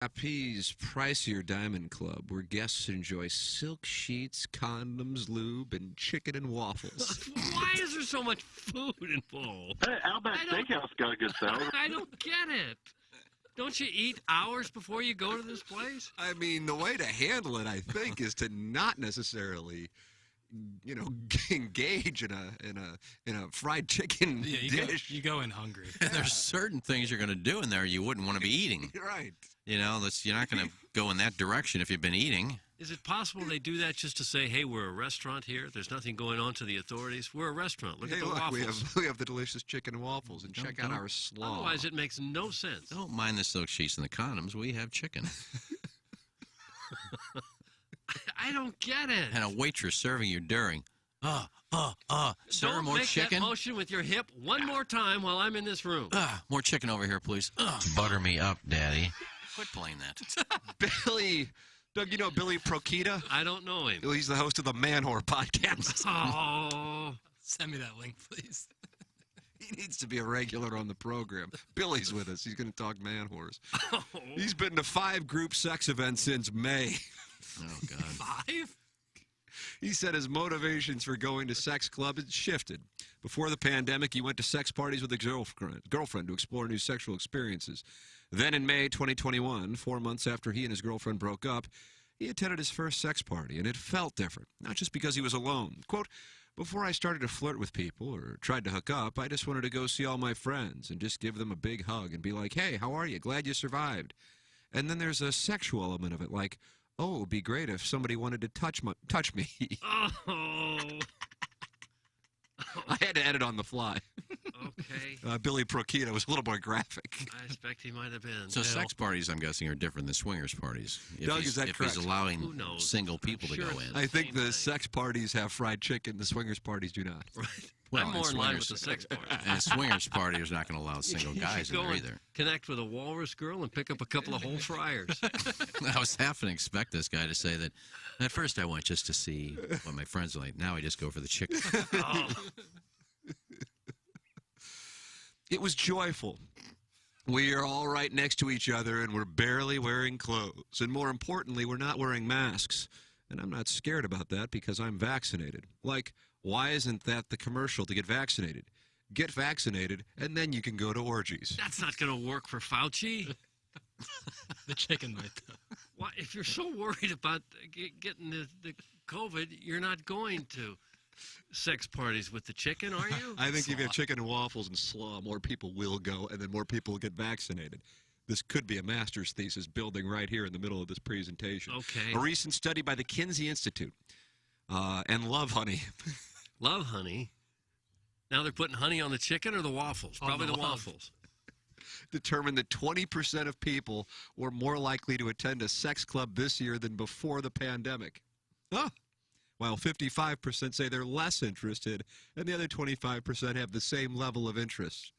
Appy's Pricier Diamond Club, where guests enjoy silk sheets, condoms, lube, and chicken and waffles. Why is there so much food involved? Hey, Outback Steakhouse got a good salad. I don't get it. Don't you eat hours before you go to this place? I mean, the way to handle it, I think, is to not necessarily, engage in a fried chicken dish. You go in hungry. And there's certain things you're going to do in there you wouldn't want to be eating. Right. You're not going to go in that direction if you've been eating. Is it possible they do that just to say, hey, we're a restaurant here? There's nothing going on to the authorities. We're a restaurant. Look at the waffles. We have the delicious chicken and waffles, and check out our slaw. Otherwise, it makes no sense. Don't mind the silk sheets and the condoms. We have chicken. I don't get it. And a waitress serving you during. Sir, Don't more make chicken? that motion with your hip one more time while I'm in this room. More chicken over here, please. Butter me up, Daddy. Quit playing that. Billy, Doug, you know Billy Prokita? I don't know him. He's the host of the Man Whore podcast. Oh. Send me that link, please. He needs to be a regular on the program. Billy's with us. He's going to talk man whores. Oh. He's been to 5 group sex events since May. Oh, God. 5? He said his motivations for going to sex clubs had shifted. Before the pandemic, he went to sex parties with a girlfriend to explore new sexual experiences. Then in May 2021, 4 months after he and his girlfriend broke up, he attended his first sex party, and it felt different, not just because he was alone. Quote, before I started to flirt with people or tried to hook up, I just wanted to go see all my friends and just give them a big hug and be like, hey, how are you? Glad you survived. And then there's a sexual element of it, like, oh, it would be great if somebody wanted to touch me. Oh. I had to edit on the fly. Okay. Billy Prokita was a little more graphic. I expect he might have been. So sex parties, I'm guessing, are different than swingers parties. Doug, is that if correct? he's allowing Who knows? single people to go in. I think the sex parties have fried chicken. The swingers parties do not. Right. Well, I'm and more in line with swingers- the sex party. And a swingers party is not going to allow single You guys should in go there and either. Connect with a walrus girl and pick up a couple of whole fryers. I was half to expect this guy to say that. At first, I went just to see what my friends are like. Now I just go for the chicken. Oh. It was joyful. We are all right next to each other, and we're barely wearing clothes. And more importantly, we're not wearing masks. And I'm not scared about that because I'm vaccinated. Like, why isn't that the commercial to get vaccinated? Get vaccinated, and then you can go to orgies. That's not going to work for Fauci. The chicken might, though. Why, if you're so worried about getting the COVID, you're not going to sex parties with the chicken, are you? I think if you have chicken and waffles and slaw, more people will go, and then more people will get vaccinated. This could be a master's thesis building right here in the middle of this presentation. Okay. A recent study by the Kinsey Institute and Love Honey. Love honey. Now they're putting honey on the chicken or the waffles? Probably the waffles. Determined that 20% of people were more likely to attend a sex club this year than before the pandemic. While 55% say they're less interested, and the other 25% have the same level of interest.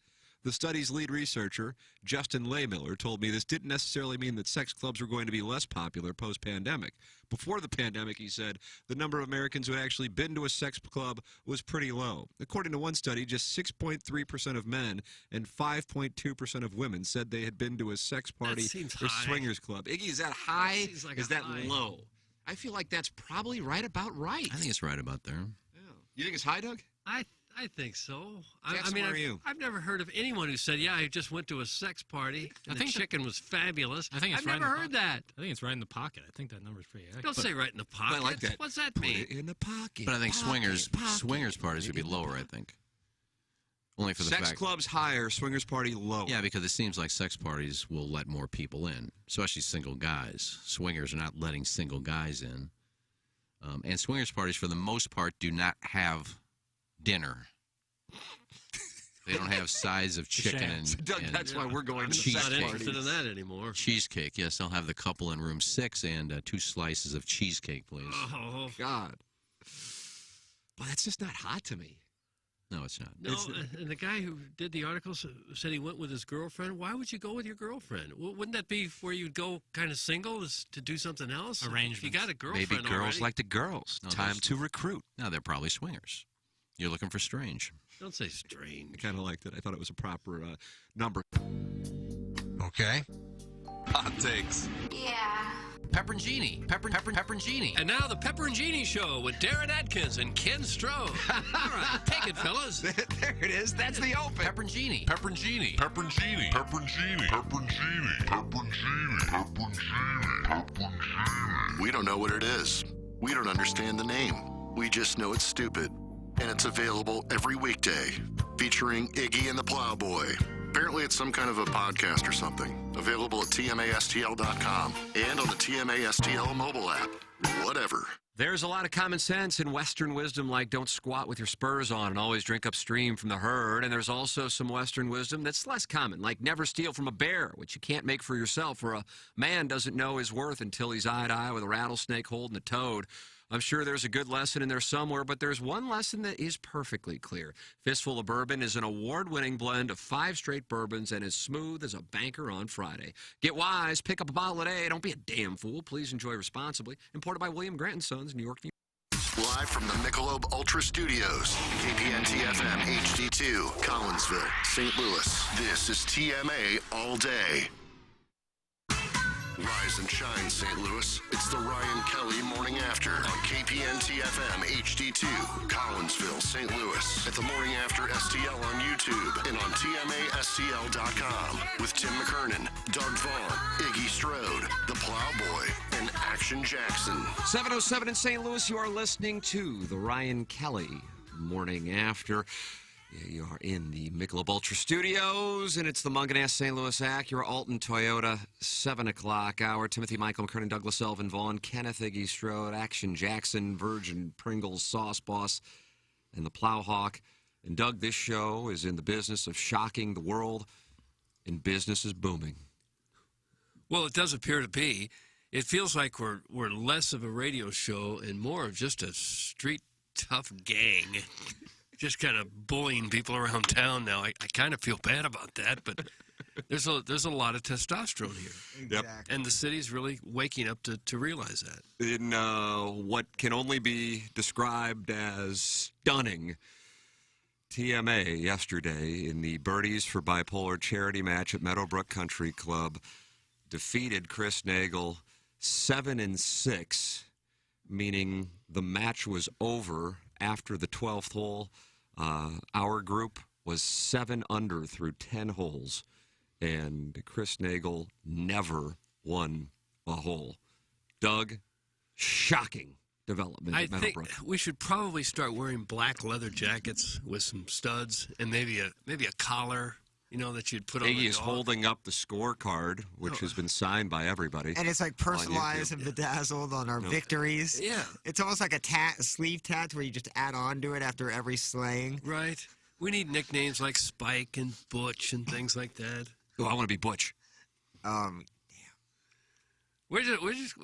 The study's lead researcher, Justin Laymiller, told me this didn't necessarily mean that sex clubs were going to be less popular post-pandemic. Before the pandemic, he said, the number of Americans who had actually been to a sex club was pretty low. According to one study, just 6.3% of men and 5.2% of women said they had been to a sex party or swingers club. Iggy, is that high? Like is that high. low? I feel like that's probably right about right. I think it's right about there. Yeah. You think it's high, Doug? I think so. Jess, where are you? I've never heard of anyone who said, yeah, I just went to a sex party and the think chicken was fabulous. I think it's I've right in never the heard that. I think it's right in the pocket. I think that number's pretty accurate. Don't say right in the pocket. I like that. What's that Put mean? it in the pocket. But I think swingers pocket. parties would be lower, I think. Only for the Sex fact. clubs higher, swingers party lower. Yeah, because it seems like sex parties will let more people in, especially single guys. Swingers are not letting single guys in. And swingers parties, for the most part, do not have dinner. They don't have sides of chicken and, Doug, that's why we're going I'm to not sex interested parties. in that anymore. cheesecake. Yes, they'll have the couple in room 6 and 2 slices of cheesecake, please. Oh, God. Well, that's just not hot to me. No, it's not. no, and the guy who did the article said he went with his girlfriend. Why would you go with your girlfriend? Wouldn't that be where you'd go kind of single is to do something else? Arrangements. If you got a girlfriend Maybe girls already, like the girls. No, Time there's- to recruit. No, they're probably swingers. You're looking for strange. Don't say I strange. kind of liked it. I thought it was a proper number. Okay. Hot takes. Yeah. Pepperoncini. Pepperoncini. And now the Pepperoncini Show with Darren Atkins and Ken Strode. All right, take it, fellas. There it is. That's the open. Pepperoncini. Pepperoncini. Pepperoncini. Pepperoncini. Pepperoncini. Pepperoncini. Pepperoncini. We don't know what it is. We don't understand the name. We just know it's stupid. And it's available every weekday, featuring Iggy and the Plowboy. Apparently it's some kind of a podcast or something. Available at tmastl.com and on the TMASTL mobile app. Whatever. There's a lot of common sense and Western wisdom like don't squat with your spurs on and always drink upstream from the herd. And there's also some Western wisdom that's less common, like never steal from a bear, which you can't make for yourself, or a man doesn't know his worth until he's eye to eye with a rattlesnake holding a toad. I'm sure there's a good lesson in there somewhere, but there's one lesson that is perfectly clear. Fistful of Bourbon is an award-winning blend of 5 straight bourbons and as smooth as a banker on Friday. Get wise, pick up a bottle today. Don't be a damn fool. Please enjoy responsibly. Imported by William Grant & Sons, New York, New York. Live from the Michelob Ultra Studios, KPNT-FM HD2, Collinsville, St. Louis. This is TMA All Day. Rise and shine, St. Louis. It's the Ryan Kelly Morning After on KPNT-FM HD2, Collinsville, St. Louis. At the Morning After STL on YouTube and on TMASTL.com with Tim McKernan, Doug Vaughn, Iggy Strode, The Plowboy, and Action Jackson. 7:07 in St. Louis, you are listening to the Ryan Kelly Morning After. You are in the Michelob Ultra Studios, and it's the Munganess St. Louis Acura Alton Toyota 7 o'clock hour. Timothy, Michael McKernan, Douglas Elvin Vaughn, Kenneth Iggy Strode, Action Jackson, Virgin Pringles, Sauce Boss, and the Plowhawk. And Doug, this show is in the business of shocking the world, and business is booming. Well, it does appear to be. It feels like we're less of a radio show and more of just a street tough gang. Just kind of bullying people around town now. I kind of feel bad about that, but there's a lot of testosterone here. Yep. And the city's really waking up to realize that. In what can only be described as stunning TMA yesterday in the Birdies for Bipolar charity match at Meadowbrook Country Club, defeated Chris Nagel 7-6, meaning the match was over after the 12th hole. Our group was 7 under through 10 holes, and Chris Nagel never won a hole. Doug, shocking development I at Meadowbrook. think we should probably start wearing black leather jackets with some studs and maybe a collar, that you'd put on Iggy the is dog. holding up the scorecard, which has been signed by everybody. And it's like personalized and bedazzled on our victories. Yeah. It's almost like a sleeve tat where you just add on to it after every slaying. Right. We need nicknames like Spike and Butch and things like that. Oh, I want to be Butch. We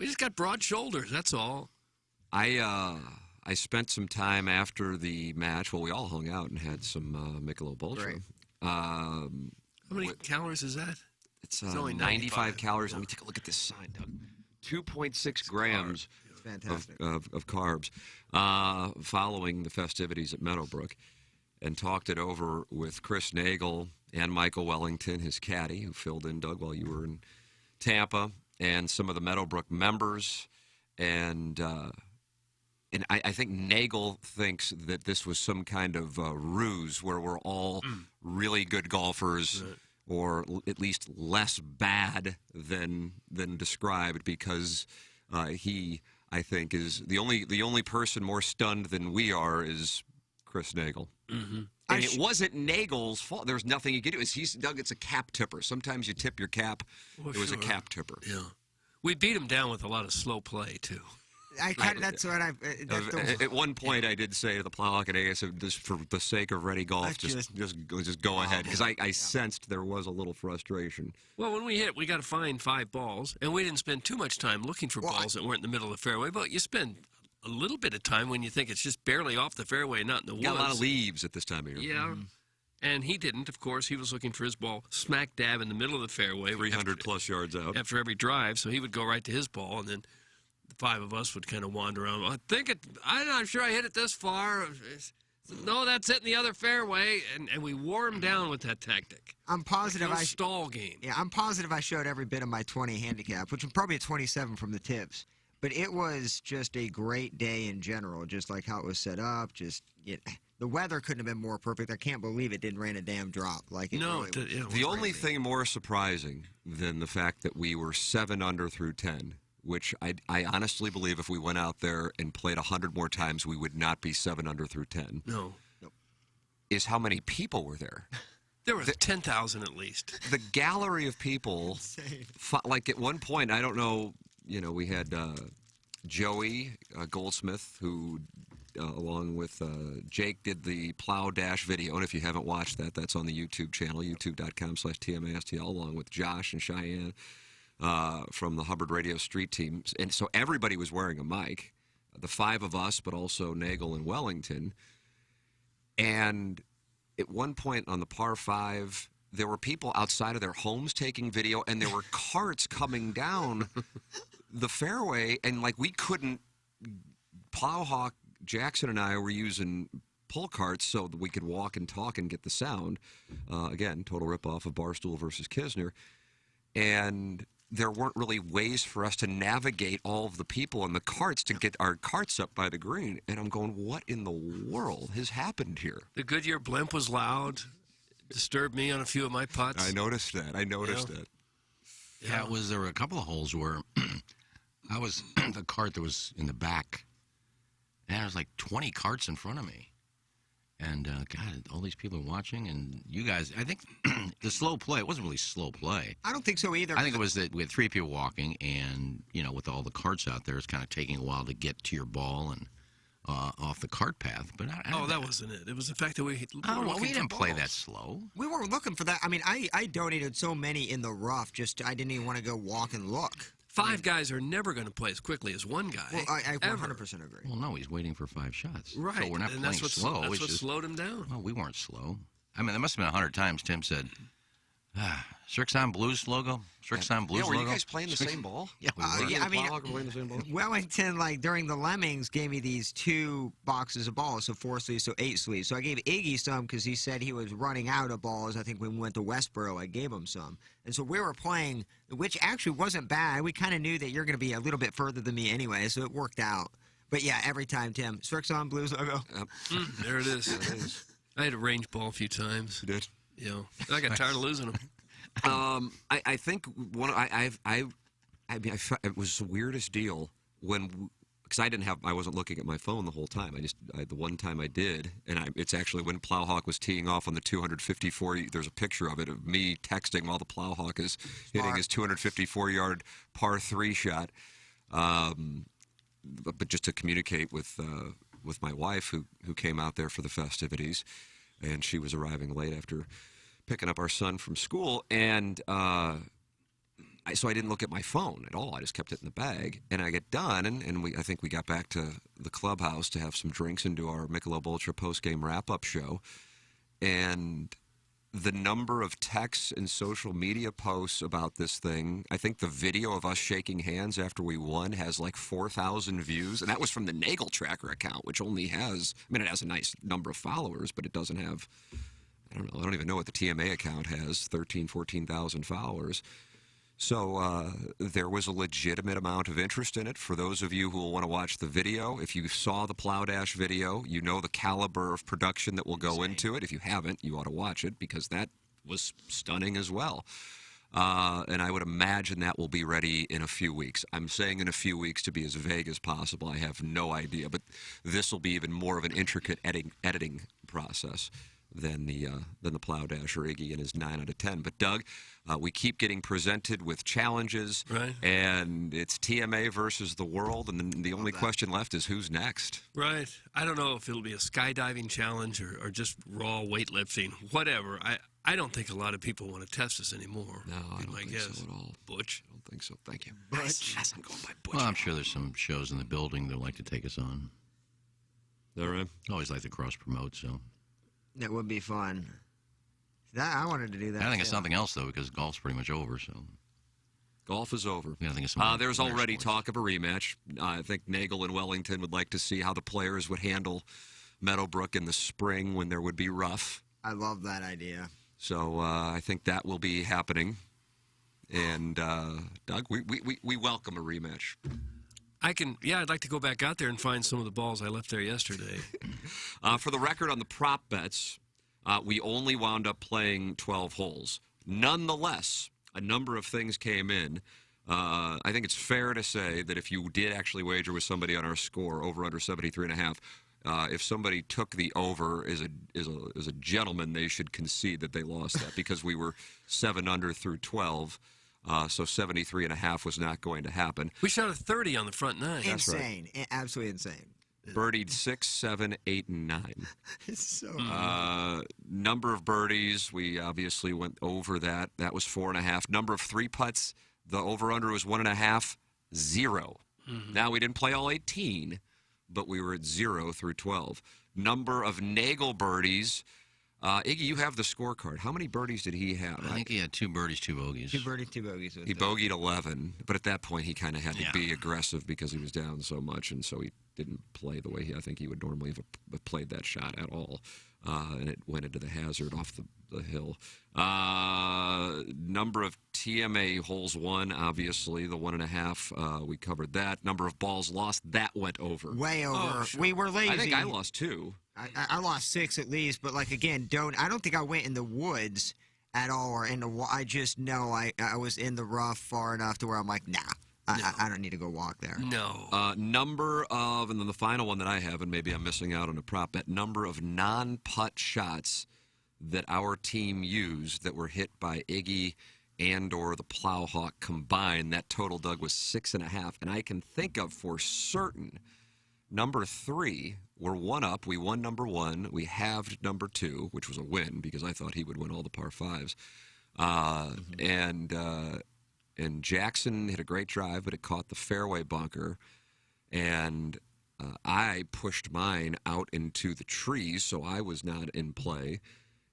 just got broad shoulders. That's all. I spent some time after the match. Well, we all hung out and had some Michelob Ultra. Right. How many calories is that? It's only 95 calories. Let me take a look at this sign, Doug. 2.6 grams It's fantastic. of carbs following the festivities at Meadowbrook, and talked it over with Chris Nagel and Michael Wellington, his caddy, who filled in, Doug, while you were in Tampa, and some of the Meadowbrook members. And I think Nagel thinks that this was some kind of ruse where we're all really good golfers, or at least less bad than described, because he, I think, is the only person more stunned than we are is Chris Nagel. Mm-hmm. And it wasn't Nagel's fault. There's nothing he could do. Doug, it's a cap tipper. Sometimes you tip your cap. Well, it was a sure. cap tipper. Yeah. We beat him down with a lot of slow play, too. That's what I. At one point, I did say to the Plowhawk and I said, just for the sake of ready golf, just go ahead, because I sensed there was a little frustration. Well, when we hit, we got to find 5 balls, and we didn't spend too much time looking for balls that weren't in the middle of the fairway. But you spend a little bit of time when you think it's just barely off the fairway, not in the woods. Got a lot of leaves at this time of year. Yeah. And he didn't, of course. He was looking for his ball smack dab in the middle of the fairway. 300 plus yards out. After every drive, so he would go right to his ball, and then the 5 of us would kind of wander around. I'm not sure I hit it this far. No, that's it in the other fairway, and we wore him down with that tactic. I'm positive No stall game. Yeah, I'm positive I showed every bit of my 20 handicap, which was probably a 27 from the tips. But it was just a great day in general, just like how it was set up. The weather couldn't have been more perfect. I can't believe it didn't rain a damn drop. Like it No, really was. The only thing more surprising than the fact that we were 7 under through 10, which I honestly believe if we went out there and played 100 more times, we would not be 7 under through 10. No. Is how many people were there. There was 10,000 at least. The gallery of people, like at one point, I don't know, we had Joey Goldsmith, who, along with Jake, did the Plow Dash video. And if you haven't watched that, that's on the YouTube channel, youtube.com/TMASTL, along with Josh and Cheyenne from the Hubbard Radio Street Team. And so everybody was wearing a mic, the 5 of us, but also Nagel and Wellington. And at one point on the par 5, there were people outside of their homes taking video, and there were carts coming down the fairway, and like we couldn't. Plowhawk Jackson and I were using pull carts so that we could walk and talk and get the sound. Again, total ripoff of Barstool versus Kisner, and there weren't really ways for us to navigate all of the people in the carts to get our carts up by the green. And I'm going, what in the world has happened here? The Goodyear blimp was loud. Disturbed me on a few of my putts. I noticed that. That. Yeah, there were a couple of holes where I was the cart that was in the back, and there was like 20 carts in front of me. And, God, all these people are watching, and you guys, I think the slow play, it wasn't really slow play. I don't think so either. I think it was that we had 3 people walking, and, with all the carts out there, it's kind of taking a while to get to your ball and off the cart path. But that wasn't it. It was the fact that we we didn't play that slow. We weren't looking for that. I mean, I donated so many in the rough, I didn't even want to go walk and look. 5 guys are never going to play as quickly as one guy. Well, I ever. 100% agree. Well, no, he's waiting for 5 shots. Right. So we're not and playing slow. That's what slowed him down. Well, we weren't slow. I mean, there must have been 100 times Tim said, Strixon Blues logo? Strixon Blues were logo? you guys playing the same ball? Yeah, we were. Yeah, I mean, Playing the same ball? Wellington, during the Lemmings, gave me these 2 boxes of balls, so 4 sleeves, so 8 sleeves. So I gave Iggy some because he said he was running out of balls. I think when we went to Westboro, I gave him some. And so we were playing, which actually wasn't bad. We kind of knew that you're going to be a little bit further than me anyway, so it worked out. But yeah, every time, Tim, Strixon Blues logo. There it is. I had a range ball a few times. You did? I got tired of losing them. I think it was the weirdest deal because I wasn't looking at my phone the whole time. The one time I did, and it's actually when Plowhawk was teeing off on the 254. There's a picture of it of me texting while the Plowhawk is hitting his 254-yard par 3 shot. But just to communicate with my wife who came out there for the festivities, and she was arriving late after picking up our son from school, and so I didn't look at my phone at all. I just kept it in the bag, and I get done, and I think we got back to the clubhouse to have some drinks and do our Michelob Ultra post-game wrap-up show, and the number of texts and social media posts about this thing, I think the video of us shaking hands after we won has like 4,000 views, and that was from the Nagel Tracker account, which only has, it has a nice number of followers, but it doesn't have, I don't even know what the TMA account has, 14,000 followers. So there was a legitimate amount of interest in it. For those of you who will want to watch the video, if you saw the Plow Dash video, you know the caliber of production that will go into it. If you haven't, you ought to watch it because that was stunning as well. And I would imagine that will be ready in a few weeks. I'm saying in a few weeks to be as vague as possible. I have no idea. But this will be even more of an intricate editing process than the Plow Dash or Iggy and his 9 out of 10. But Doug, we keep getting presented with challenges, right? And it's TMA versus the world, and then the only question left is who's next. Right. I don't know if it'll be a skydiving challenge or just raw weightlifting, whatever. I don't think a lot of people want to test us anymore. No, I don't think so at all. Butch. I don't think so. Thank you. Butch. Nice. I'm going by Butch. Well, I'm sure there's some shows in the building that like to take us on. All right. I always like to cross-promote, so. That would be fun. I wanted to do that. I think it's something else, though, because golf's pretty much over, so. Golf is over. Yeah, I think it's something there's already sports. talk of a rematch. I think Nagel and Wellington would like to see how the players would handle Meadowbrook in the spring when there would be rough. I love that idea. So I think that will be happening. And Doug, we welcome a rematch. I'd like to go back out there and find some of the balls I left there yesterday. For the record on the prop bets, we only wound up playing 12 holes. Nonetheless, a number of things came in. I think it's fair to say that if you did actually wager with somebody on our score over under 73.5, if somebody took the over as a gentleman, they should concede that they lost that because we were 7 under through 12. So 73.5 was not going to happen. We shot a 30 on the front nine. Insane. Absolutely insane. Birdied 6, 7, 8, and 9. It's so Number of birdies, we obviously went over that. That was 4.5. Number of 3-putts, the over-under was 1.5, 0. Now, we didn't play all 18, but we were at 0 through 12. Number of Nagel birdies, Iggy, you have the scorecard. How many birdies did he have? I think he had 2 birdies, 2 bogeys. 2 birdies, 2 bogeys. He bogeyed 11, but at that point he kind of had to be aggressive because he was down so much, and so he didn't play the way I think he would normally have played that shot at all. And it went into the hazard off the hill. Number of TMA holes won, obviously, the 1.5. We covered that. Number of balls lost, that went over. Way over. Oh, sure. We were lazy. I think I lost 2. I lost 6 at least, but like again, I don't think I went in the woods at all or in the. I just know I was in the rough far enough to where I'm like, nah, I don't need to go walk there. No. Number of, and then the final one that I have, and maybe I'm missing out on a prop bet, number of non-putt shots that our team used that were hit by Iggy and or the Plowhawk combined. That total, Doug, was 6.5. And I can think of for certain, number 3, we're 1 up. We won number 1. We halved number 2, which was a win because I thought he would win all the par 5s. And Jackson hit a great drive, but it caught the fairway bunker. And I pushed mine out into the trees, so I was not in play.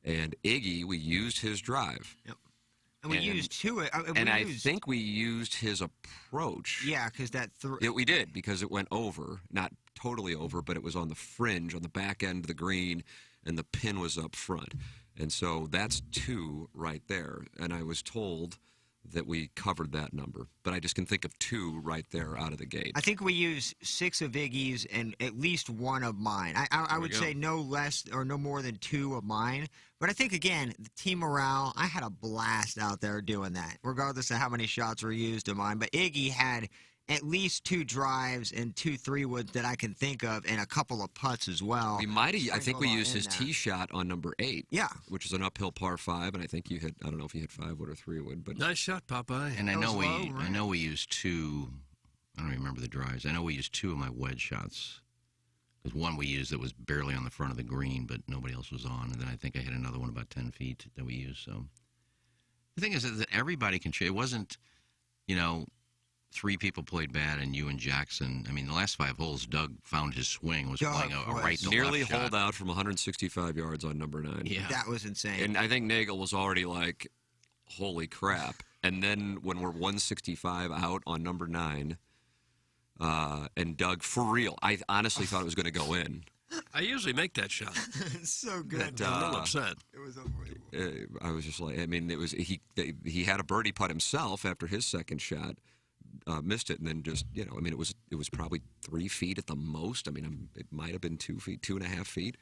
And Iggy, we used his drive. Yep. And we used 2. I think we used his approach. Yeah, because that. Yeah, we did, because it went over. Not totally over, but it was on the fringe, on the back end of the green, and the pin was up front. And so that's 2 right there. And I was told that we covered that number. But I just can think of 2 right there out of the gate. I think we used 6 of Iggy's and at least 1 of mine. I would say no less or no more than 2 of mine. But I think, again, the team morale, I had a blast out there doing that, regardless of how many shots were used of mine. But Iggy had at least 2 drives and 2 3-woods that I can think of, and a couple of putts as well. We might have. I think we used his tee shot on number 8. Yeah, which is an uphill par 5, and I think you hit. I don't know if you hit 5-wood or 3-wood, but Nice shot, Popeye. And I know we used 2. I don't even remember the drives. I know we used 2 of my wedge shots. There's one we used that was barely on the front of the green, but nobody else was on. And then I think I hit another one about 10 feet that we used. So the thing is that everybody can trade. It wasn't, 3 people played bad and you and Jackson. I mean, the last 5 holes, Doug found his swing, was playing a right to nearly left shot. holed out from 165 yards on number 9. Yeah. that was insane. And I think Nagel was already like, holy crap. And then when we're 165 out on number 9, and Doug, for real, I honestly thought it was going to go in. I usually make that shot. It's so good. I'm a little upset. It was unbelievable. I was just like, I mean, it was he had a birdie putt himself after his second shot, missed it, and then just I mean, it was probably 3 feet at the most. I mean, it might have been 2 feet, 2.5 feet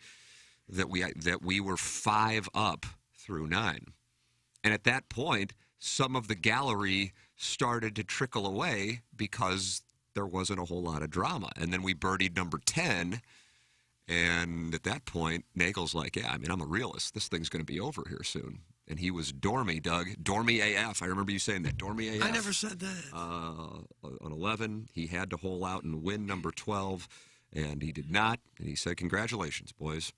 that we were 5 up through 9, and at that point, some of the gallery started to trickle away because there wasn't a whole lot of drama, and then we birdied number 10. And at that point, Nagel's like, yeah, I mean, I'm a realist. This thing's going to be over here soon. And he was dormy, Doug. Dormy AF. I remember you saying that. Dormy AF. I never said that. On 11, he had to hole out and win number 12, and he did not. And he said, congratulations, boys.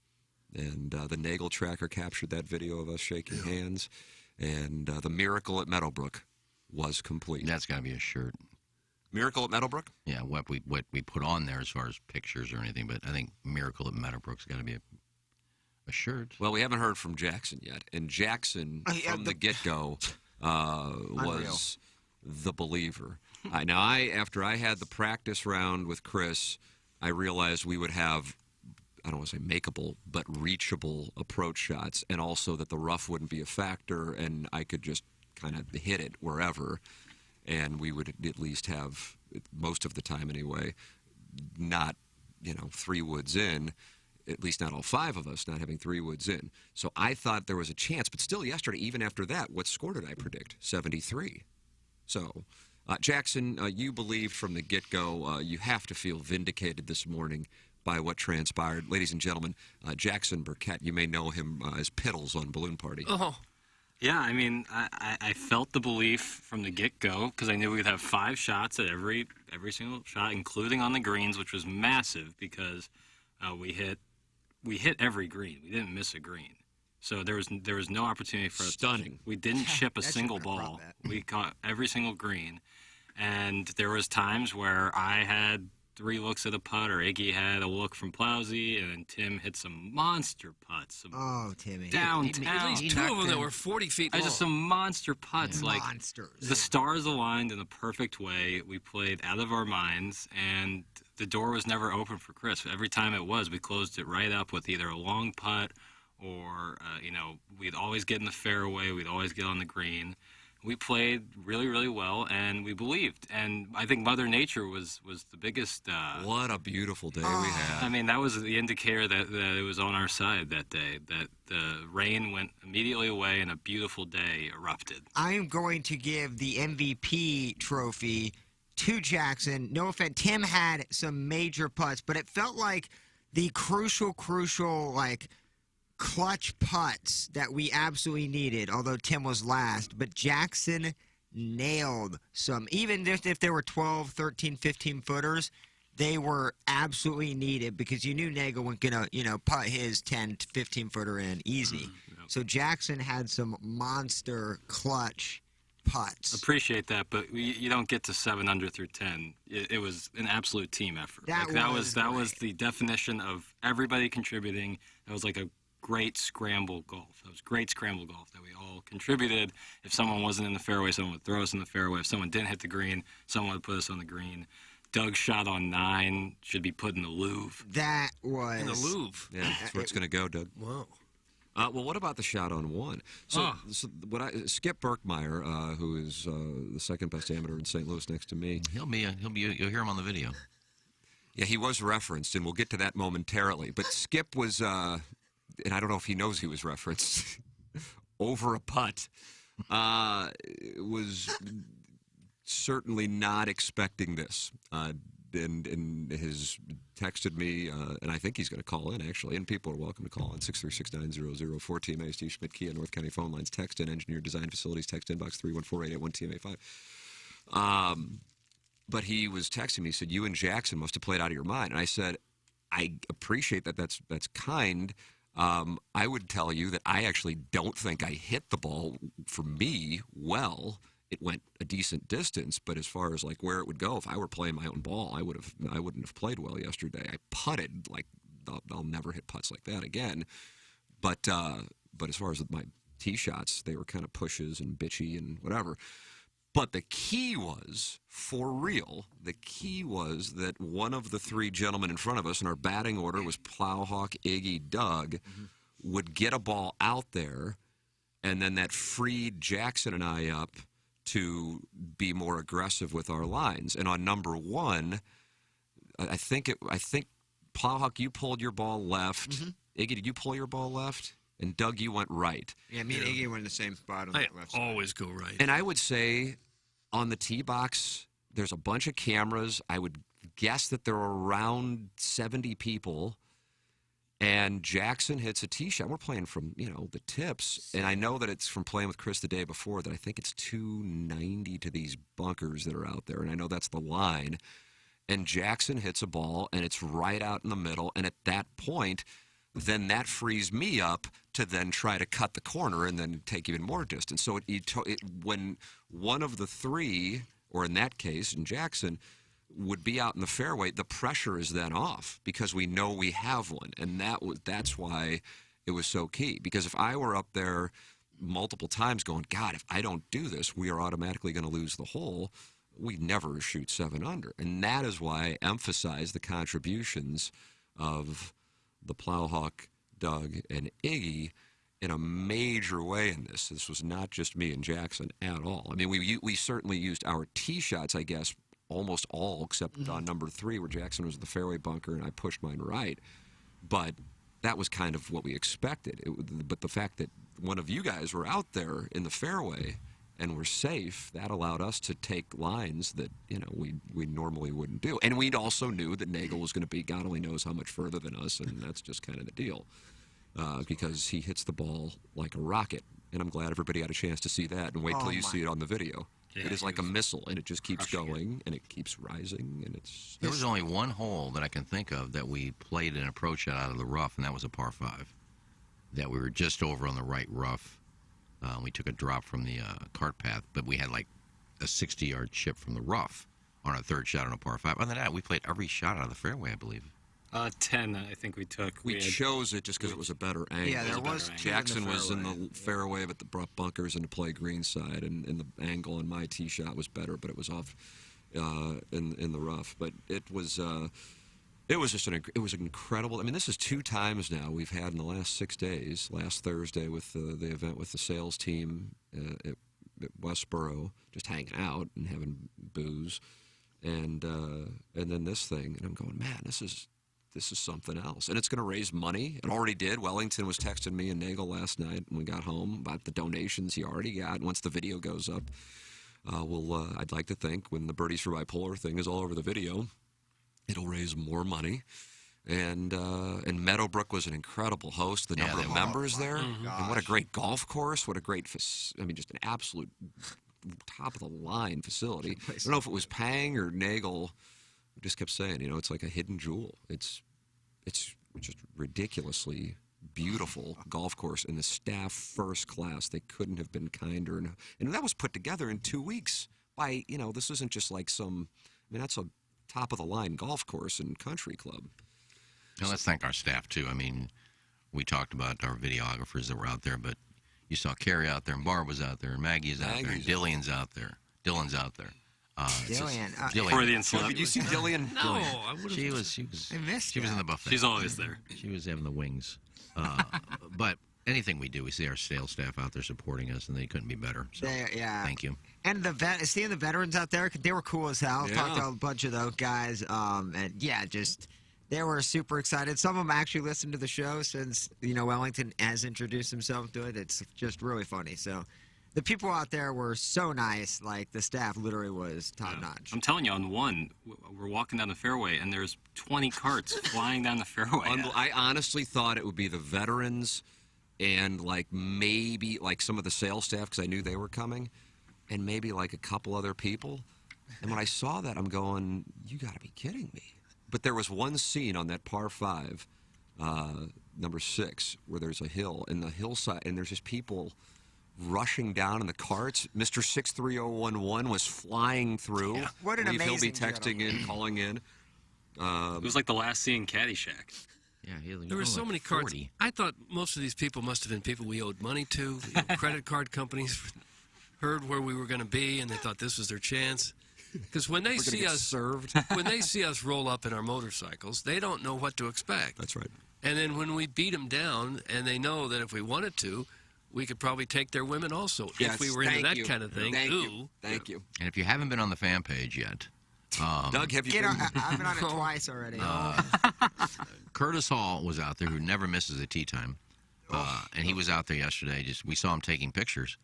And the Nagel tracker captured that video of us shaking hands. And the miracle at Meadowbrook was complete. That's got to be a shirt. Miracle at Meadowbrook? Yeah, what we put on there as far as pictures or anything, but I think Miracle at Meadowbrook's got to be a shirt. Well, we haven't heard from Jackson yet, and Jackson from the get-go was the believer. After I had the practice round with Chris, I realized we would have I don't want to say makeable, but reachable approach shots, and also that the rough wouldn't be a factor, and I could just kind of hit it wherever, and we would at least have, most of the time anyway, not, 3 woods in, at least not all 5 of us not having 3 woods in. So I thought there was a chance, but still yesterday, even after that, what score did I predict? 73. So, Jackson, you believed from the get-go, you have to feel vindicated this morning by what transpired. Ladies and gentlemen, Jackson Burkett, you may know him as Piddles on Balloon Party. Oh, Yeah, I mean, I felt the belief from the get-go because I knew we'd have 5 shots at every single shot, including on the greens, which was massive because we hit every green. We didn't miss a green. So there was no opportunity for us. Stunning. We didn't chip a That single shouldn't have ball. brought that. We caught every single green. And there was times where I had 3 looks at a putt, or Iggy had a look from Plowsy, and then Tim hit some monster putts. Some Oh, Timmy. downtown. at least 2 of them that were 40 feet long. Just some monster putts. Like Monsters. the stars aligned in a perfect way. We played out of our minds, and the door was never open for Chris. Every time it was, we closed it right up with either a long putt or, we'd always get in the fairway. We'd always get on the green. We played really, really well, and we believed. And I think Mother Nature was the biggest. What a beautiful day we had. I mean, that was the indicator that it was on our side that day, that the rain went immediately away and a beautiful day erupted. I am going to give the MVP trophy to Jackson. No offense, Tim had some major putts, but it felt like the crucial, clutch putts that we absolutely needed, although Tim was last. But Jackson nailed some. Even if there were 12, 13, 15 footers, they were absolutely needed because you knew Nagel wasn't going to, putt his 10 to 15 footer in easy. So Jackson had some monster clutch putts. Appreciate that, but you don't get to 7 under through 10. It was an absolute team effort. That was the definition of everybody contributing. That was like a great scramble golf. That was great scramble golf that we all contributed. If someone wasn't in the fairway, someone would throw us in the fairway. If someone didn't hit the green, someone would put us on the green. Doug's shot on 9 should be put in the Louvre. That was in the Louvre. Yeah, that's where it's going to go, Doug. Wow. Well, what about the shot on 1? So Skip Berkmeyer, who is the second best amateur in St. Louis next to me. You'll hear him on the video. Yeah, he was referenced, and we'll get to that momentarily. But Skip was, and I don't know if he knows he was referenced, over a putt. Was certainly not expecting this. And has texted me, and I think he's going to call in, actually. And people are welcome to call in, 636-9004, TMA, Steve Schmidt, Kia, North County phone lines, text in, engineer design facilities, text inbox 314-881-TMA5. But he was texting me, he said, you and Jackson must have played out of your mind. And I said, I appreciate that. That's kind. I would tell you that I actually don't think I hit the ball, for me, well. It went a decent distance, but as far as like where it would go, if I were playing my own ball, I wouldn't have played well yesterday. I putted like I'll never hit putts like that again. But as far as my tee shots, they were kind of pushes and bitchy and whatever. But the key was, for real, that one of the 3 gentlemen in front of us in our batting order was Plowhawk, Iggy, Doug, would get a ball out there, and then that freed Jackson and I up to be more aggressive with our lines. And on number 1, I think Plowhawk, you pulled your ball left. Iggy, did you pull your ball left? And Doug, you went right. Yeah, me and Iggy were in the same spot on I that left side. always go right. And I would say on the tee box, there's a bunch of cameras. I would guess that there are around 70 people. And Jackson hits a tee shot. We're playing from, the tips. And I know that it's from playing with Chris the day before that I think it's 290 to these bunkers that are out there. And I know that's the line. And Jackson hits a ball, and it's right out in the middle. And at that point, then that frees me up to then try to cut the corner and then take even more distance. So when one of the 3, or in that case, in Jackson, would be out in the fairway, the pressure is then off because we know we have one. And that's why it was so key. Because if I were up there multiple times going, God, if I don't do this, we are automatically going to lose the hole, we never shoot 7 under. And that is why I emphasize the contributions of the Plowhawk, Doug, and Iggy in a major way in this. This was not just me and Jackson at all. I mean, we certainly used our tee shots, I guess, almost all except on number 3 where Jackson was in the fairway bunker and I pushed mine right. But that was kind of what we expected. But the fact that one of you guys were out there in the fairway and were safe, that allowed us to take lines that, we normally wouldn't do. And we also knew that Nagel was going to be God only knows how much further than us, and that's just kind of the deal. Because he hits the ball like a rocket. And I'm glad everybody had a chance to see that, and wait till you see it on the video. Yeah, it is like a missile, and it just keeps going, and it keeps rising, and it's... There was only one hole that I can think of that we played an approach shot out of the rough, and that was a par 5. That we were just over on the right rough. We took a drop from the cart path, but we had like a 60-yard chip from the rough on our third shot on a par 5. Other than that, we played every shot out of the fairway, I believe. 10, I think we took. We chose it just because it was a better angle. Yeah, there was two Jackson in the was in fairway. the fairway, but the bunkers and the play green side, and the angle on my tee shot was better, but it was off in the rough. But it was just it was incredible. I mean, this is 2 times now we've had in the last 6 days. Last Thursday with the event with the sales team at Westboro, just hanging out and having booze, and then this thing, and I'm going, man, this is something else. And it's going to raise money. It already did. Wellington was texting me and Nagel last night when we got home about the donations he already got. Once the video goes up, I'd like to think when the Birdies for Bipolar thing is all over the video, it'll raise more money. And Meadowbrook was an incredible host. The number of members there. And what a great golf course. What a great, just an absolute top of the line facility. I don't know if it was Pang or Nagel. Just kept saying, it's like a hidden jewel. It's just ridiculously beautiful golf course, and the staff first class. They couldn't have been kinder, and that was put together in 2 weeks by this isn't just like that's a top of the line golf course and country club. And let's thank our staff too. I mean, we talked about our videographers that were out there, but you saw Carrie out there, and Barb was out there, and Maggie is out there, and Dylan's out there. Dillian. Freudian slip. Did you see Dillian? No, I would have. She was in the buffet. She's always there. She was having the wings. But anything we do, we see our sales staff out there supporting us, and they couldn't be better. So thank you. And seeing the veterans out there, they were cool as hell. Yeah. Talked to a bunch of those guys, and they were super excited. Some of them actually listened to the show since Wellington has introduced himself to it. It's just really funny. So the people out there were so nice. Like the staff literally was top notch. I'm telling you, on one, we're walking down the fairway, and there's 20 carts flying down the fairway. I honestly thought it would be the veterans and maybe some of the sales staff because I knew they were coming, and maybe a couple other people. And when I saw that, I'm going, you got to be kidding me. But there was one scene on that par 5, number 6, where there's a hill, and the hillside, and there's just people rushing down in the carts. Mr. 63011 was flying through. Yeah. What an He'll be amazing texting in, calling in. It was like the last scene in Caddyshack. Yeah, There were so many cards. I thought most of these people must have been people we owed money to. Credit card companies heard where we were going to be, and they thought this was their chance. Because when they see us served, when they see us roll up in our motorcycles, they don't know what to expect. That's right. And then when we beat them down, and they know that if we wanted to, we could probably take their women also. Yes, if we were into that kind of thing. Thank you. And if you haven't been on the fan page yet, Doug, have you been? I've been on it twice already. Curtis Hall was out there, who never misses a tee time, and he was out there yesterday. We saw him taking pictures.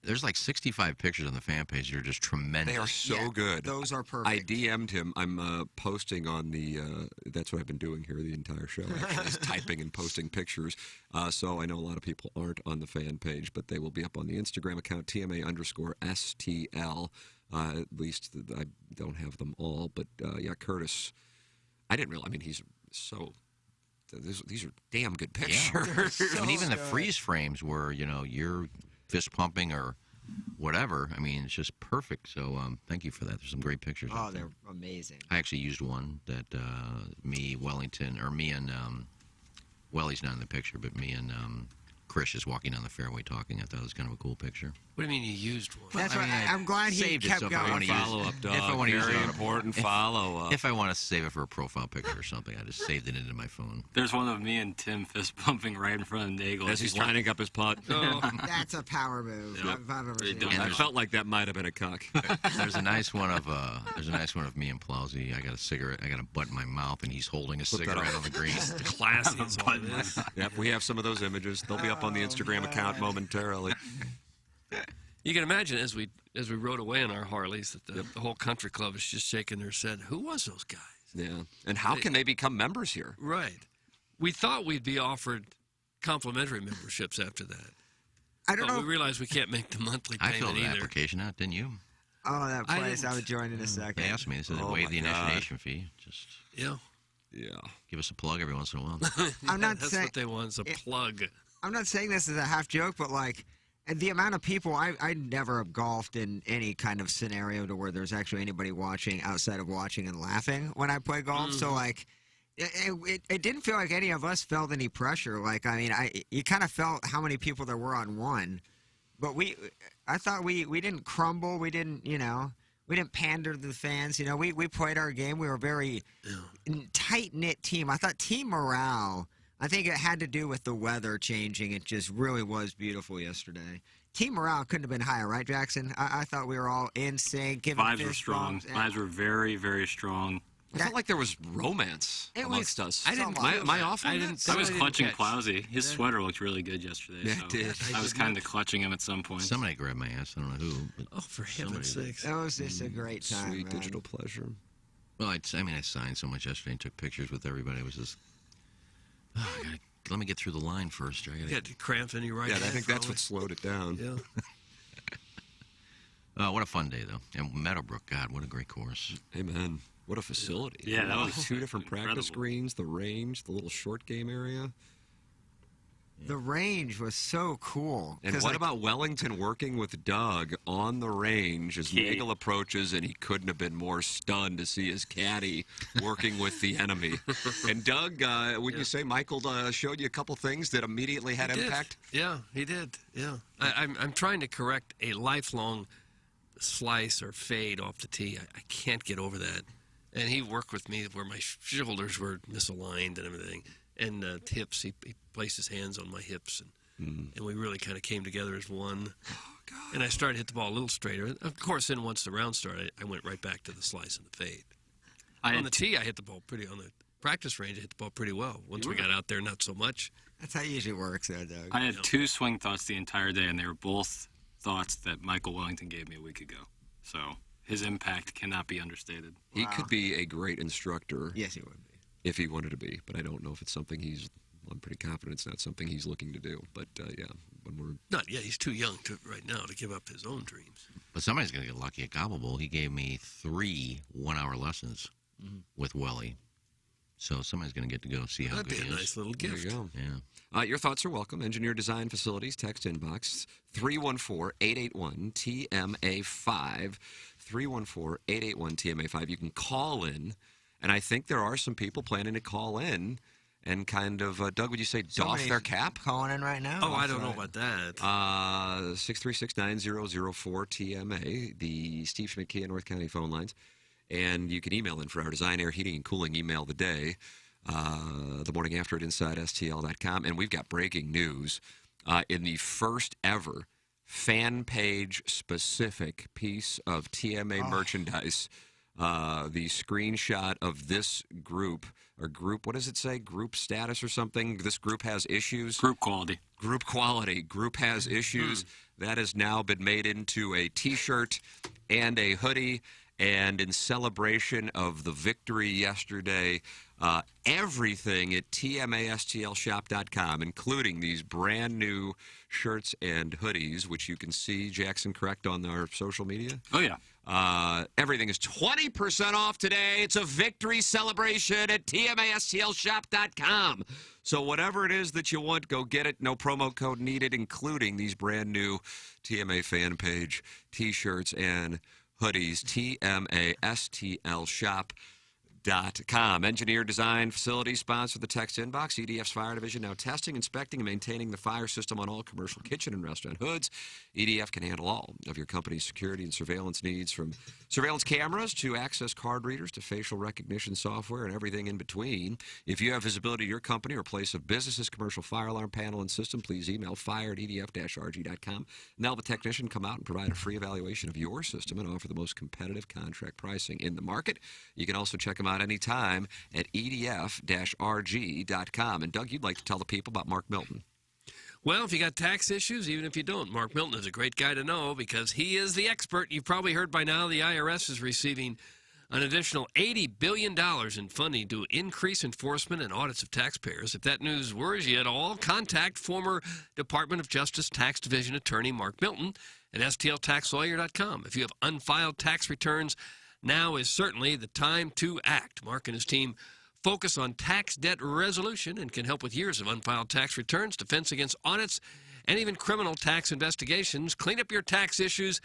There's 65 pictures on the fan page that are just tremendous. They are so good. Those are perfect. I DM'd him. I'm posting on the. That's what I've been doing here the entire show. Actually, is typing and posting pictures. So I know a lot of people aren't on the fan page, but they will be up on the Instagram account TMA_STL. At least I don't have them all, but Curtis. I didn't realize. I mean, he's so. These are damn good pictures. Yeah. And even the freeze frames where you're fist pumping or whatever. I mean, it's just perfect. So thank you for that. There's some great pictures. Oh, they're amazing. I actually used one that me and Welly's not in the picture, but me and Chris is walking down the fairway talking. I thought it was kind of a cool picture. What do you mean you used one? That's I why mean, I I'm glad he saved it, kept so if I going. wanna use it- Follow-up, dog. If I want to use Very it, important if- follow-up. If I want to save it for a profile picture or something, I just saved it into my phone. There's one of me and Tim fist bumping right in front of Nagel As he's lining up his putt. Oh, That's a power move. Yep. If I've ever seen And I it. there's- felt like that might have been a cock. There's a nice one of me and Plowsy. I got a cigarette. I got a butt in my mouth, and he's holding a Flip that cigarette off. on the green. classy is all it is. Yep, we have some of those images. They'll be up on the Instagram account momentarily. You can imagine as we rode away on our Harleys that the whole country club is just shaking their head. Who was those guys? Yeah. And how can they become members here? Right. We thought we'd be offered complimentary memberships after that. I don't But know. we realized we can't make the monthly I payment filled an either. application out, didn't you? Oh, that I place. I didn't- would join in a second. They asked me. They said Oh, waive the my God. initiation fee. Just Yeah. Yeah. give us a plug every once in a while. I'm not That's saying- what they want is a plug. I'm not saying this as a half joke, but like the amount of people I never have golfed in any kind of scenario to where there's actually anybody watching outside of watching and laughing when I play golf. So like. It didn't feel like any of us felt any pressure. Like, I mean, you kind of felt how many people there were on one, but I thought we didn't crumble. We didn't, we didn't pander to the fans. We played our game. We were a very tight-knit team. I thought team morale, I think it had to do with the weather changing. It just really was beautiful yesterday. Team morale couldn't have been higher, right, Jackson? I thought we were all in sync. Giving Vibes were fist strong. bumps. Vibes were very, very strong. I felt like there was romance It amongst was us. I didn't Am I off on I that? didn't- I was didn't clutching catch. Plowsy. His sweater looked really good yesterday. Yeah, so it did. I was kind of clutching him at some point. Somebody grabbed my ass. I don't know who. But Oh, for heaven's sakes. That was just a great time, Sweet man. digital pleasure. well, I signed so much yesterday and took pictures with everybody. It was just. Let me get through the line first. I You got cramps in your right Yeah, I hand, think that's probably. what slowed it down. Yeah. What a fun day, though. And Meadowbrook, God, what a great course. Amen. What a facility. Yeah, that was two different practice incredible. greens, the range, the little short game area. The range was so cool. And 'Cause, what like, about Wellington working with Doug on the range as Key. Nagel approaches, and he couldn't have been more stunned to see his caddy working with the enemy. And Doug, would you say Michael showed you a couple things that immediately had He did. impact? Yeah, he did. Yeah. I'm trying to correct a lifelong slice or fade off the tee. I can't get over that. And he worked with me where my shoulders were misaligned and everything. And hips, he placed his hands on my hips. And we really kind of came together as one. And I started to hit the ball a little straighter. Of course, then once the round started, I went right back to the slice and the fade. On the tee, I hit the ball on the practice range, I hit the ball pretty well. Once we got out there, not so much. That's how it usually works, though, Doug. I had two swing thoughts the entire day, and they were both thoughts that Michael Wellington gave me a week ago. So his impact cannot be understated. He could be a great instructor Yes, he would be. if he wanted to be, but I don't know if it's something I'm pretty confident it's not something he's looking to do. But yeah, when we're Not yet. He's too young right now to give up his own dreams. But somebody's going to get lucky at Gobble Bowl. He gave me 3 one-hour lessons with Welly. So somebody's going to get to go see how That'd good be a he is. nice little there gift. you go. Yeah. Your thoughts are welcome. Engineer Design Facilities, text inbox 314-881-TMA5. 314-881-TMA5. You can call in, and I think there are some people planning to call in and kind of, Doug, would you say doff Somebody's their cap? Calling in right now? Oh, I That's don't know right. about that. 636-9004-TMA, the Steve Schmidt Kia North County phone lines. And you can email in for our Design, Air, Heating, and Cooling email of the day, the morning after at InsideSTL.com. And we've got breaking news. In the first ever fan page specific piece of TMA merchandise, the screenshot of this group, what does it say? Group status or something? This group has issues. Group quality. Group quality. Group has issues. That has now been made into a T-shirt and a hoodie. And in celebration of the victory yesterday, everything at TMASTLshop.com, including these brand new shirts and hoodies, which you can see, Jackson, correct, on our social media. Oh, yeah. Everything is 20% off today. It's a victory celebration at TMASTLshop.com. So whatever it is that you want, go get it. No promo code needed, including these brand new TMA fan page T-shirts and hoodies. TMASTLshop.com. Engineer Design Facilities sponsor the text inbox. EDF's Fire Division now testing, inspecting, and maintaining the fire system on all commercial kitchen and restaurant hoods. EDF can handle all of your company's security and surveillance needs, from surveillance cameras to access card readers to facial recognition software and everything in between. If you have visibility to your company or place of business's commercial fire alarm panel and system, please email fire@edf-rg.com. And they'll have a technician come out and provide a free evaluation of your system and offer the most competitive contract pricing in the market. You can also check them out anytime at edf-rg.com. And Doug, you'd like to tell the people about Mark Milton. Well, if you got tax issues, even if you don't, Mark Milton is a great guy to know because he is the expert. You've probably heard by now the IRS is receiving an additional $80 billion in funding to increase enforcement and audits of taxpayers. If that news worries you at all, contact former Department of Justice Tax Division Attorney Mark Milton at stltaxlawyer.com. If you have unfiled tax returns, now is certainly the time to act. Mark and his team focus on tax debt resolution and can help with years of unfiled tax returns, defense against audits, and even criminal tax investigations. Clean up your tax issues.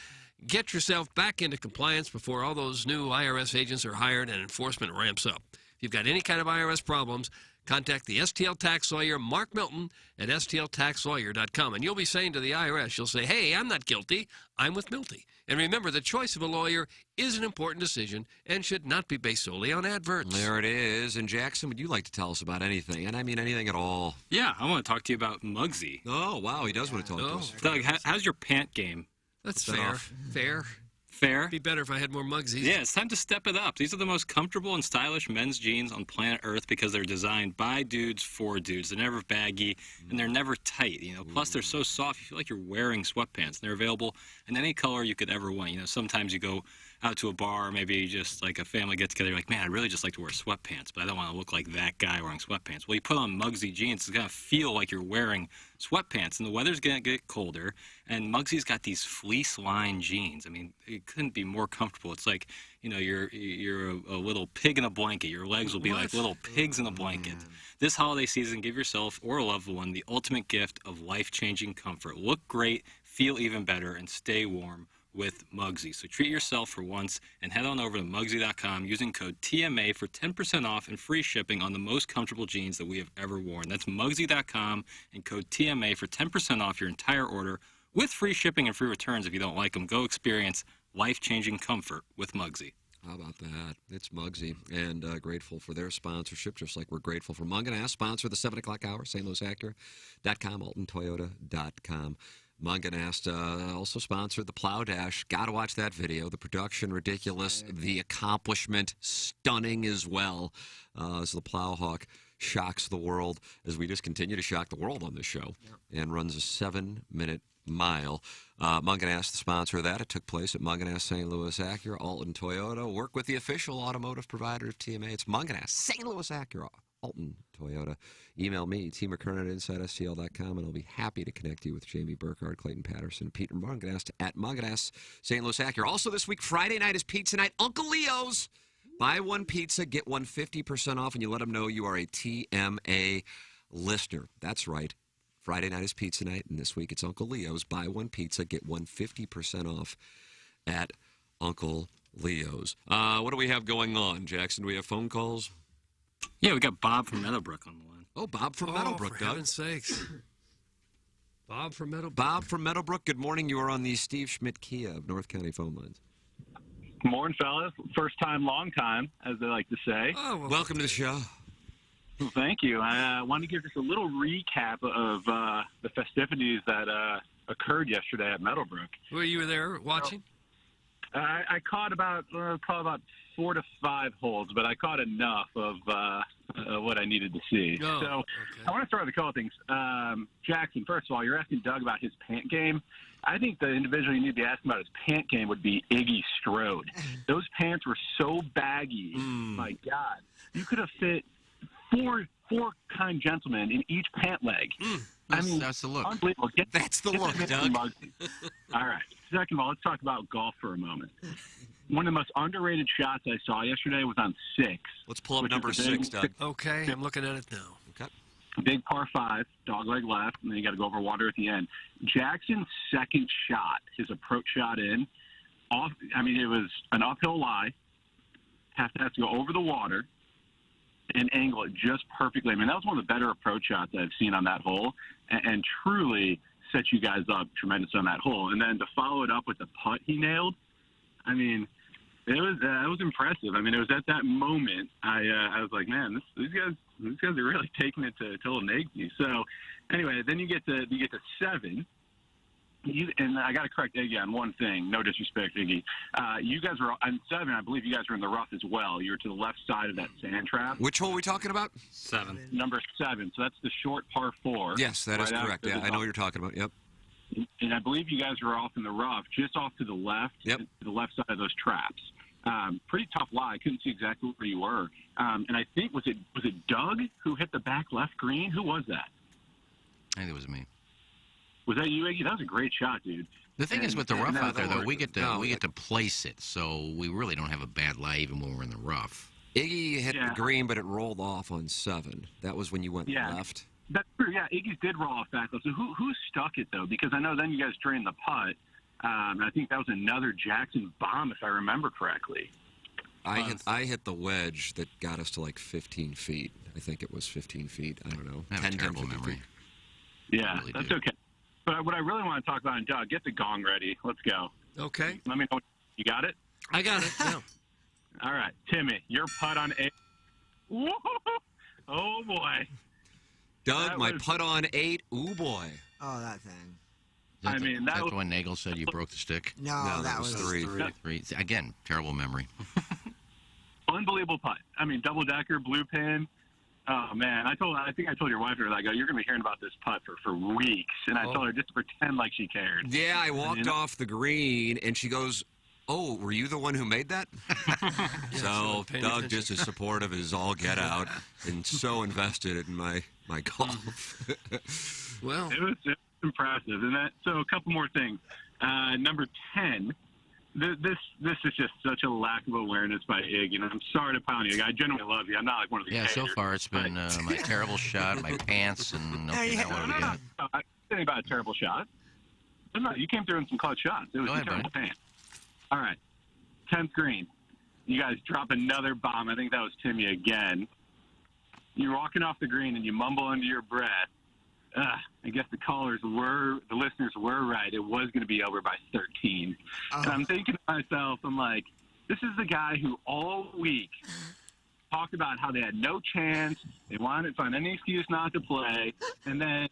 Get yourself back into compliance before all those new IRS agents are hired and enforcement ramps up. If you've got any kind of IRS problems, contact the STL Tax Lawyer, Mark Milton, at stltaxlawyer.com. And you'll be saying to the IRS, you'll say, hey, I'm not guilty, I'm with Milty. And remember, the choice of a lawyer is an important decision and should not be based solely on adverts. There it is. And Jackson, would you like to tell us about anything? And I mean anything at all. Yeah, I want to talk to you about Muggsy. Oh, wow, he does want to talk to us. Doug, how's your pant game? That's Set fair. off. Fair. Fair? Be better if I had more Muggsies. Yeah, it's time to step it up. These are the most comfortable and stylish men's jeans on planet Earth because they're designed by dudes for dudes. They're never baggy and they're never tight. Plus they're so soft you feel like you're wearing sweatpants. They're available in any color you could ever want. Sometimes you go out to a bar, maybe just like a family get together. You're like, man, I'd really just like to wear sweatpants, but I don't want to look like that guy wearing sweatpants. Well, you put on Muggsy jeans, it's gonna feel like you're wearing sweatpants, and the weather's gonna get colder. And Muggsy's got these fleece-lined jeans. I mean, it couldn't be more comfortable. It's like, you're a little pig in a blanket. Your legs will be like little pigs in a blanket. This holiday season, give yourself or a loved one the ultimate gift of life-changing comfort. Look great, feel even better, and stay warm with Muggsy. So treat yourself for once and head on over to Muggsy.com using code TMA for 10% off and free shipping on the most comfortable jeans that we have ever worn. That's Muggsy.com and code TMA for 10% off your entire order with free shipping and free returns if you don't like them. Go experience life-changing comfort with Muggsy. How about that? It's Muggsy, and grateful for their sponsorship, just like we're grateful for Munganass, sponsor the 7 o'clock hour, St. Louis Acura.com, AltonToyota.com. Munganass also sponsored the Plow Dash. Got to watch that video. The production, ridiculous. The accomplishment, stunning as well. As the Plowhawk shocks the world, as we just continue to shock the world on this show, and runs a 7-minute mile. Munganass, the sponsor of that. It took place at Munganass St. Louis Acura, Alton Toyota. Work with the official automotive provider of TMA. It's Munganass St. Louis Acura, Alton Toyota. Email me, T. McKernan at InsideSTL.com, and I'll be happy to connect you with Jamie Burkhardt, Clayton Patterson, and Peter Munganass at Munganass St. Louis Acura. Also this week, Friday night is pizza night. Uncle Leo's. Buy one pizza, get one 50% off, and you let them know you are a TMA listener. That's right. Friday night is pizza night, and this week it's Uncle Leo's. Buy one pizza, get one 50% off at Uncle Leo's. What do we have going on, Jackson? Do we have phone calls? Yeah, we got Bob from Meadowbrook on the line. Oh, Bob from Meadowbrook, for Doug. heaven's sakes. Bob from Meadowbrook. Bob from Meadowbrook, good morning. You are on the Steve Schmidt Kia of North County phone lines. Morning, fellas. First time, long time, as they like to say. Oh, well, Welcome to the show. Well, thank you. I want to give just a little recap of the festivities that occurred yesterday at Meadowbrook. were you there watching? I caught about 4 to 5 holes, but I caught enough of what I needed to see. Oh, So okay. I want to start with a couple of things. Jackson, first of all, you're asking Doug about his pant game. I think the individual you need to be asking about his pant game would be Iggy Strode. Those pants were so baggy. My God. You could have fit four kind gentlemen in each pant leg. That's the look. Unbelievable. That's the look, Doug. All right. Second of all, let's talk about golf for a moment. One of the most underrated shots I saw yesterday was on 6. Let's pull up Which number is a big 6, Doug. Okay, I'm looking at it now. Okay. Big par 5, dogleg left, and then you got to go over water at the end. Jackson's second shot, his approach shot in, it was an uphill lie, have to go over the water and angle it just perfectly. I mean, that was one of the better approach shots I've seen on that hole, and truly set you guys up tremendously on that hole. And then to follow it up with the putt he nailed, I mean, it was impressive. I mean, it was at that moment I was like, man, these guys are really taking it to Little Nagy. So anyway, then you get to 7. And I got to correct Iggy on one thing. No disrespect, Iggy. You guys were on 7. I believe you guys were in the rough as well. You were to the left side of that sand trap. Which hole are we talking about? 7. Number 7. So that's the short par 4. Yes, that is right correct. after Yeah, the I know what you're talking about. Yep. And I believe you guys were off in the rough, just off to the left, Yep. to the left side of those traps. Pretty tough lie. I couldn't see exactly where you were. And I think was it Doug who hit the back left green? Who was that? I think it was me. Was that you, Iggy? That was a great shot, dude. The thing is with the rough No, out there, don't though, we worry. get to place it, so we really don't have a bad lie even when we're in the rough. Iggy hit Yeah. the green, but it rolled off on 7. That was when you went Yeah. left. That's true. Yeah, Iggy's did roll off back. So who stuck it though? Because I know then you guys drained the putt. And I think that was another Jackson bomb, if I remember correctly. I hit the wedge that got us to like 15 feet. I think it was 15 feet. I don't know. I have 10, a terrible 15 memory. feet. Yeah, really that's do. okay. But what I really want to talk about, and Doug, get the gong ready. Let's go. Okay. Let me know. You got it? I got it. Yeah. All right, Timmy, your putt on 8. Whoa! Oh boy. Doug, That my was- putt on 8. Ooh, boy. Oh, that thing. I mean, that that's was- when Nagel said you broke the stick. No, that was 3. Again, terrible memory. Unbelievable putt. I mean, double decker, blue pin. Oh man, I think I told your wife, I go, you're gonna be hearing about this putt for weeks, and I told her just to pretend like she cared. Yeah, I walked You know? off the green, and she goes, "Oh, were you the one who made that?" So paying Doug attention. just as supportive as all get out, and so invested in my golf. Well, It was impressive, and that. So a couple more things. Number 10. This is just such a lack of awareness by Ig. You know, I'm sorry to pound you. I genuinely love you. I'm not like one of these. Yeah, so haters. far it's been my terrible shot, my pants, and okay, now what do we got? I didn't say about a terrible shot. No, you came through in some clutch shots. It was Go a ahead, terrible buddy. pan. All right, 10th green. You guys drop another bomb. I think that was Timmy again. You're walking off the green and you mumble under your breath. I guess the listeners were right. It was going to be over by 13. And I'm thinking to myself, I'm like, this is the guy who all week talked about how they had no chance. They wanted to find any excuse not to play. And then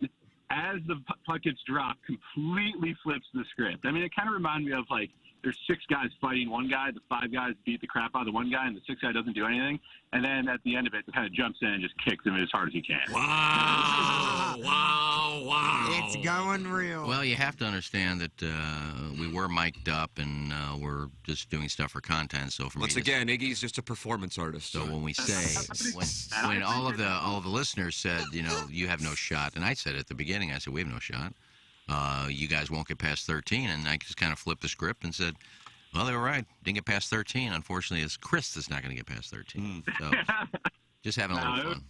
as the puck gets dropped, completely flips the script. I mean, it kind of reminded me of like, there's 6 guys fighting one guy, the 5 guys beat the crap out of the one guy, and the 6th guy doesn't do anything. And then at the end of it, kind of jumps in and just kicks him as hard as he can. wow. It's going real. Well, you have to understand that we were mic'd up and we're just doing stuff for content. So for Once me, again, Iggy's just a performance artist. so when we say when all of the listeners said, you know, you have no shot, and I said at the beginning, I said we have no shot. You guys won't get past 13, and I just kind of flipped the script and said, well, they were right. Didn't get past 13. Unfortunately, it's Chris that's not going to get past 13. So just having a little fun.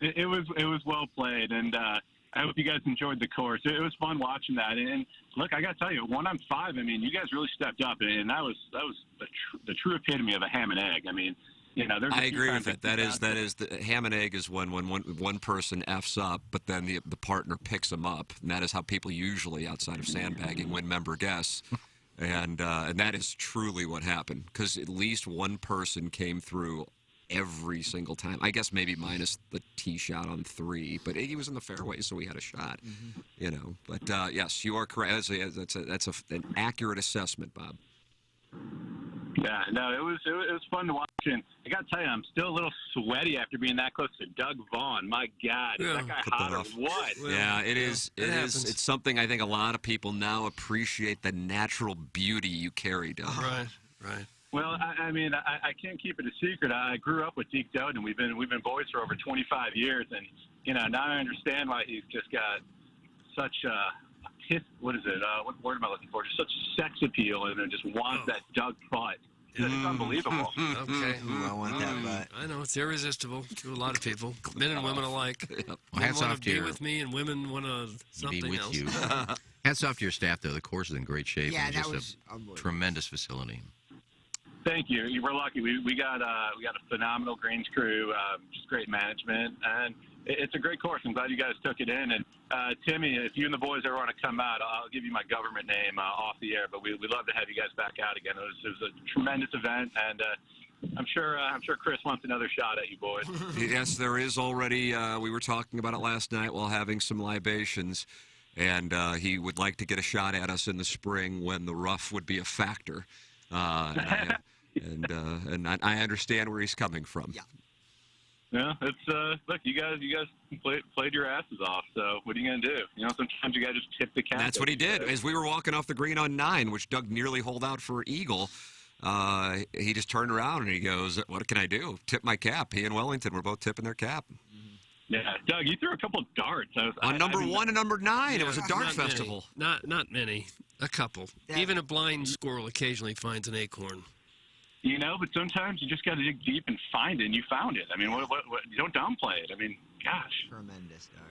It was well played, and I hope you guys enjoyed the course. It was fun watching that. And look, I got to tell you, 1 on 5. I mean, you guys really stepped up, and that was the true epitome of a ham and egg. I mean, you know, there's a I few agree times with it. That is the ham and egg is when one person f's up, but then the partner picks them up, and that is how people usually, outside of sandbagging, win member guests, and that is truly what happened because at least one person came through every single time. I guess maybe minus the tee shot on 3, but he was in the fairway, so we had a shot. You know, but yes, you are correct. That's an accurate assessment, Bob. Yeah, no, it was fun to watch, and I got to tell you, I'm still a little sweaty after being that close to Doug Vaughn. My God, is that guy Cut that hot or off. what? Yeah, it is. it happens. It's something I think a lot of people now appreciate the natural beauty you carry, Doug. Right. Well, I mean, I can't keep it a secret. I grew up with Deke Doden. We've been boys for over 25 years, and you know now I understand why he's just got such what is it? What word am I looking for? Just such sex appeal, and then just wants that Doug butt. It's unbelievable. Okay. Ooh, I want that butt. I know it's irresistible to a lot of people, men and women alike. Well, Men hats want off to to be your with me, and women want to be something with else. you. Hats off to your staff, though. The course is in great shape. Yeah, and that just was a unbelievable. tremendous facility. Thank you. You were lucky. We got a phenomenal greens crew, just great management, and it's a great course. I'm glad you guys took it in. And Timmy, if you and the boys ever want to come out, I'll give you my government name off the air. But we'd love to have you guys back out again. It was a tremendous event, and I'm sure Chris wants another shot at you boys. Yes, there is already. We were talking about it last night while having some libations, and he would like to get a shot at us in the spring when the rough would be a factor. And I understand where he's coming from. Yeah. Yeah, it's look, you guys played your asses off. So what are you gonna do? Sometimes you gotta just tip the cap. That's what he did. As we were walking off the green on 9, which Doug nearly holed out for eagle, he just turned around and he goes, "What can I do? Tip my cap." He and Wellington were both tipping their cap. Yeah, Doug, you threw a couple of darts. On number 1 and number 9, it was a dart Not festival. Many. Not many. A couple. Yeah. Even a blind squirrel occasionally finds an acorn. But sometimes you just got to dig deep and find it, and you found it. I mean, what you don't downplay it. I mean, gosh. Tremendous, Doug.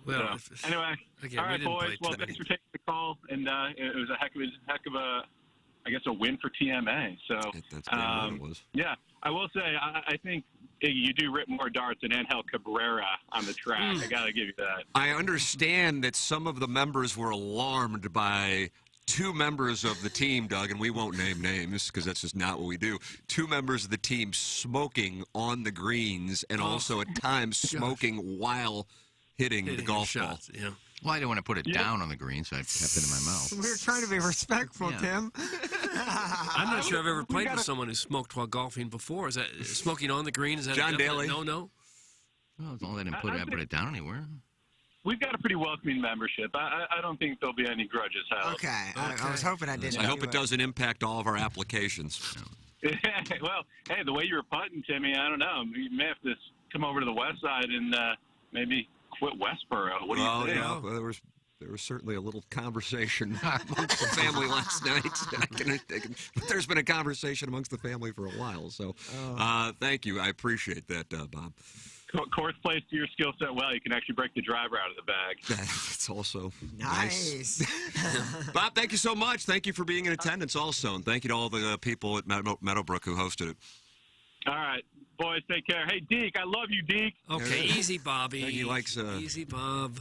Well, So, anyway, again, all we right, didn't boys. play Well, too many. thanks for taking the call, and it was a heck of a, I guess, a win for TMA. So, That's what it was. yeah, I will say, I think you do rip more darts than Angel Cabrera on the track. I got to give you that. I understand that some of the members were alarmed by 2 members of the team, Doug, and we won't name names because that's just not what we do. 2 members of the team smoking on the greens and also at times smoking while hitting the golf ball. shots, yeah. Well, I didn't want to put it down on the green, so I kept it in my mouth. We were trying to be respectful, Yeah. Tim. I'm not sure I've ever played with someone who smoked while golfing before. Is that smoking on the green? Is that John a definite Daly. No. Well, as long as I didn't put it down anywhere. We've got a pretty welcoming membership. I don't think there'll be any grudges held. Okay. I was hoping I didn't. I hope do it doesn't impact all of our applications. Well, hey, the way you were putting, Timmy, I don't know. You may have to come over to the west side and maybe quit Westboro. What do you think? Yeah, well, there was certainly a little conversation amongst the family last night. But there's been a conversation amongst the family for a while. So thank you. I appreciate that, Bob. Course plays to your skill set well. You can actually break the driver out of the bag. That's also Nice. Bob, thank you so much. Thank you for being in attendance also. And thank you to all the people at Meadowbrook who hosted it. All right. Boys, take care. Hey, Deke, I love you, Deke. Okay, easy, Bobby. He likes easy, Bob.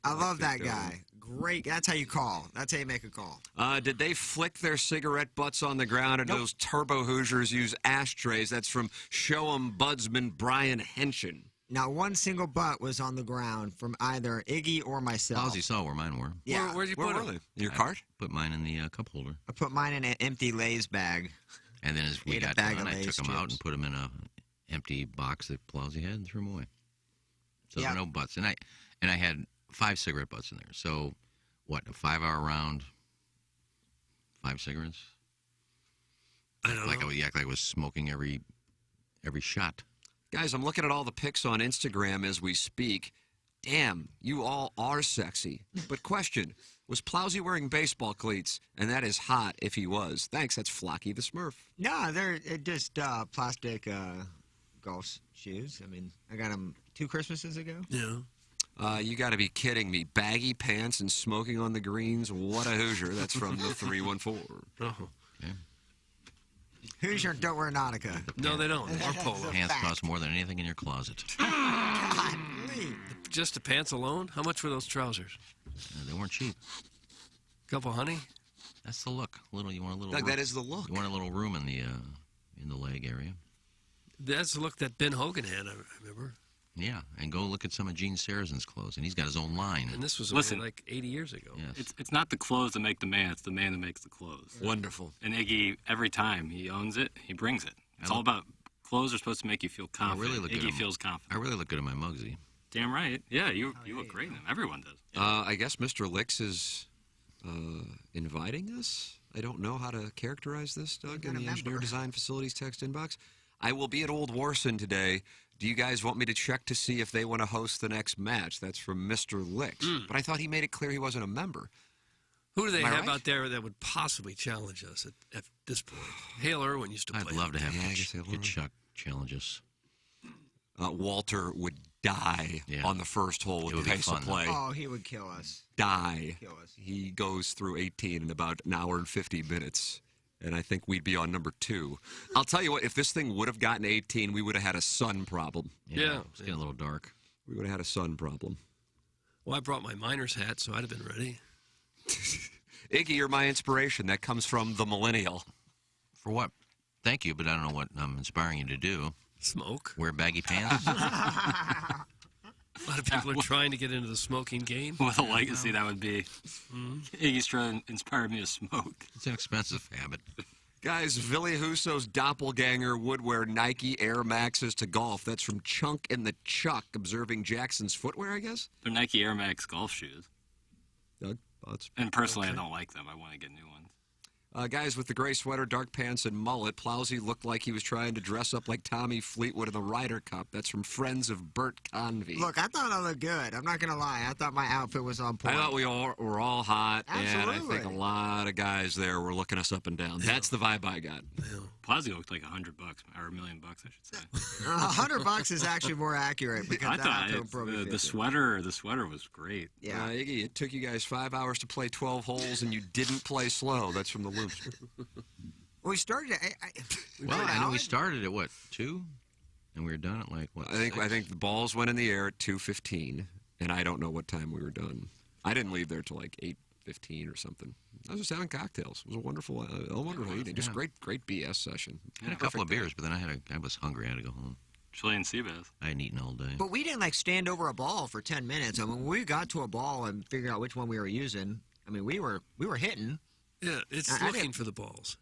I love that guy. Great. That's how you call. That's how you make a call. Did they flick their cigarette butts on the ground, or Nope. those Turbo Hoosiers use ashtrays? That's from Show 'em Budsman Brian Henshin. Not one single butt was on the ground from either Iggy or myself. Ozzy saw where mine were. Yeah. Where'd you Where put were him? they? In your I cart? Put mine in the cup holder. I put mine in an empty Lay's bag. And then as we Ate a got bag done, of I Lay's took them out chips. and put them in a empty box that Plowsy had and threw them away. So Yeah. there were no butts. And I had 5 cigarette butts in there. So what, a 5-hour round, 5 cigarettes? I don't Like know. I was smoking every shot. Guys, I'm looking at all the pics on Instagram as we speak. Damn, you all are sexy. But question, was Plowsy wearing baseball cleats? And that is hot if he was. Thanks, that's Flocky the Smurf. No, they're just plastic golf shoes. I mean, I got them 2 Christmases ago. Yeah. You got to be kidding me. Baggy pants and smoking on the greens. What a Hoosier. That's from the 314. Oh. Hoosier don't wear Nautica. No, they don't. Or polo. Pants cost more than anything in your closet. Golly. Just the pants alone? How much were those trousers? They weren't cheap. Couple honey? That's the look. You want a little. Doug, room. that is the look. You want a little room in the leg area. That's the look that Ben Hogan had, I remember. Yeah, and go look at some of Gene Sarazen's clothes, and he's got his own line. And this was Listen. only like 80 years ago. Yes. It's not the clothes that make the man; it's the man that makes the clothes. Wonderful. And Iggy, every time he owns it, he brings it. It's I all look- about clothes are supposed to make you feel confident. really look good Iggy in 'em. feels confident. I really look good in my Muggsy. Damn right. Yeah, you look great in them. Everyone does. I guess Mr. Licks is inviting us. I don't know how to characterize this, Doug, in got a the Engineer member. Design Facilities text inbox. I will be at Old Warson today. Do you guys want me to check to see if they want to host the next match? That's from Mr. Licks. But I thought he made it clear he wasn't a member. Who do they Am I have right? out there that would possibly challenge us at this point? Hale Irwin used to play. I'd love to have Yeah, I guess they'll Kid learn. Chuck challenge us. Walter would die Yeah. on the first hole It with would the be pace of fun, play. Oh, he would kill us. Die. Kill us. He goes through 18 in about an hour and 50 minutes. and I think we'd be on number 2. I'll tell you what, if this thing would have gotten 18, we would have had a sun problem. Yeah. It's getting a little dark. We would have had a sun problem. Well, I brought my miner's hat, so I'd have been ready. Iggy, you're my inspiration. That comes from the millennial. For what? Thank you, but I don't know what I'm inspiring you to do. Smoke. Wear baggy pants? A lot of people are trying to get into the smoking game. What a legacy that would be. Iggy Strode inspired me to smoke. It's an expensive habit. Guys, Villy Husso's doppelganger would wear Nike Air Maxes to golf. That's from Chunk in the Chuck, observing Jackson's footwear, I guess? They're Nike Air Max golf shoes. Doug, thoughts? And personally, I don't like them. I want to get new ones. Guys with the gray sweater, dark pants, and mullet, Plowsy looked like he was trying to dress up like Tommy Fleetwood in the Ryder Cup. That's from Friends of Bert Convey. Look, I thought I looked good. I'm not going to lie. I thought my outfit was on point. I thought we all were all hot, Absolutely. and I think a lot of guys there were looking us up and down. That's the vibe I got. Plowsy looked like $100 or $1 million, I should say. $100 is actually more accurate because I that thought outfit would probably the fit you. sweater was great. Yeah. Iggy, it took you guys 5 hours to play 12 holes, and you didn't play slow. That's from the Loops. We started at Well, I know we started at, what, 2? And we were done at, like, what, I 6? think the balls went in the air at 2:15, and I don't know what time we were done. I didn't leave there till like 8:15 or something. I was just having cocktails. It was a wonderful evening. Just great BS session. I had a couple of beers, but then I was hungry. I had to go home. Chilean sea bass. I hadn't eaten all day. But we didn't, like, stand over a ball for 10 minutes. I mean, when we got to a ball and figured out which one we were using, I mean, we were hitting. Yeah, it's I looking for the balls.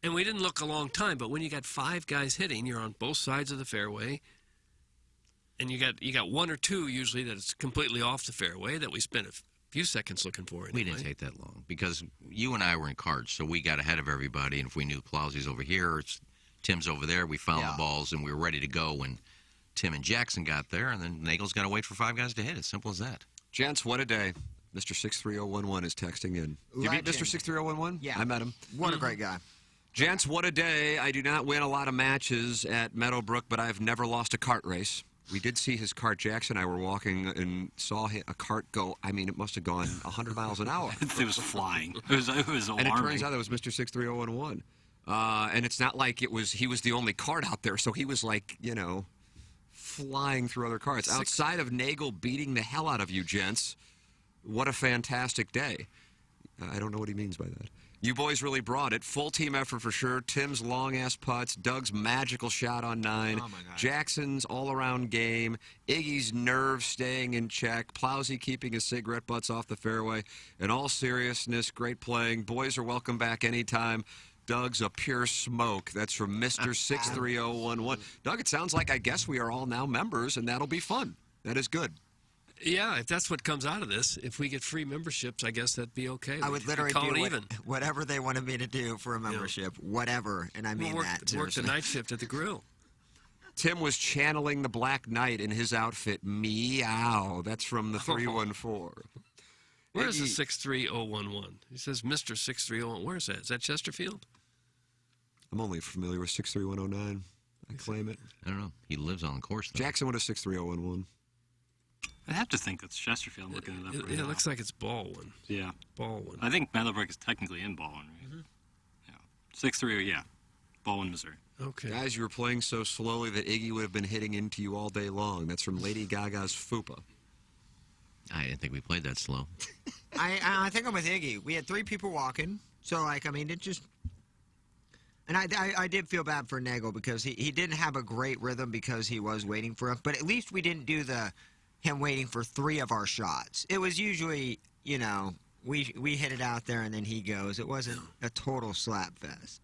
And we didn't look a long time, but when you got 5 guys hitting, you're on both sides of the fairway, and you got 1 or 2 usually that it's completely off the fairway that we spent a few seconds looking for. Anyway. We didn't take that long because you and I were in cards, so we got ahead of everybody. And if we knew Plowsy's over here or Tim's over there, we found the balls and we were ready to go when Tim and Jackson got there. And then Nagel's got to wait for 5 guys to hit. It's simple as that. Gents, what a day. Mr. 63011 is texting in. You meet Mr. 63011? Yeah. I met him. What a great guy. Gents, what a day. I do not win a lot of matches at Meadowbrook, but I've never lost a kart race. We did see his cart. Jackson and I were walking and saw a cart go, I mean, it must have gone 100 miles an hour. It was flying. It was alarming. And it turns out that was Mr. 63011. And it's not like he was the only cart out there, so he was like, flying through other carts. Outside of Nagel beating the hell out of you, gents, what a fantastic day. I don't know what he means by that. You boys really brought it. Full team effort for sure. Tim's long-ass putts. Doug's magical shot on 9. Oh, my God. Jackson's all-around game. Iggy's nerves staying in check. Plowsy keeping his cigarette butts off the fairway. In all seriousness, great playing. Boys are welcome back anytime. Doug's a pure smoke. That's from Mr. 63011. Doug, it sounds like I guess we are all now members, and that'll be fun. That is good. Yeah, if that's what comes out of this, if we get free memberships, I guess that'd be okay. I would literally call do it even. whatever they wanted me to do for a membership. Whatever. And I mean We'll that, work the seriously. night shift at the grill. Tim was channeling the Black Knight in his outfit. Meow. That's from the 314. Where is the 63011? He says Mr. 63011. Where is that? Is that Chesterfield? I'm only familiar with 63109. I claim it. I don't know. He lives on the course, though. Jackson, what is 63011? I have to think that's Chesterfield. Looking it up right It now. looks like it's Baldwin. Yeah. Baldwin. I think Meadowbrook is technically in Baldwin, right? Yeah. 6-3, yeah. Baldwin, Missouri. Okay. Guys, you were playing so slowly that Iggy would have been hitting into you all day long. That's from Lady Gaga's Fupa. I didn't think we played that slow. I think I'm with Iggy. We had 3 people walking. So, like, I mean, it just... And I did feel bad for Nagel because he didn't have a great rhythm because he was waiting for us. But at least we didn't do him waiting for 3 of our shots. It was usually, we hit it out there and then he goes. It wasn't a total slap fest.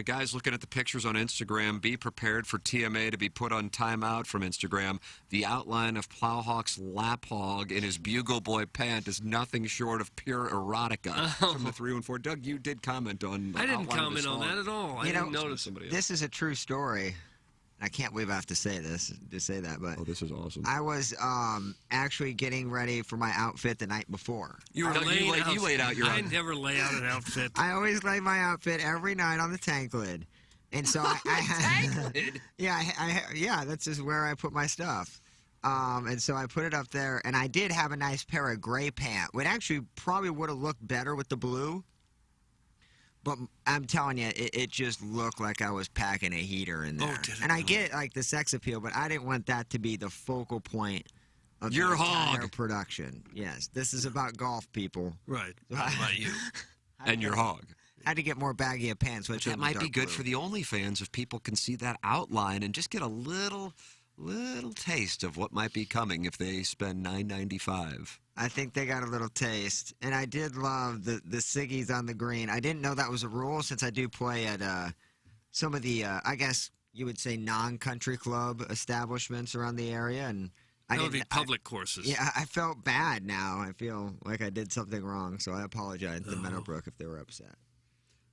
Guys, looking at the pictures on Instagram, be prepared for TMA to be put on timeout from Instagram. The outline of Plowhawk's lap hog in his Bugle Boy pant is nothing short of pure erotica. From the 314. Doug, you did comment on the I didn't outline of this comment on hog. that at all. I didn't notice somebody This is a true story. I can't believe I have to say that, but Oh, this is awesome. I was actually getting ready for my outfit the night before. You were Doug, you laid out your I outfit. never lay out an outfit. I always lay my outfit every night on the tank lid. And so yeah, that's just where I put my stuff. And so I put it up there, and I did have a nice pair of gray pants. It actually probably would have looked better with the blue. But I'm telling you, it just looked like I was packing a heater in there. did it? And I get like the sex appeal, but I didn't want that to be the focal point of Your the entire hog. production. Yes, this is about golf, people. Right. How about you? And your hog. I had to get more baggy of pants. So I But chose that the might be dark good blue. for the OnlyFans if people can see that outline and just get a little taste of what might be coming if they spend $9.95. I think they got a little taste, and I did love the ciggies on the green. I didn't know that was a rule since I do play at some of the I guess you would say non-country club establishments around the area, and I That would be didn't. public courses. Yeah, I felt bad now. I feel like I did something wrong, so I apologize to Meadowbrook if they were upset.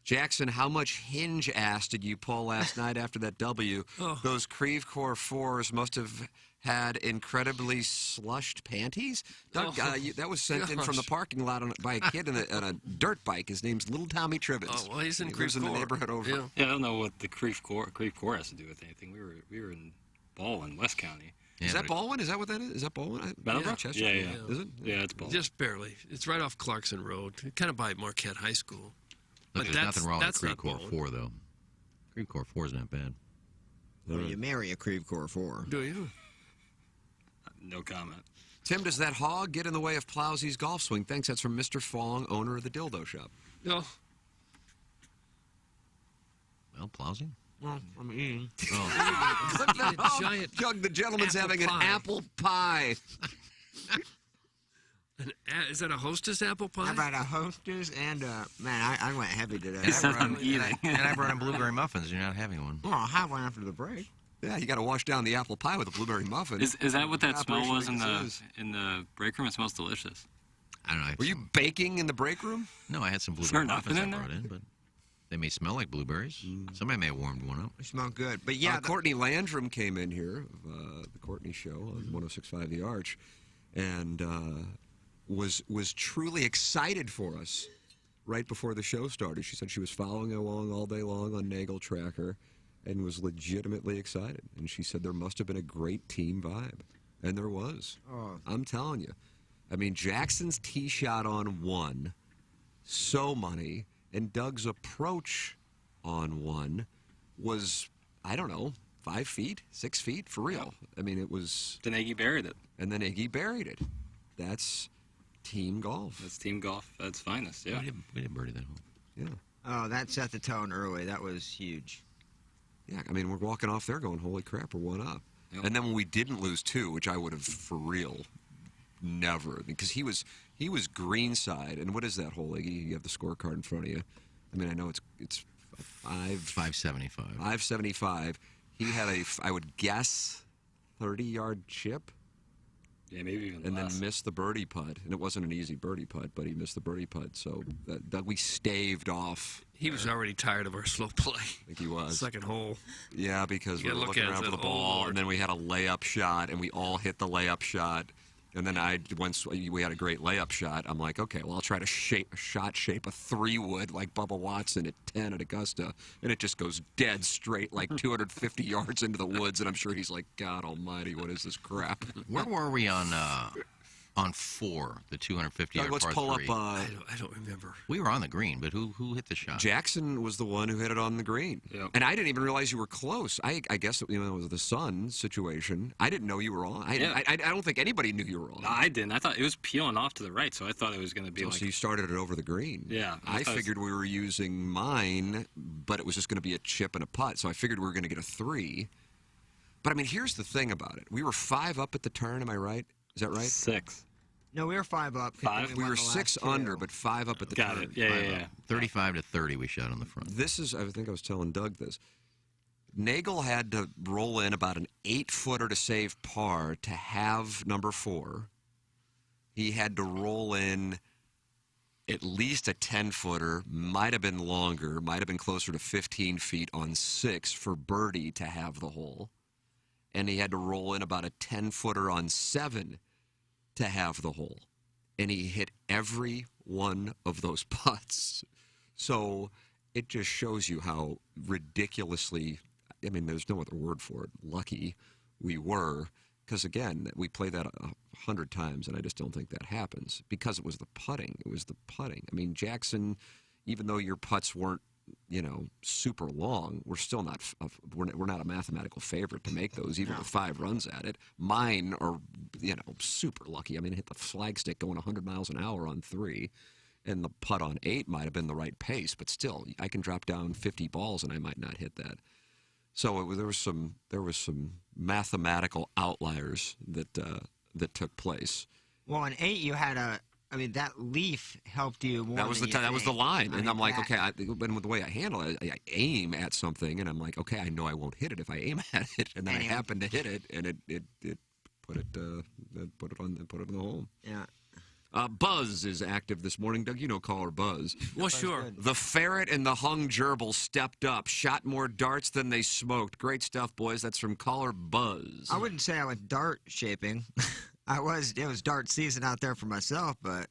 Jackson, how much hinge ass did you pull last night after that W? Oh. Those Creve Core 4s must have had incredibly slushed panties. Doug, that was sent in from the gosh. parking lot by a kid on a dirt bike. His name's Little Tommy Tribbins. Oh, well, he's in he Creve lives in the Core. neighborhood over. Yeah. Yeah, I don't know what the Creve Core has to do with anything. We were in Baldwin, West County. Is that Baldwin? Is that what that is? Is that Baldwin? Meadowbrook? Chester? Yeah. Is it? Yeah, it's Baldwin. Just barely. It's right off Clarkson Road, kind of by Marquette High School. Look, But there's nothing wrong with that's Creve not Core Baldwin. 4, though. Creve Core 4 is not bad. Well, you marry a Creve Core 4. Do you? No comment. Tim, does that hog get in the way of Plowsy's golf swing? Thanks. That's from Mr. Fong, owner of the Dildo Shop. No. Well, Plowsy? Well, I'm eating. A giant Doug, the gentleman's apple having pie. an apple pie. Is that a Hostess apple pie? How about a Hostess and man, I went heavy today. He said I'm eating. And I brought in blueberry muffins. You're not having one. Well, I'll have one after the break. Yeah, you got to wash down the apple pie with a blueberry muffin. Is that what that smell Operation was Pegasus. in the break room? It smells delicious. I don't know. Were you baking in the break room? No, I had some Is there blueberry nothing muffins I in there? brought in, but they may smell like blueberries. Somebody may have warmed one up. They smell good. But yeah, Courtney Landrum came in here, the Courtney Show on 106.5 The Arch, and was truly excited for us right before the show started. She said she was following along all day long on Nagel Tracker and was legitimately excited. And she said there must have been a great team vibe. And there was. Oh. I'm telling you. I mean, Jackson's tee shot on one, so money, and Doug's approach on one was, I don't know, 5 feet, 6 feet, for real. I mean, it was... Then Iggy buried it. And then Iggy buried it. That's team golf. That's team golf at its finest, yeah. We didn't birdie that hole. Yeah. oh, that set the tone early. That was huge. Yeah, I mean, we're walking off there going, holy crap, we're one up. Yep. And then when we didn't lose two, which I would have for real never, because he was greenside. And what is that hole, Iggy? You have the scorecard in front of you. I mean, I know it's 575. 575. He had I would guess, 30-yard chip. Yeah, maybe even And less. then missed the birdie putt. And it wasn't an easy birdie putt, but he missed the birdie putt. So that we staved off. He was already tired of our slow play. I think he was. Second hole. Yeah, because You we were gotta look looking at it around for and the say, "Oh, ball, Lord." and then we had a layup shot, and we all hit the layup shot. And then once we had a great layup shot, I'm like, okay, well, I'll try to shape a 3-wood like Bubba Watson at 10 at Augusta, and it just goes dead straight like 250 yards into the woods, and I'm sure he's like, God almighty, what is this crap? Where were we on 4, the 250-yard Doug, let's par pull 3? up. I don't remember. We were on the green, but who hit the shot? Jackson was the one who hit it on the green. Yep. And I didn't even realize you were close. I guess it was the sun situation. I didn't know you were on. I don't think anybody knew you were on. No, I didn't. I thought it was peeling off to the right, so I thought it was going to be So like... you started it over the green. Yeah, I I thought it was- figured we were using mine, but it was just going to be a chip and a putt. So I figured we were going to get a 3. But I mean, here's the thing about it. We were 5 up at the turn. Am I right? Is that right? 6. No, we were 5 up. 5? We won were the last 6 two. under, but 5 up at the Got turn. it. Yeah. 35 to 30 we shot on the front. This is, I think I was telling Doug this. Nagel had to roll in about an 8-footer to save par to have number 4. He had to roll in at least a 10-footer, might have been longer, might have been closer to 15 feet on 6 for birdie to have the hole. And he had to roll in about a 10-footer on 7 to have the hole. And he hit every one of those putts. So it just shows you how ridiculously, I mean, there's no other word for it, lucky we were. Because, again, we play that 100 times, and I just don't think that happens. Because it was the putting. It was the putting. I mean, Jackson, even though your putts weren't, super long, we're still not we're not a mathematical favorite to make those, even with 5 runs at it. Mine are, super lucky. I mean, I hit the flagstick going 100 miles an hour on 3, and the putt on 8 might have been the right pace, but still, I can drop down 50 balls and I might not hit that. So there was some mathematical outliers that took place. Well, in 8 you had that leaf helped you more. That was than the line, and I'm like, okay. And with the way I handle it, I aim at something, and I'm like, okay, I know I won't hit it if I aim at it, and then I happen to hit it, and it put it on the hole. Yeah. Buzz is active this morning. Doug, caller Buzz. Well, sure. The ferret and the hung gerbil stepped up, shot more darts than they smoked. Great stuff, boys. That's from caller Buzz. I wouldn't say I went dart shaping. It was dart season out there for myself, but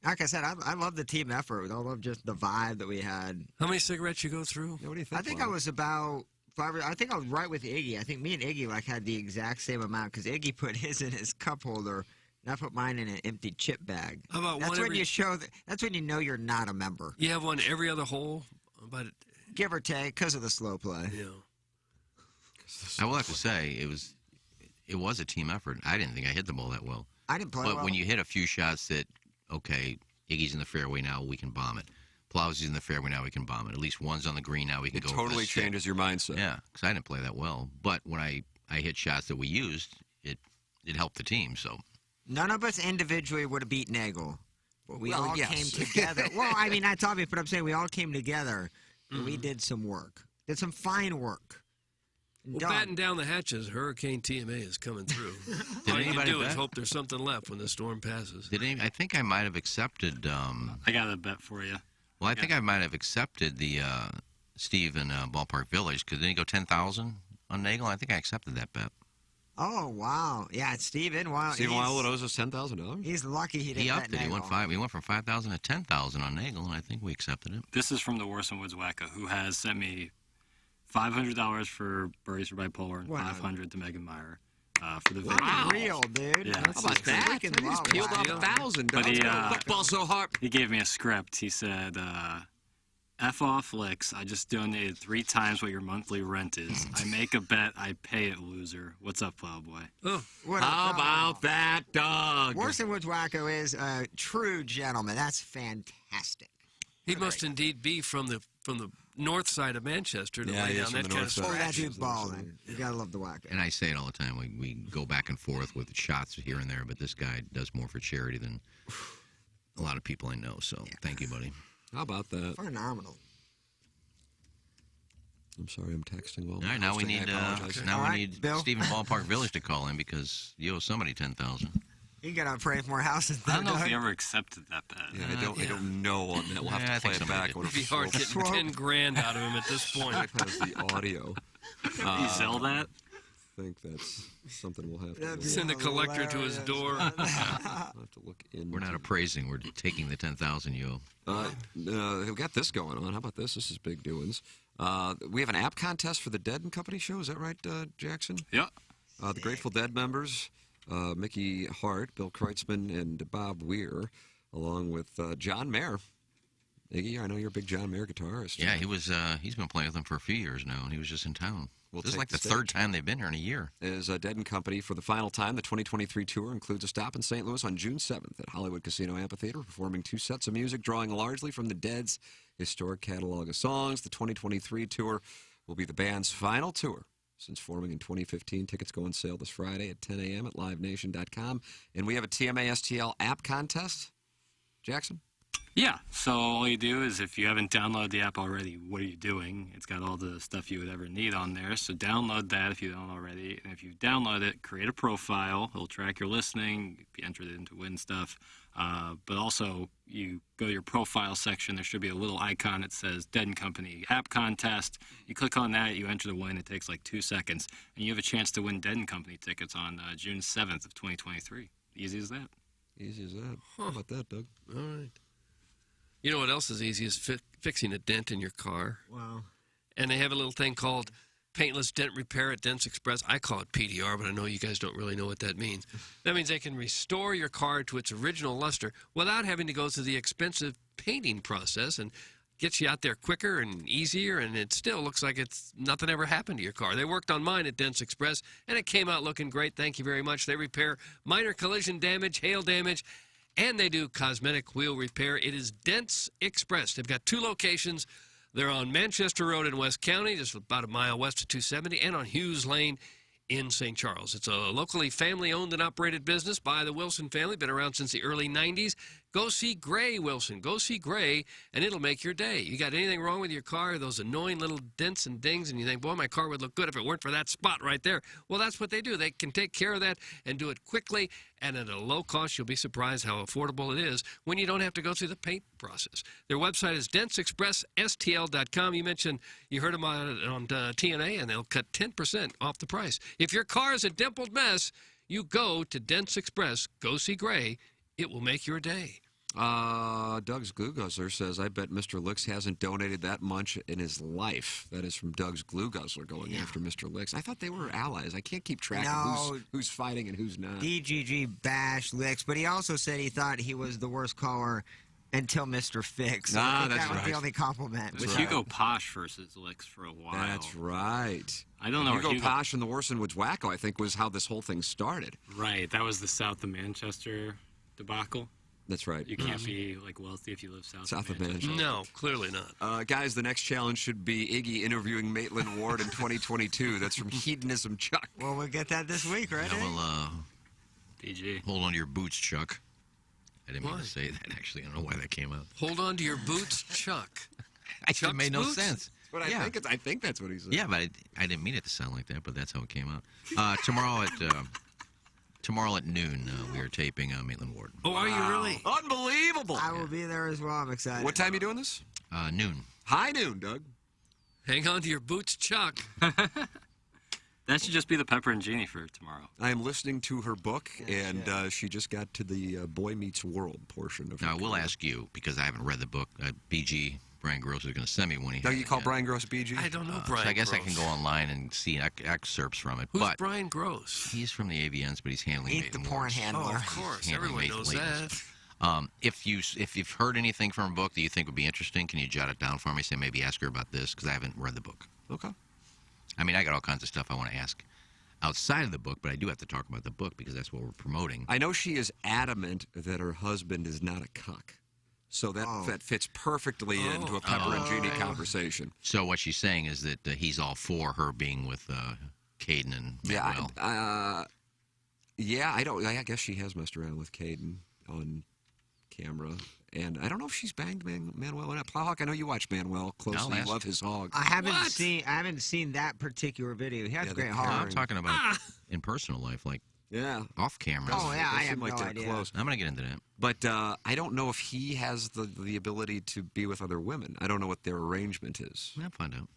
like I said, I love the team effort. I love just the vibe that we had. How many cigarettes you go through? What do you think? I think I was about 5. I think I was right with Iggy. I think me and Iggy had the exact same amount because Iggy put his in his cup holder. And I put mine in an empty chip bag. How about that's one when every... you show that's when you know you're not a member. You have one every other hole, but give or take because of the slow play. Yeah. I will have to say it was a team effort. I didn't think I hit the ball that well. I didn't play But well. when you hit a few shots that, okay, Iggy's in the fairway now, we can bomb it. Plowsy's in the fairway now, we can bomb it. At least one's on the green now, we can It go. totally for changes your mindset. Yeah, because I didn't play that well. But when I hit shots that we used, it helped the team. So none of us individually would have beat Nagel. But we Well, all yes. came together. Well, I mean, that's obvious, but I'm saying we all came together and we did some work. Did some fine work. Well, Doug, batten down the hatches. Hurricane TMA is coming through. Did All you can anybody do is bet? hope there's something left when the storm passes. I think I might have accepted. I got a bet for you. Well, I think I might have accepted the Steve in Ballpark Village because didn't he go 10,000 on Nagel? I think I accepted that bet. Oh, wow. Yeah, Steven Wild. Steven Wildwood owes us $10,000. He's lucky he didn't He bet upped it. He Nagel. went from 5,000 to 10,000 on Nagel, and I think we accepted it. This is from the Worson Woods Wacko, who has sent me $500 for Birdies for Bipolar and Wow. $500 to Megan Meyer for the video. Unreal, dude. Yeah. How about that? Freaking He's love peeled that. off 1,000. But he, Football so hard. He gave me a script. He said, F off licks. I just donated 3 times what your monthly rent is. I make a bet. I pay it, loser. What's up, Plowboy? Oh, What a How dog. about that, Doug? Worson Woods Wacko is a true gentleman. That's fantastic. he must indeed be from the north side of Manchester to Yeah, lay he is down from that the kind north of side. Oh, that scratch. dude's balling. You gotta love the Wacko. And I say it all the time. We go back and forth with shots here and there, but this guy does more for charity than a lot of people I know. So thank you, buddy. How about that? Phenomenal. I'm sorry, I'm texting while All right, now we hosting. need I apologize. All now right, we need Bill. Stephen Ballpark Village to call in because you owe somebody 10,000. You gotta pray for more houses. I don't know if Doug. he ever accepted that bet. Yeah, I don't know on that. We'll have Yeah, I to play think it somebody back. did. when It'd be hard getting Swope. 10 grand out of him at this point. Swope has the audio. You sell that? I think that's something we'll have to That'd look, be Send a collector to his door. we'll have to look into. We're not appraising. We're taking the 10,000 you owe. We got this going on. How about this? This is big doings. We have an app contest for the Dead and Company show. Is that right, Jackson? Yeah. The Grateful Dead members, Mickey Hart, Bill Kreutzmann, and Bob Weir, along with John Mayer. Iggy, I know you're a big John Mayer guitarist. Yeah, he's been playing with them for a few years now, and he was just in town. We'll This is take like the the third stage. time they've been here in a year. Is Dead and Company for the final time. The 2023 tour includes a stop in St. Louis on June 7th at Hollywood Casino Amphitheater, performing 2 sets of music, drawing largely from the Dead's historic catalog of songs. The 2023 tour will be the band's final tour since forming in 2015. Tickets go on sale this Friday at 10 a.m. at livenation.com. And we have a TMA STL app contest. Jackson? Yeah. So all you do is if you haven't downloaded the app already, what are you doing? It's got all the stuff you would ever need on there. So download that if you don't already. And if you download it, create a profile. It'll track your listening, be entered in to win stuff. But also, you go to your profile section. There should be a little icon that says Dead and Company App Contest. You click on that, you enter the win. It takes like 2 seconds. And you have a chance to win Dead and Company tickets on June 7th of 2023. Easy as that. Easy as that. How about that, Doug? All right. You know what else is easy is fixing a dent in your car. Wow. And they have a little thing called Paintless Dent Repair at Dents Express. I call it PDR, but I know you guys don't really know what that means. That means they can restore your car to its original luster without having to go through the expensive painting process. And gets you out there quicker and easier, and it still looks like it's nothing ever happened to your car. They worked on mine at Dents Express, and it came out looking great. Thank you very much. They repair minor collision damage, hail damage, and they do cosmetic wheel repair. It is Dents Express. They've got 2 locations. They're on Manchester Road in West County, just about a mile west of 270, and on Hughes Lane in St. Charles. It's a locally family-owned and operated business by the Wilson family, been around since the early 90s. Go see Gray, Wilson. Go see Gray, and it'll make your day. You got anything wrong with your car, those annoying little dents and dings, and you think, boy, my car would look good if it weren't for that spot right there. Well, that's what they do. They can take care of that and do it quickly and at a low cost. You'll be surprised how affordable it is when you don't have to go through the paint process. Their website is dentsexpressstl.com. You mentioned you heard them on TNA, and they'll cut 10% off the price. If your car is a dimpled mess, you go to Dents Express. Go see Gray. It will make your day. Doug's Glue Guzzler says, I bet Mr. Licks hasn't donated that much in his life. That is from Doug's Glue Guzzler going after Mr. Licks. I thought they were allies. I can't keep track of who's fighting and who's not. DGG bashed Licks, but he also said he thought he was the worst caller until Mr. Fix. So I think that's that was right. the only compliment. It was Hugo Posh versus Licks for a while. That's right. I don't know. Hugo Posh and the Worson Woods Wacko, I think, was how this whole thing started. Right. That was the South of Manchester debacle. That's right. You can't be like wealthy if you live south of Manchester. No, clearly not. Guys, the next challenge should be Iggy interviewing Maitland Ward in 2022. That's from Hedonism Chuck. Well, we'll get that this week, right? Yeah, well, DG. hold on to your boots, Chuck. I didn't mean to say that, actually. I don't know why that came out. Hold on to your boots, Chuck. It made no boots? sense. But I think that's what he said. Yeah, but I didn't mean it to sound like that, but that's how it came out. Tomorrow at noon, we are taping Maitland Ward. Oh, are you really? Unbelievable. I will be there as well. I'm excited. What time are you doing this? Noon. High noon, Doug. Hang on to your boots, Chuck. That should just be the Pepper and Genie for tomorrow. I am listening to her book, and she just got to the Boy Meets World portion of it. Now, I will ask you, because I haven't read the book. BG, Brian Gross, is going to send me one. Doug, you call Brian Gross BG? I don't know Brian So I guess Gross. I can go online and see excerpts from it. Who's but Brian Gross? He's from the AVNs, but he's handling Eat the Maitland porn Ward's. handler. Oh, of course. Handling Everyone knows Maitland's. that. If you've heard anything from a book that you think would be interesting, can you jot it down for me? Say maybe ask her about this, because I haven't read the book. Okay. I mean, I got all kinds of stuff I want to ask outside of the book, but I do have to talk about the book because that's what we're promoting. I know she is adamant that her husband is not a cuck. So that fits perfectly into a Pepper and Genie conversation. So what she's saying is that he's all for her being with Caden and Manuel. I guess she has messed around with Caden on camera. And I don't know if she's banged Manuel or not. Plowhawk, I know you watch Manuel closely. You love his hog. I haven't seen that particular video. He has great No, hog. I'm talking about in personal life, like off camera. Oh, yeah, I They have seem like no they're idea. close. I'm going to get into that. But I don't know if he has the ability to be with other women. I don't know what their arrangement is. I'll find out.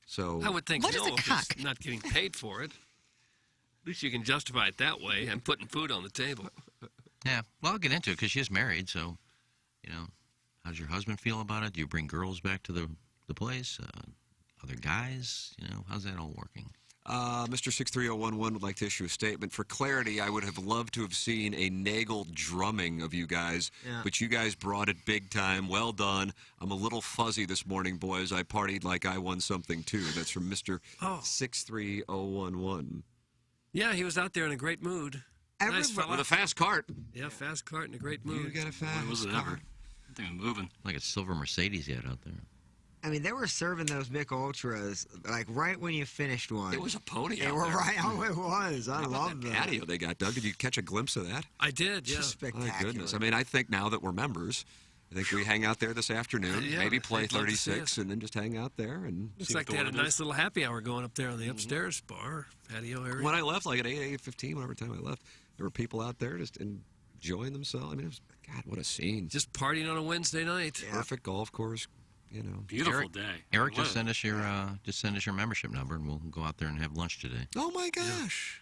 So I would think What is no a if cock? it's not getting paid for it. At least you can justify it that way. I'm putting food on the table. Yeah, well, I'll get into it because she is married, so, how does your husband feel about it? Do you bring girls back to the place? Other guys? How's that all working? Mr. 63011 would like to issue a statement. For clarity, I would have loved to have seen a Nagel drumming of you guys, but you guys brought it big time. Well done. I'm a little fuzzy this morning, boys. I partied like I won something, too. That's from Mr. 63011. Yeah, he was out there in a great mood. Nice fella. With a fast cart. Yeah, fast cart in a great mood. You got a fast Boy, was it ever. That thing was moving. Like a silver Mercedes he had out there. I mean, they were serving those Mick Ultras like right when you finished one. It was a pony They out were there. right. Oh, it was. I How about love that that. patio they got, Doug? Did you catch a glimpse of that? I did, yeah. Spectacular. My goodness. I mean, I think now that we're members, I think we hang out there this afternoon, Yeah, maybe play I'd love to see 36, it. and then just hang out there. And Looks see like what they had a the weather nice little happy hour going up there on the upstairs bar, patio area. is. When I left, like at 8:15, whatever time I left, there were people out there just enjoying themselves. I mean, it was, God, what a scene. Just partying on a Wednesday night. Perfect golf course, Beautiful day. Eric, It just was. send us your membership number, and we'll go out there and have lunch today. Oh, my gosh.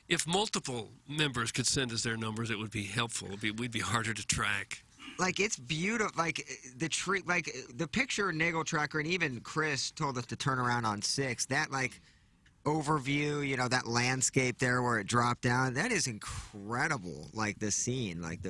If multiple members could send us their numbers, it would be helpful. We'd be harder to track. Like it's beautiful. Like the tree, like the picture Nagel Tracker, and even Chris told us to turn around on 6. That like overview, that landscape there where it dropped down. That is incredible. Like the scene, like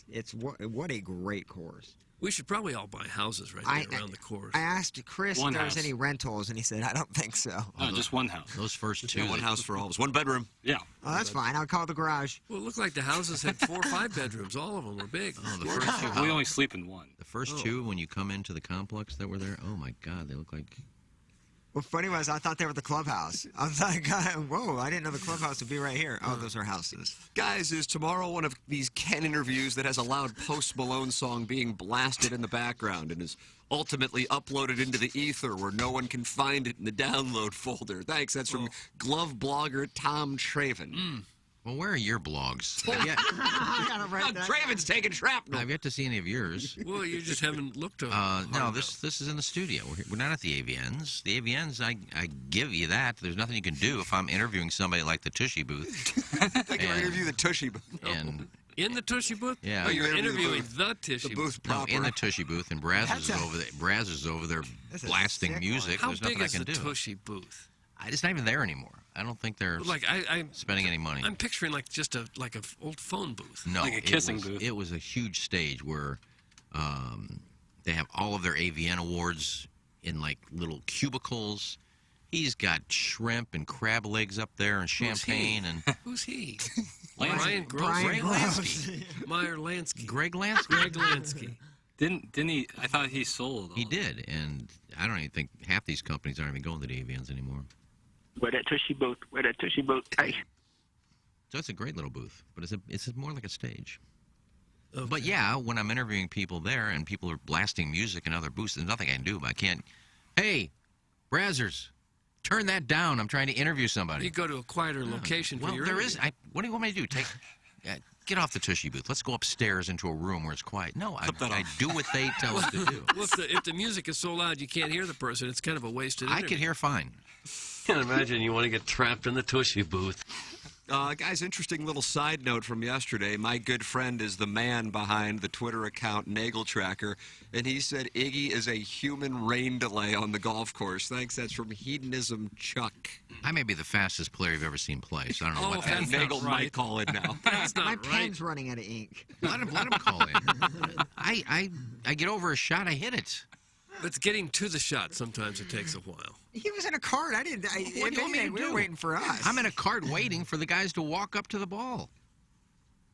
it's what a great course. We should probably all buy houses right there around the course. I asked Chris One if there was house. any rentals, and he said, I don't think so. No, just one house. Those first two. Yeah, one house for all of us. One bedroom. Yeah. Oh, that's fine. I'll call the garage. Well, it looked like the houses had 4 or 5 bedrooms. All of them were big. Oh, the first two. We only sleep in one. The first two, when you come into the complex that were there, oh my God, they look like. What funny was, I thought they were the clubhouse. I was like, whoa, I didn't know the clubhouse would be right here. Oh, those are houses. Guys, is tomorrow one of these Ken interviews that has a loud Post Malone song being blasted in the background and is ultimately uploaded into the ether where no one can find it in the download folder? Thanks. That's from glove blogger Tom Traven. Well, where are your blogs? I gotta write that. Traven's taking shrapnel. I've yet to see any of yours. Well, you just haven't looked over. No, this is in the studio. We're not at the AVNs. The AVNs, I give you that. There's nothing you can do if I'm interviewing somebody like the Tushy booth. I think I interview the Tushy booth. And In the Tushy booth? Yeah. Oh, you're You're interviewing interviewing the Tushy the booth. booth no, proper. in the Tushy booth, and Braz is over there. Braz is over there That's a blasting sick music. How There's big nothing I is can the do. Tushy booth? It's not even there anymore. I don't think they're Like I'm spending any money. I'm picturing like just a old phone booth. No, Like a kissing it was, booth. It was a huge stage where they have all of their AVN awards in like little cubicles. He's got shrimp and crab legs up there and champagne and Who's he? Lansky. Brian Gross. Brian Greg Gross. Lansky. Meyer Lansky. Greg Lansky. Greg Lansky. Didn't he? I thought he sold. He did, and I don't even think half these companies aren't even going to the AVNs anymore. Where that Tushy booth? Where that Tushy booth? Hey. So it's a great little booth, but it's more like a stage. Okay. But yeah, when I'm interviewing people there and people are blasting music in other booths, there's nothing I can do. But I can't. Hey, Brazzers, turn that down. I'm trying to interview somebody. You go to a quieter location for Well, your there interview. is. What do you want me to do? Get off the Tushy booth. Let's go upstairs into a room where it's quiet. No, I do what they tell us to do. Well, if the music is so loud you can't hear the person, it's kind of a wasted I interview. can hear fine. Can't imagine you want to get trapped in the Tushy booth. Guys, interesting little side note from yesterday. My good friend is the man behind the Twitter account Nagel Tracker, and he said Iggy is a human rain delay on the golf course. Thanks. That's from Hedonism Chuck. I may be the fastest player you've ever seen play, so I don't know what that that's is. not Nagel right. might call it now. That's not My right. pen's running out of ink. Let him call in. I get over a shot, I hit it. But getting to the shot, sometimes it takes a while. He was in a cart. I didn't. What do you want me to we do? were waiting for us. I'm in a cart waiting for the guys to walk up to the ball.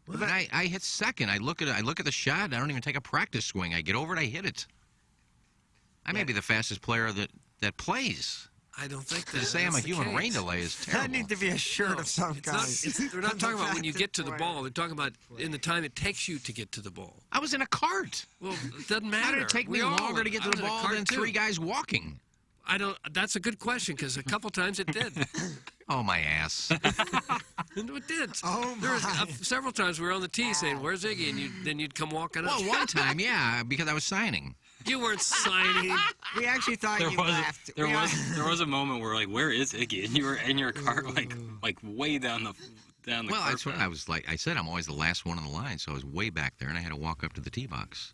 But I hit second. I look at the shot. I don't even take a practice swing. I get over it. I hit it. I may be the fastest player that plays. I don't think To that. say I'm a that's the human case. rain delay is That terrible. needs to be a shirt of some It's not, kind. they're not talking about when you get to the Player. ball. They're talking about in the time it takes you to get to the ball. I was in a cart. Well, it doesn't matter. How did it take me We all longer to get to I the was in a ball cart than too. 3 guys walking? I don't. That's a good question because a couple times it did. Oh, my ass. It did. Oh, There was my. several times we were on the tee saying, "Where's Iggy?" and then you'd come walking up. Well, one time, yeah, because I was signing. You weren't signing. We actually thought you left. There was a moment where like, where is Iggy? And you were in your car like way down the Well, curb. that's what I was like. I said I'm always the last one in the line, so I was way back there, and I had to walk up to the tee box.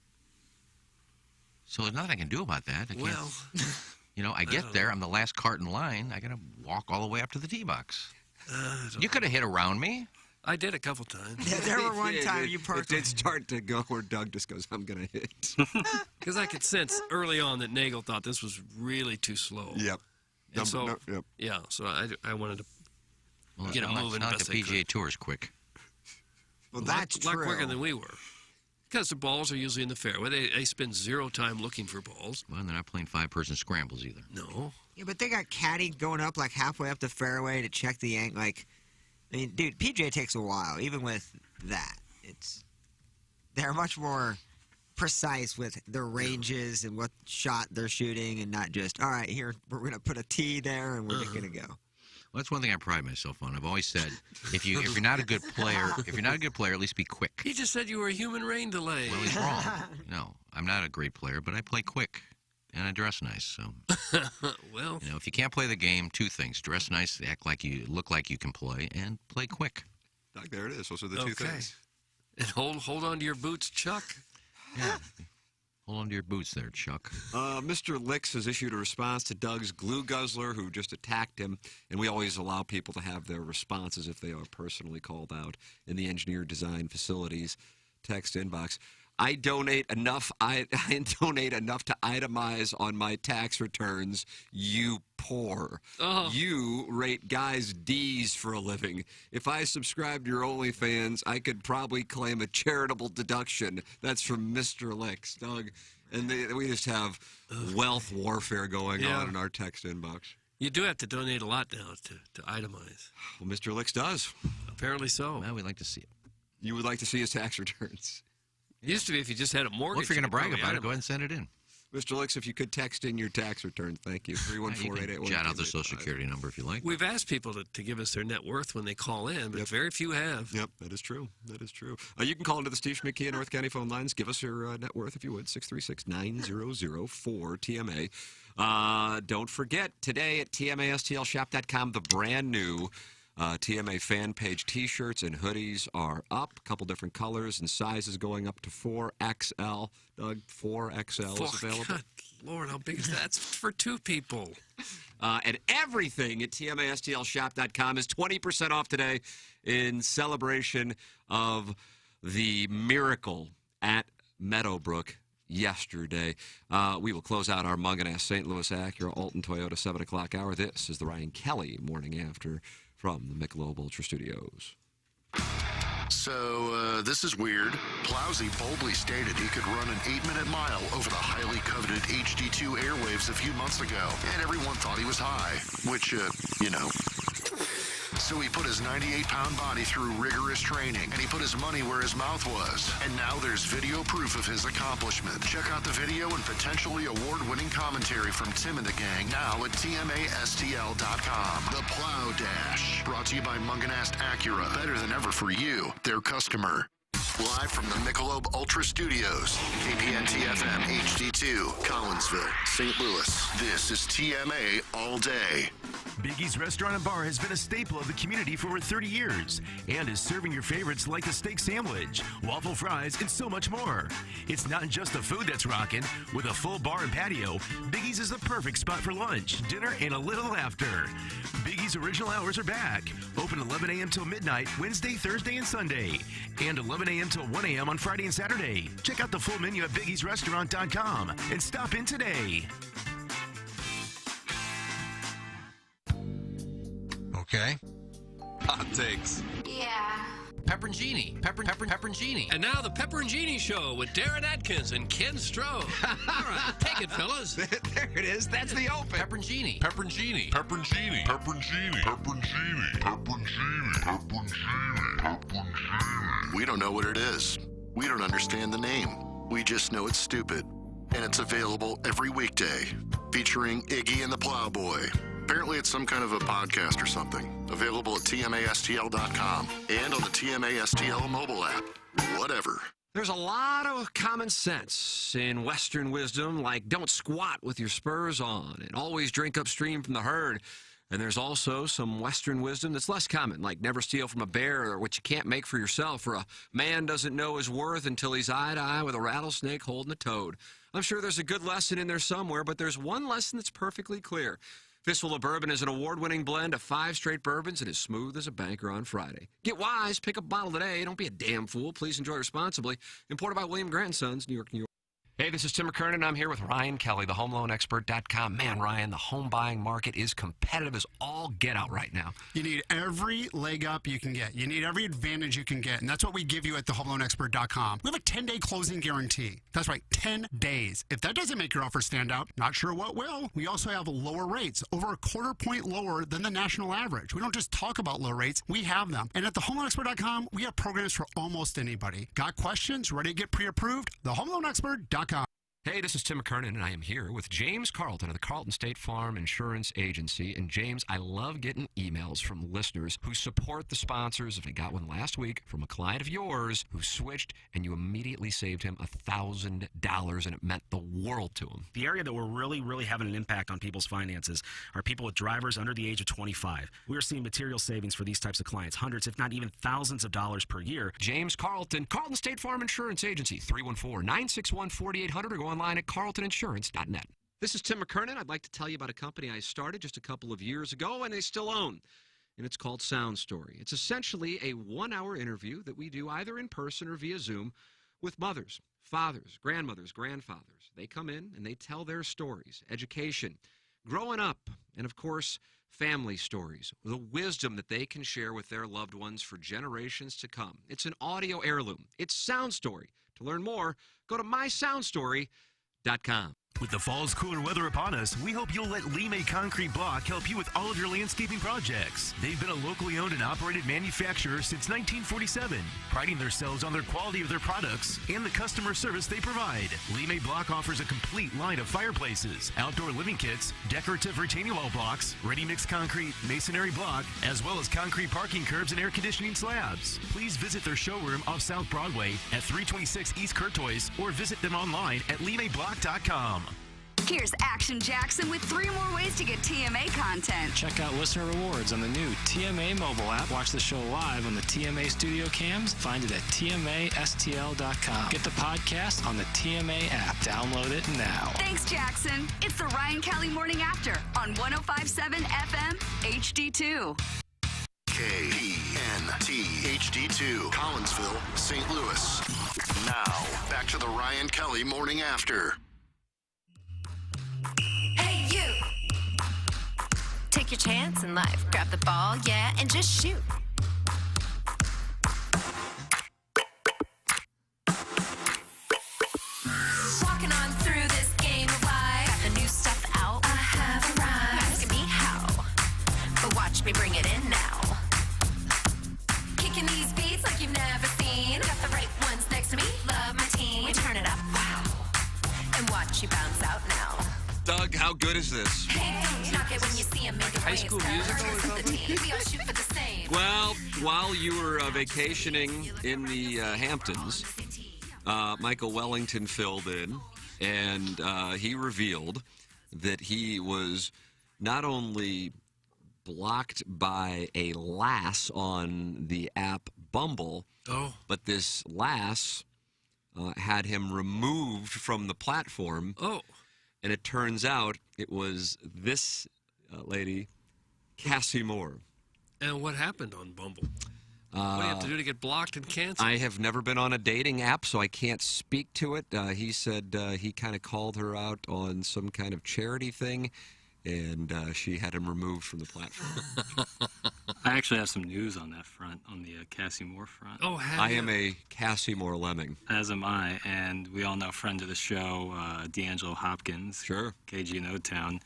So there's nothing I can do about that. I can't, Well, I get there. I'm the last cart in line. I got to walk all the way up to the tee box. You could have hit around me. I did a couple times Yeah, there were one It time did. you It perked. did start to go where Doug just goes, I'm going to hit. because I could sense early on that Nagel thought this was really too slow. Yep. And so, Yep. yeah, so I wanted to Well, Get 'em it's not- moving It's not like best the they PGA could. Tour is quick. Well, a that's lot true. quicker than we were. Because the balls are usually in the fairway. They spend zero time looking for balls. Well, they're not playing 5-person scrambles either. No. Yeah, but they got caddy going up like halfway up the fairway to check the yank. Like, I mean, dude, PJ takes a while. Even with that, they're much more precise with their ranges and what shot they're shooting, and not just all right. Here, we're gonna put a tee there, and we're just gonna go. Well, that's one thing I pride myself on. I've always said, if you're not a good player, at least be quick. He just said you were a human rain delay. Well, he's wrong. No, I'm not a great player, but I play quick and I dress nice. So, Well, if you can't play the game, 2 things: dress nice, look like you can play, and play quick. Doug, there it is. Those are the 2 Okay. things. and hold on to your boots, Chuck. Yeah. Hold on to your boots there, Chuck. Mr. Licks has issued a response to Doug's glue guzzler who just attacked him, and we always allow people to have their responses if they are personally called out in the engineer design facilities text inbox. I donate enough. I donate enough to itemize on my tax returns. You poor. Oh. You rate guys D's for a living. If I subscribed to your OnlyFans, I could probably claim a charitable deduction. That's from Mr. Licks, Doug. And we just have wealth warfare going on in our text inbox. You do have to donate a lot now to itemize. Well, Mr. Licks does. Apparently so. Well, we'd like to see it. You would like to see his tax returns. It used to be if you just had a mortgage. Well, if you're going to brag you could about it, go probably ahead and send it in. Mr. Licks, if you could text in your tax return, thank you. 314-881. Jot out the Social Security number if you like. We've asked people to give us their net worth when they call in, but very few have. Yep, that is true. That is true. You can call into the Steve Schmidt Kia North County phone lines. Give us your net worth if you would. 636-900-4TMA. Don't forget, today at TMASTLshop.com, the brand new TMA fan page T-shirts and hoodies are up. A couple different colors and sizes going up to 4XL. Doug, 4XL is available. God, Lord, how big is that? It's for two people. And everything at TMASTLshop.com is 20% off today in celebration of the miracle at Meadowbrook yesterday. We will close out our Munganess St. Louis Acura Alton Toyota 7 o'clock hour. This is the Ryan Kelly Morning After from the Michelob Ultra Studios. So, this is weird. Plowsy boldly stated he could run an 8-minute mile over the highly coveted HD2 airwaves a few months ago, and everyone thought he was high, which, you know. So he put his 98-pound body through rigorous training, and he put his money where his mouth was. And now there's video proof of his accomplishment. Check out the video and potentially award-winning commentary from Tim and the gang now at TMASTL.com. The Plow Dash, brought to you by Munganast Acura. Better than ever for you, their customer. Live from the Michelob Ultra Studios, KPNT-FM HD2, Collinsville, St. Louis. This is TMA All Day. Biggie's Restaurant and Bar has been a staple of the community for over 30 years and is serving your favorites like the steak sandwich, waffle fries, and so much more. It's not just the food that's rocking. With a full bar and patio, Biggie's is the perfect spot for lunch, dinner, and a little laughter. Biggie's original hours are back. Open 11 a.m. till midnight, Wednesday, Thursday, and Sunday. And 11 a.m. till 1 a.m. on Friday and Saturday. Check out the full menu at biggiesrestaurant.com and stop in today. Okay. Hot takes. Yeah. Pepperoncini. Pepperoncini. And now the Pepperoncini Show with Darren Atkins and Ken Stroh. All right, take it, fellas. There it is. That's the open. Pepperoncini. Pepperoncini. Pepperoncini. Pepperoncini. Pepperoncini. Pepperoncini. Pepperoncini. Pepperoncini. We don't know what it is. We don't understand the name. We just know it's stupid. And it's available every weekday, featuring Iggy and the Plowboy. Apparently it's some kind of a podcast or something. Available at TMASTL.com and on the TMASTL mobile app. Whatever. There's a lot of common sense in Western wisdom, like don't squat with your spurs on and always drink upstream from the herd. And there's also some Western wisdom that's less common, like never steal from a bear or what you can't make for yourself, or a man doesn't know his worth until he's eye to eye with a rattlesnake holding a toad. I'm sure there's a good lesson in there somewhere, but there's one lesson that's perfectly clear. Fistful of Bourbon is an award-winning blend of 5 straight bourbons and is smooth as a banker on Friday. Get wise, pick up a bottle today. Don't be a damn fool. Please enjoy responsibly. Imported by William Grant & Sons, New York, New York. Hey, this is Tim McKernan. I'm here with Ryan Kelly, the HomeLoanExpert.com. Man, Ryan, the home buying market is competitive as all get out right now. You need every leg up you can get. You need every advantage you can get, and that's what we give you at the HomeLoanExpert.com. We have a 10-day closing guarantee. That's right, 10 days. If that doesn't make your offer stand out, not sure what will. We also have lower rates, over a quarter point lower than the national average. We don't just talk about low rates, we have them. And at the HomeLoanExpert.com, we have programs for almost anybody. Got questions? Ready to get pre-approved? The HomeLoanExpert.com. Hey, this is Tim McKernan, and I am here with James Carlton of the Carlton State Farm Insurance Agency. And James, I love getting emails from listeners who support the sponsors. I got one last week from a client of yours who switched, and you immediately saved him $1,000, and it meant the world to him. The area that we're really having an impact on people's finances are people with drivers under the age of 25. We're seeing material savings for these types of clients, hundreds, if not even thousands of dollars per year. James Carlton, Carlton State Farm Insurance Agency, 314-961-4800, or go online at carltoninsurance.net. This is Tim McKernan. I'd like to tell you about a company I started just a couple of years ago, and they still own. And it's called Sound Story. It's essentially a 1-hour interview that we do either in person or via Zoom with mothers, fathers, grandmothers, grandfathers. They come in and they tell their stories, education, growing up, and of course, family stories, the wisdom that they can share with their loved ones for generations to come. It's an audio heirloom. It's Sound Story. To learn more, go to mysoundstory.com. With the fall's cooler weather upon us, we hope you'll let Lime Concrete Block help you with all of your landscaping projects. They've been a locally owned and operated manufacturer since 1947, priding themselves on their quality of their products and the customer service they provide. Lime Block offers a complete line of fireplaces, outdoor living kits, decorative retaining wall blocks, ready-mix concrete, masonry block, as well as concrete parking curbs and air conditioning slabs. Please visit their showroom off South Broadway at 326 East Courtois or visit them online at limeblock.com. Here's Action Jackson with 3 more ways to get TMA content. Check out listener rewards on the new TMA mobile app. Watch the show live on the TMA studio cams. Find it at TMASTL.com. Get the podcast on the TMA app. Download it now. Thanks, Jackson. It's the Ryan Kelly Morning After on 105.7 FM HD2. KPNT HD2, Collinsville, St. Louis. Now, back to the Ryan Kelly Morning After. Hey, you! Take your chance in life. Grab the ball, yeah, and just shoot. Walking on through this game of life. Got the new stuff out. I have arrived. Asking me how, but watch me bring it in now. Kicking these beats like you've never seen. Got the right ones next to me. Love my team. We turn it up, wow, and watch you bounce out now. Doug, how good is this? High School Musical or something? Well, while you were vacationing in the Hamptons, Michael Wellington filled in, and he revealed that he was not only blocked by a lass on the app Bumble, but this lass had him removed from the platform. And it turns out it was this lady, Cassie Moore. And what happened on Bumble? What do you have to do to get blocked and canceled? I have never been on a dating app, so I can't speak to it. He said he kind of called her out on some kind of charity thing, and she had him removed from the platform. I actually have some news on that front, on the Cassie Moore front. Oh, I am a Cassie Moore lemming. As am I, and we all know friend of the show, D'Angelo Hopkins. Sure. KG in O-Town.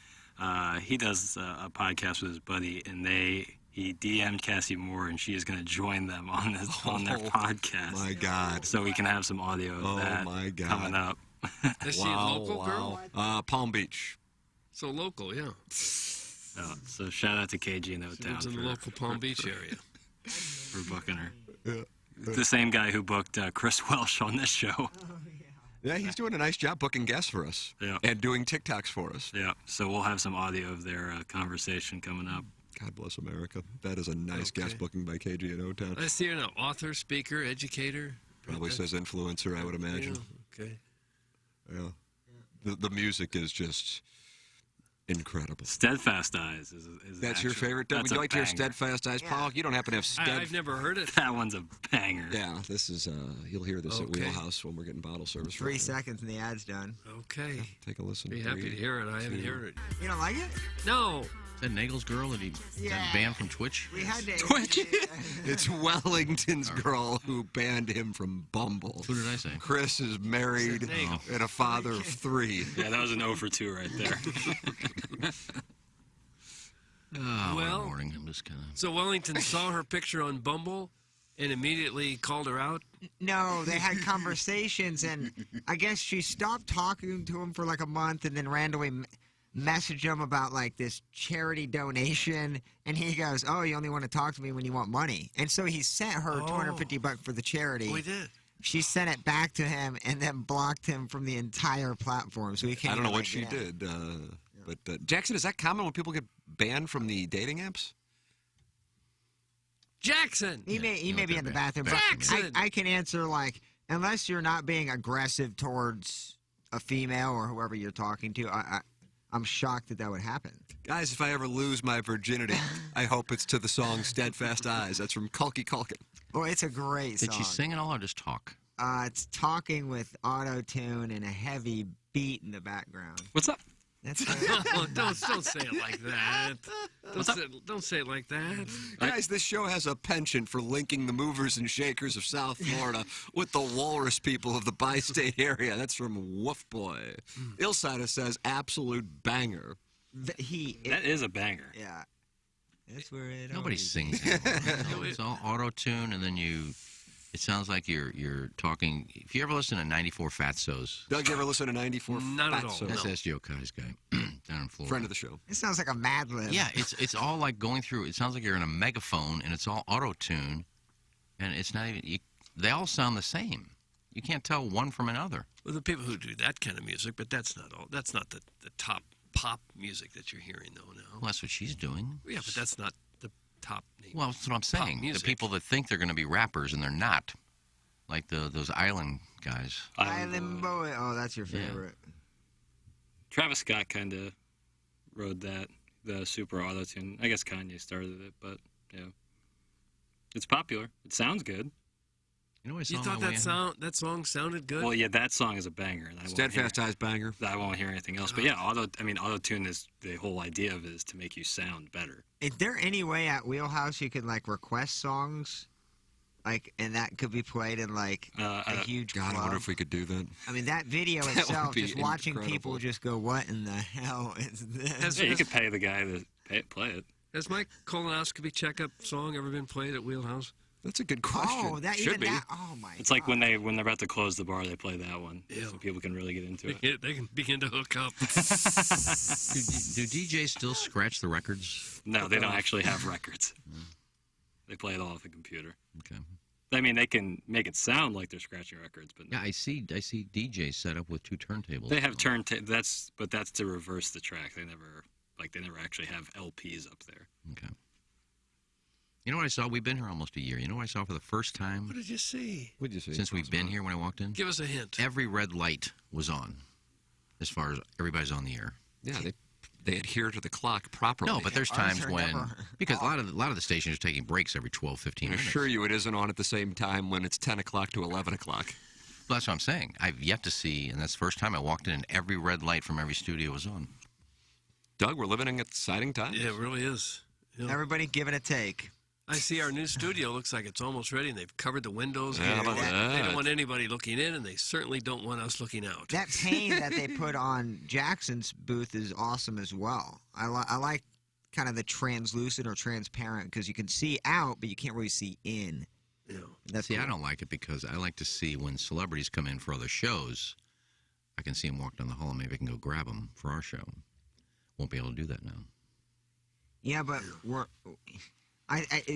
He does a podcast with his buddy, and he DM'd Cassie Moore, and she is going to join them on their podcast. My God. So we can have some audio of that my God. coming up. Is she a local girl? Palm Beach. So local, yeah. So shout out to KG in O-Town. Lives in the local Palm Beach area. For booking her. Yeah. The same guy who booked Chris Welsh on this show. Yeah, he's doing a nice job booking guests for us. Yeah. And doing TikToks for us. Yeah. So we'll have some audio of their conversation coming up. God bless America. That is a nice guest booking by KG in O-Town. I see her now. Author, speaker, educator. Probably says influencer, I would imagine. Yeah, okay. Yeah. The music is just incredible. Steadfast Eyes is that's your favorite? Would you like to hear Steadfast Eyes, Paul? You don't happen to have Steadfast. I've never heard it. That one's a banger. Yeah, this is, you'll hear this at Wheelhouse when we're getting bottle service. 3 seconds and the ad's done. Okay. Take a listen. Be happy to hear it. I haven't heard it. You don't like it? No. Is that Nagel's girl that he got banned from Twitch? We had to. Twitch? It's Wellington's girl who banned him from Bumble. Who did I say? Chris is married and a father of 3. Yeah, that was an 0 for 2 right there. Well, morning. I'm just kind of. So Wellington saw her picture on Bumble and immediately called her out? No, they had conversations, and I guess she stopped talking to him for like a month and then randomly messaged him about like this charity donation, and he goes, "Oh, you only want to talk to me when you want money." And so he sent her $250 for the charity. We did. She sent it back to him and then blocked him from the entire platform. So he can't. I don't know what she did. But Jackson, is that common when people get banned from the dating apps? Jackson! He may be in the bathroom. Jackson! I can answer, like, unless you're not being aggressive towards a female or whoever you're talking to, I'm shocked that would happen. Guys, if I ever lose my virginity, I hope it's to the song Steadfast Eyes. That's from Kulky Culkin. Oh, it's a great song. Did she sing it all or just talk? It's talking with auto-tune and a heavy beat in the background. What's up? That's don't say it like that. Don't say it like that. Guys, this show has a penchant for linking the movers and shakers of South Florida with the walrus people of the bi-state area. That's from Woof Boy. Ilsider says absolute banger. That is a banger. Yeah. That's where it Nobody always sings that. It's all auto-tune, and then it sounds like you're talking. If you ever listen to 94 Fatso's. Doug, you ever listen to 94 Not at all. Fatso's? That's S.G. Okai's guy down in Florida. Friend of the show. It sounds like a Mad Lib. Yeah, it's all like going through. It sounds like you're in a megaphone, and it's all auto-tune, and it's not even. They all sound the same. You can't tell one from another. Well, the people who do that kind of music, but that's not all. That's not the top pop music that you're hearing, though. No. Well, that's what she's doing. Yeah, but that's not the top name. Well, that's what I'm saying. The music. people that think they're going to be rappers and they're not, like those island guys. Island Boy. Oh, that's your favorite. Travis Scott kind of rode that, the super auto-tune. I guess Kanye started it, but yeah. It's popular. It sounds good. You know, You thought that song sounded good? Well, yeah, that song is a banger. And Steadfast Eyes banger. I won't hear anything else. But yeah, auto-tune is, the whole idea of it is to make you sound better. Is there any way at Wheelhouse you could request songs, and that could be played in a huge God, club? I wonder if we could do that. I mean, that video That would itself, be just watching incredible. people just go, "What in the hell is this?" Yeah, you could pay the guy to play it. Has my colonoscopy checkup song ever been played at Wheelhouse? That's a good question. Oh, that Should even be. that. Oh my. It's like when they're about to close the bar, they play that one, so people can really get into it. They can begin to hook up. Do DJs still scratch the records? No, they don't actually have records. They play it all off the computer. Okay. I mean, they can make it sound like they're scratching records, but Yeah, I see DJs set up with 2 turntables. they have that's to reverse the track. They never actually have LPs up there. Okay. You know what I saw? We've been here almost a year. You know what I saw for the first time? What did you see? What did you see? Since we've been here when I walked in? Give us a hint. Every red light was on, as far as everybody's on the air. Yeah, they adhere to the clock properly. No, but there's times when, because a lot of the stations are taking breaks every 12, 15 I minutes. assure you it isn't on at the same time when it's 10 o'clock to 11 o'clock. Well, that's what I'm saying. I've yet to see, and that's the first time I walked in and every red light from every studio was on. Doug, we're living in exciting times. Yeah, it really is. Yeah. Everybody give it a take. I see our new studio looks like it's almost ready, and they've covered the windows. Yeah, how about They that? don't want anybody looking in, and they certainly don't want us looking out. That pane that they put on Jackson's booth is awesome as well. I like kind of the translucent or transparent because you can see out, but you can't really see in. Yeah. See, I don't like it because I like to see when celebrities come in for other shows, I can see them walk down the hall and maybe I can go grab them for our show. Won't be able to do that now. Yeah, but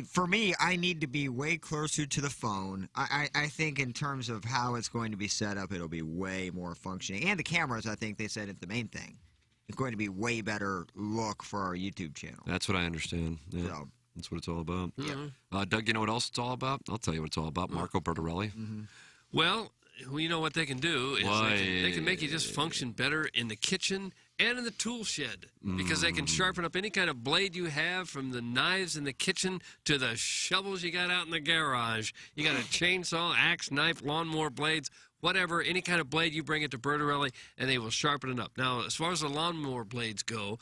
for me, I need to be way closer to the phone. I think in terms of how it's going to be set up, it'll be way more functioning. And the cameras, I think they said it's the main thing. It's going to be way better look for our YouTube channel. That's what I understand. Yeah. So, That's what it's all about. Yeah. Doug, you know what else it's all about? I'll tell you what it's all about. Marco Bertorelli. Well, you know what they can do is they can make you just function better in the kitchen and in the tool shed because they can sharpen up any kind of blade you have, from the knives in the kitchen to the shovels you got out in the garage. You got a chainsaw, axe, knife, lawnmower blades, whatever, any kind of blade, you bring it to Bertorelli and they will sharpen it up. Now, as far as the lawnmower blades go,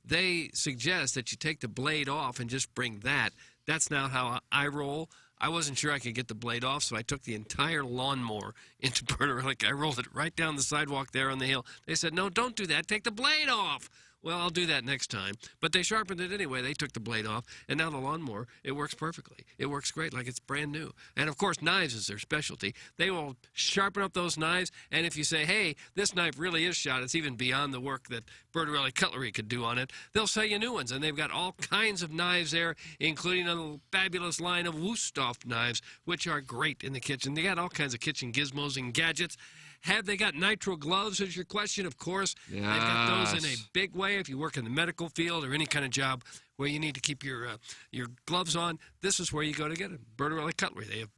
they suggest that you take the blade off and just bring that. That's not how I roll. I wasn't sure I could get the blade off, so I took the entire lawnmower into Bertorelli. I rolled it right down the sidewalk there on the hill. They said, no, don't do that. Take the blade off. Well, I'll do that next time. But they sharpened it anyway. They took the blade off, and now the lawnmower, it works perfectly. It works great, like it's brand new. And, of course, knives is their specialty. They will sharpen up those knives, and if you say, hey, this knife really is shot, it's even beyond the work that Bertorelli Cutlery could do on it, they'll sell you new ones. And they've got all kinds of knives there, including a fabulous line of Wusthof knives, which are great in the kitchen. They got all kinds of kitchen gizmos and gadgets. Have they got nitrile gloves, is your question? Of course. They've got those in a big way if you work in the medical field or any kind of job where you need to keep your gloves on. This is where you go to get it. Bertorelli Cutlery. They have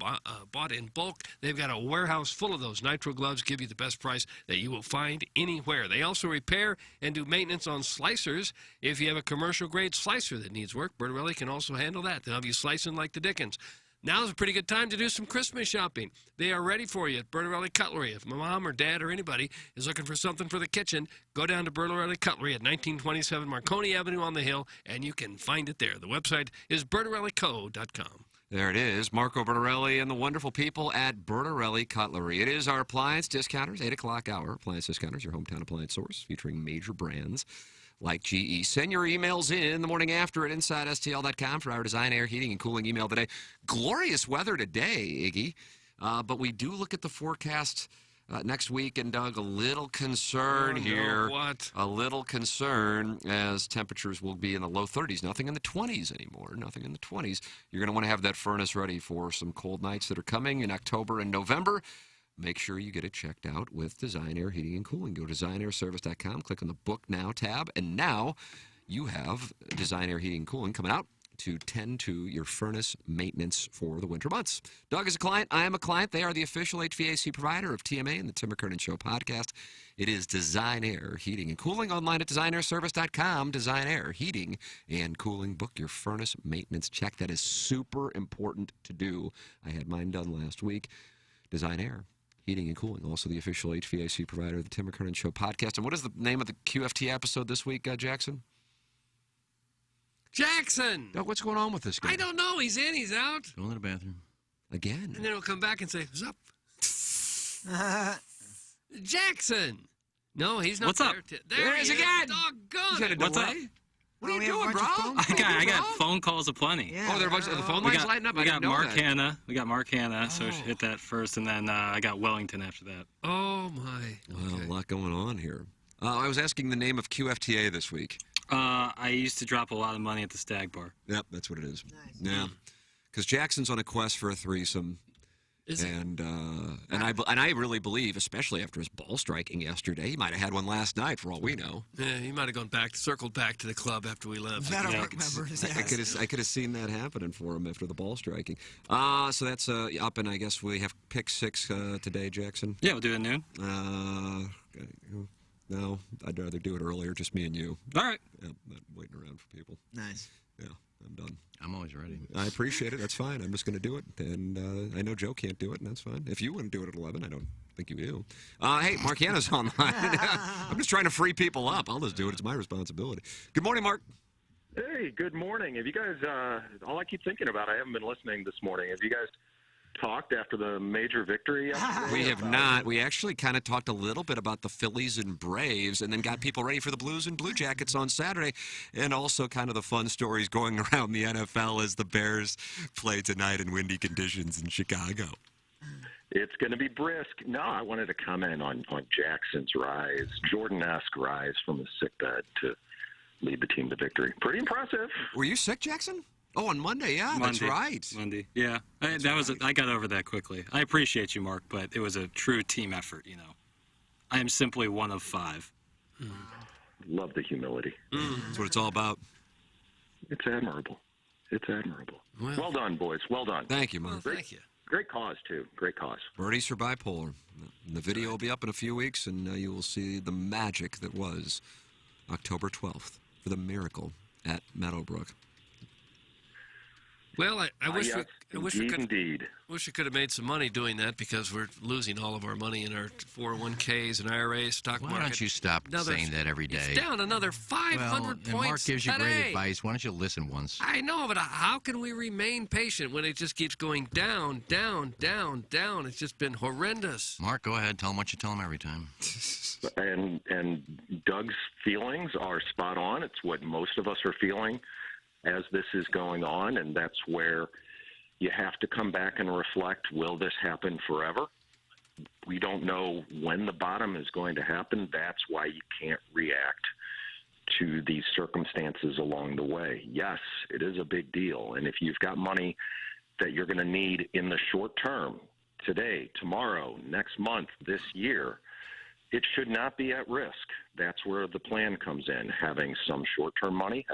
bought in bulk. They've got a warehouse full of those nitrile gloves, give you the best price that you will find anywhere. They also repair and do maintenance on slicers. If you have a commercial-grade slicer that needs work, Bertorelli can also handle that. They'll have you slicing like the Dickens. Now's a pretty good time to do some Christmas shopping. They are ready for you at Bertarelli Cutlery. If mom or dad or anybody is looking for something for the kitchen, go down to Bertarelli Cutlery at 1927 Marconi Avenue on the Hill, and you can find it there. The website is bertarellico.com. There it is, Marco Bertarelli and the wonderful people at Bertarelli Cutlery. It is our appliance discounters, 8 o'clock hour. Appliance discounters, your hometown appliance source, featuring major brands like GE. Send your emails in the morning after at InsideSTL.com for our design, air, heating, and cooling email today. Glorious weather today, Iggy. But we do look at the forecast next week, and Doug, a little concern here. What? A little concern as temperatures will be in the low 30s. Nothing in the 20s anymore. Nothing in the 20s. You're going to want to have that furnace ready for some cold nights that are coming in October and November. Make sure you get it checked out with Design Air Heating and Cooling. Go to designairservice.com, click on the Book Now tab, and now you have Design Air Heating and Cooling coming out to tend to your furnace maintenance for the winter months. Doug is a client. I am a client. They are the official HVAC provider of TMA and the Tim McKernan Show podcast. It is Design Air Heating and Cooling online at designairservice.com. Design Air Heating and Cooling. Book your furnace maintenance check. That is super important to do. I had mine done last week. Design Air Heating and Cooling, also the official HVAC provider of the Tim McKernan Show podcast. And what is the name of the QFT episode this week, Jackson? Jackson! Doug, what's going on with this guy? I don't know. He's in, he's out. Going to the bathroom. Again? And then he'll come back and say, what's up? Jackson! No, he's not What's there. up? There he is again! Doggone What's up? What are you doing, bro? I got phone calls aplenty. Yeah, there are a bunch of the phone lines lighting up? We I got didn't know Mark that. Hanna. We got Mark Hanna, so hit that first, and then I got Wellington after that. Oh, my. Well, a lot going on here. I was asking the name of QFTA this week. I used to drop a lot of money at the Stag Bar. Yep, that's what it is. Nice. Yeah, because Jackson's on a quest for a threesome. And I really believe, especially after his ball striking yesterday, he might have had one last night for all we know. Yeah, he might have gone back, circled back to the club after we left. Meadowbrook members, yes. I could have seen that happening for him after the ball striking. So that's up, and I guess we have pick 6 today, Jackson. Yeah, we'll do it at noon. No, I'd rather do it earlier, just me and you. All right. Yeah, not waiting around for people. Nice. Yeah, I'm done. I'm always ready. I appreciate it. That's fine. I'm just going to do it. And I know Joe can't do it, and that's fine. If you want to do it at 11, I don't think you do. Hey, Mark Hanna's online. I'm just trying to free people up. I'll just do it. It's my responsibility. Good morning, Mark. Hey, good morning. Have you guys, all I keep thinking about, I haven't been listening this morning. Have you guys talked after the major victory yesterday? We have not. We actually kind of talked a little bit about the Phillies and Braves and then got people ready for the Blues and Blue Jackets on Saturday, and also kind of the fun stories going around the NFL as the Bears play tonight in windy conditions in Chicago. It's going to be brisk. No, I wanted to comment on Jackson's rise, Jordan-esque rise from the sickbed to lead the team to victory. Pretty impressive. Were you sick, Jackson? Oh, on Monday, yeah, that's right. Monday, yeah. I got over that quickly. I appreciate you, Mark, but it was a true team effort, you know. I am simply one of 5. Love the humility. That's what it's all about. It's admirable. It's admirable. Well done, boys. Well done. Thank you, Mark. Thank you. Great cause, too. Great cause. Birdies for bipolar. The video will be up in a few weeks, and you will see the magic that was October 12th for the miracle at Meadowbrook. Well, I wish yes, we could have made some money doing that because we're losing all of our money in our 401ks and IRAs, stock market. Why don't you stop saying that every day? It's down another 500 points. And Mark gives you today. great advice. Why don't you listen once? I know, but how can we remain patient when it just keeps going down, down, down, down? It's just been horrendous. Mark, go ahead. Tell him what you tell him every time. And Doug's feelings are spot on. It's what most of us are feeling as this is going on, and that's where you have to come back and reflect, will this happen forever? We don't know when the bottom is going to happen. That's why you can't react to these circumstances along the way. Yes, it is a big deal, and if you've got money that you're going to need in the short term, today, tomorrow, next month, this year, it should not be at risk. That's where the plan comes in, having some short-term money,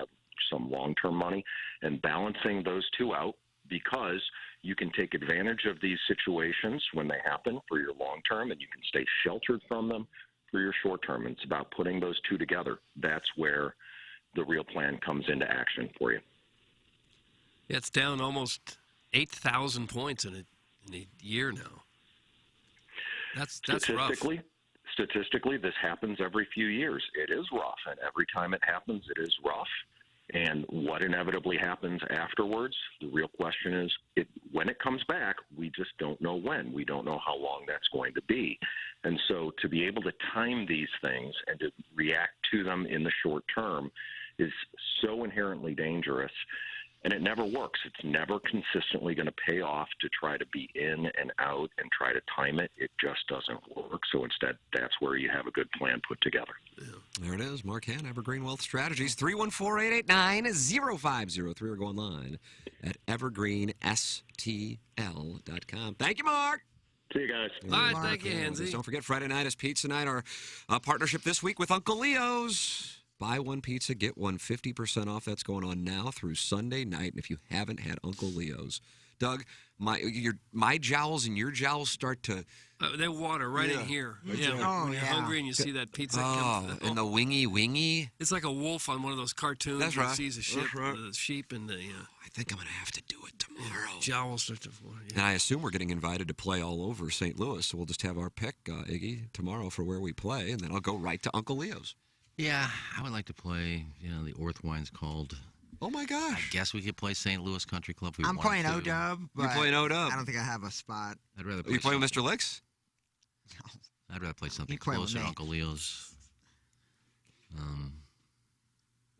some long-term money, and balancing those two out, because you can take advantage of these situations when they happen for your long-term, and you can stay sheltered from them for your short-term. And it's about putting those two together. That's where the real plan comes into action for you. It's down almost 8,000 points in a year now. That's rough. Statistically, this happens every few years. It is rough, and every time it happens, it is rough. And what inevitably happens afterwards, the real question is, when it comes back, we just don't know when. We don't know how long that's going to be. And so to be able to time these things and to react to them in the short term is so inherently dangerous. And it never works. It's never consistently going to pay off to try to be in and out and try to time it. It just doesn't work. So instead, that's where you have a good plan put together. Yeah. There it is. Mark Han, Evergreen Wealth Strategies, 314-889-0503, or go online at evergreenstl.com. Thank you, Mark. See you guys. All right, thank you, Hansy. Don't forget, Friday night is pizza night, our partnership this week with Uncle Leo's. Buy one pizza, get one 50% off. That's going on now through Sunday night. And if you haven't had Uncle Leo's, Doug, my jowls and your jowls start to... they water right in here. Yeah, when you're hungry and you see that pizza. And the wingy. It's like a wolf on one of those cartoons. That's that right. sees a ship, the sheep, and the... I think I'm going to have to do it tomorrow. Jowls start to water. Yeah. And I assume we're getting invited to play all over St. Louis, so we'll just have our pick, Iggy, tomorrow for where we play, and then I'll go right to Uncle Leo's. Yeah, I would like to play, the Orthwine's called. Oh, my gosh. I guess we could play St. Louis Country Club if we I'm wanted playing to. O-Dub, but You're playing O-Dub? I don't think I have a spot. I'd rather Are play you playing with Mr. Licks? I'd rather play something play with closer to me. Uncle Leo's.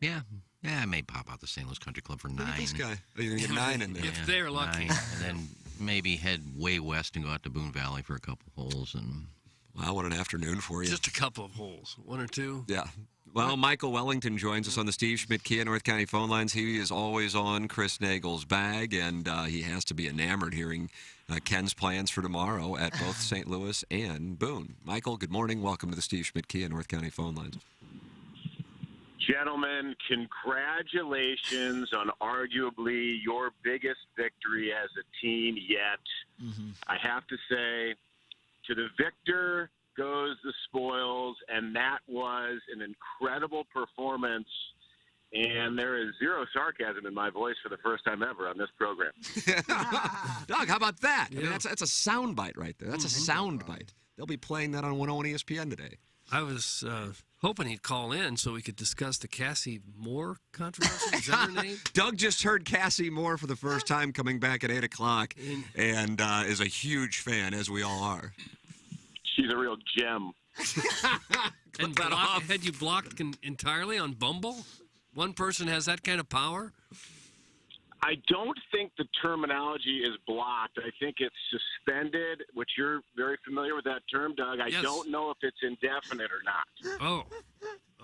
Yeah, I may pop out the St. Louis Country Club for 9. Look at this guy. Oh, you're going to get 9 in there. If they're lucky. 9, and then maybe head way west and go out to Boone Valley for a couple holes. And wow, what an afternoon for you. Just a couple of holes. 1 or 2? Yeah. Well, Michael Wellington joins us on the Steve Schmidt Kia North County phone lines. He is always on Chris Nagel's bag, and he has to be enamored hearing Ken's plans for tomorrow at both St. Louis and Boone. Michael, good morning. Welcome to the Steve Schmidt Kia North County phone lines. Gentlemen, congratulations on arguably your biggest victory as a team yet. Mm-hmm. I have to say, to the victor goes the spoils, and that was an incredible performance. And there is zero sarcasm in my voice for the first time ever on this program. Doug, how about that? Yeah. I mean, that's a sound bite right there. That's a sound bite. They'll be playing that on 101 ESPN today. I was hoping he'd call in so we could discuss the Cassie Moore controversy. Is that her name? Doug just heard Cassie Moore for the first time coming back at 8 o'clock and is a huge fan, as we all are. She's a real gem. And had you blocked entirely on Bumble? One person has that kind of power? I don't think the terminology is blocked. I think it's suspended, which you're very familiar with that term, Doug. I don't know if it's indefinite or not. Oh,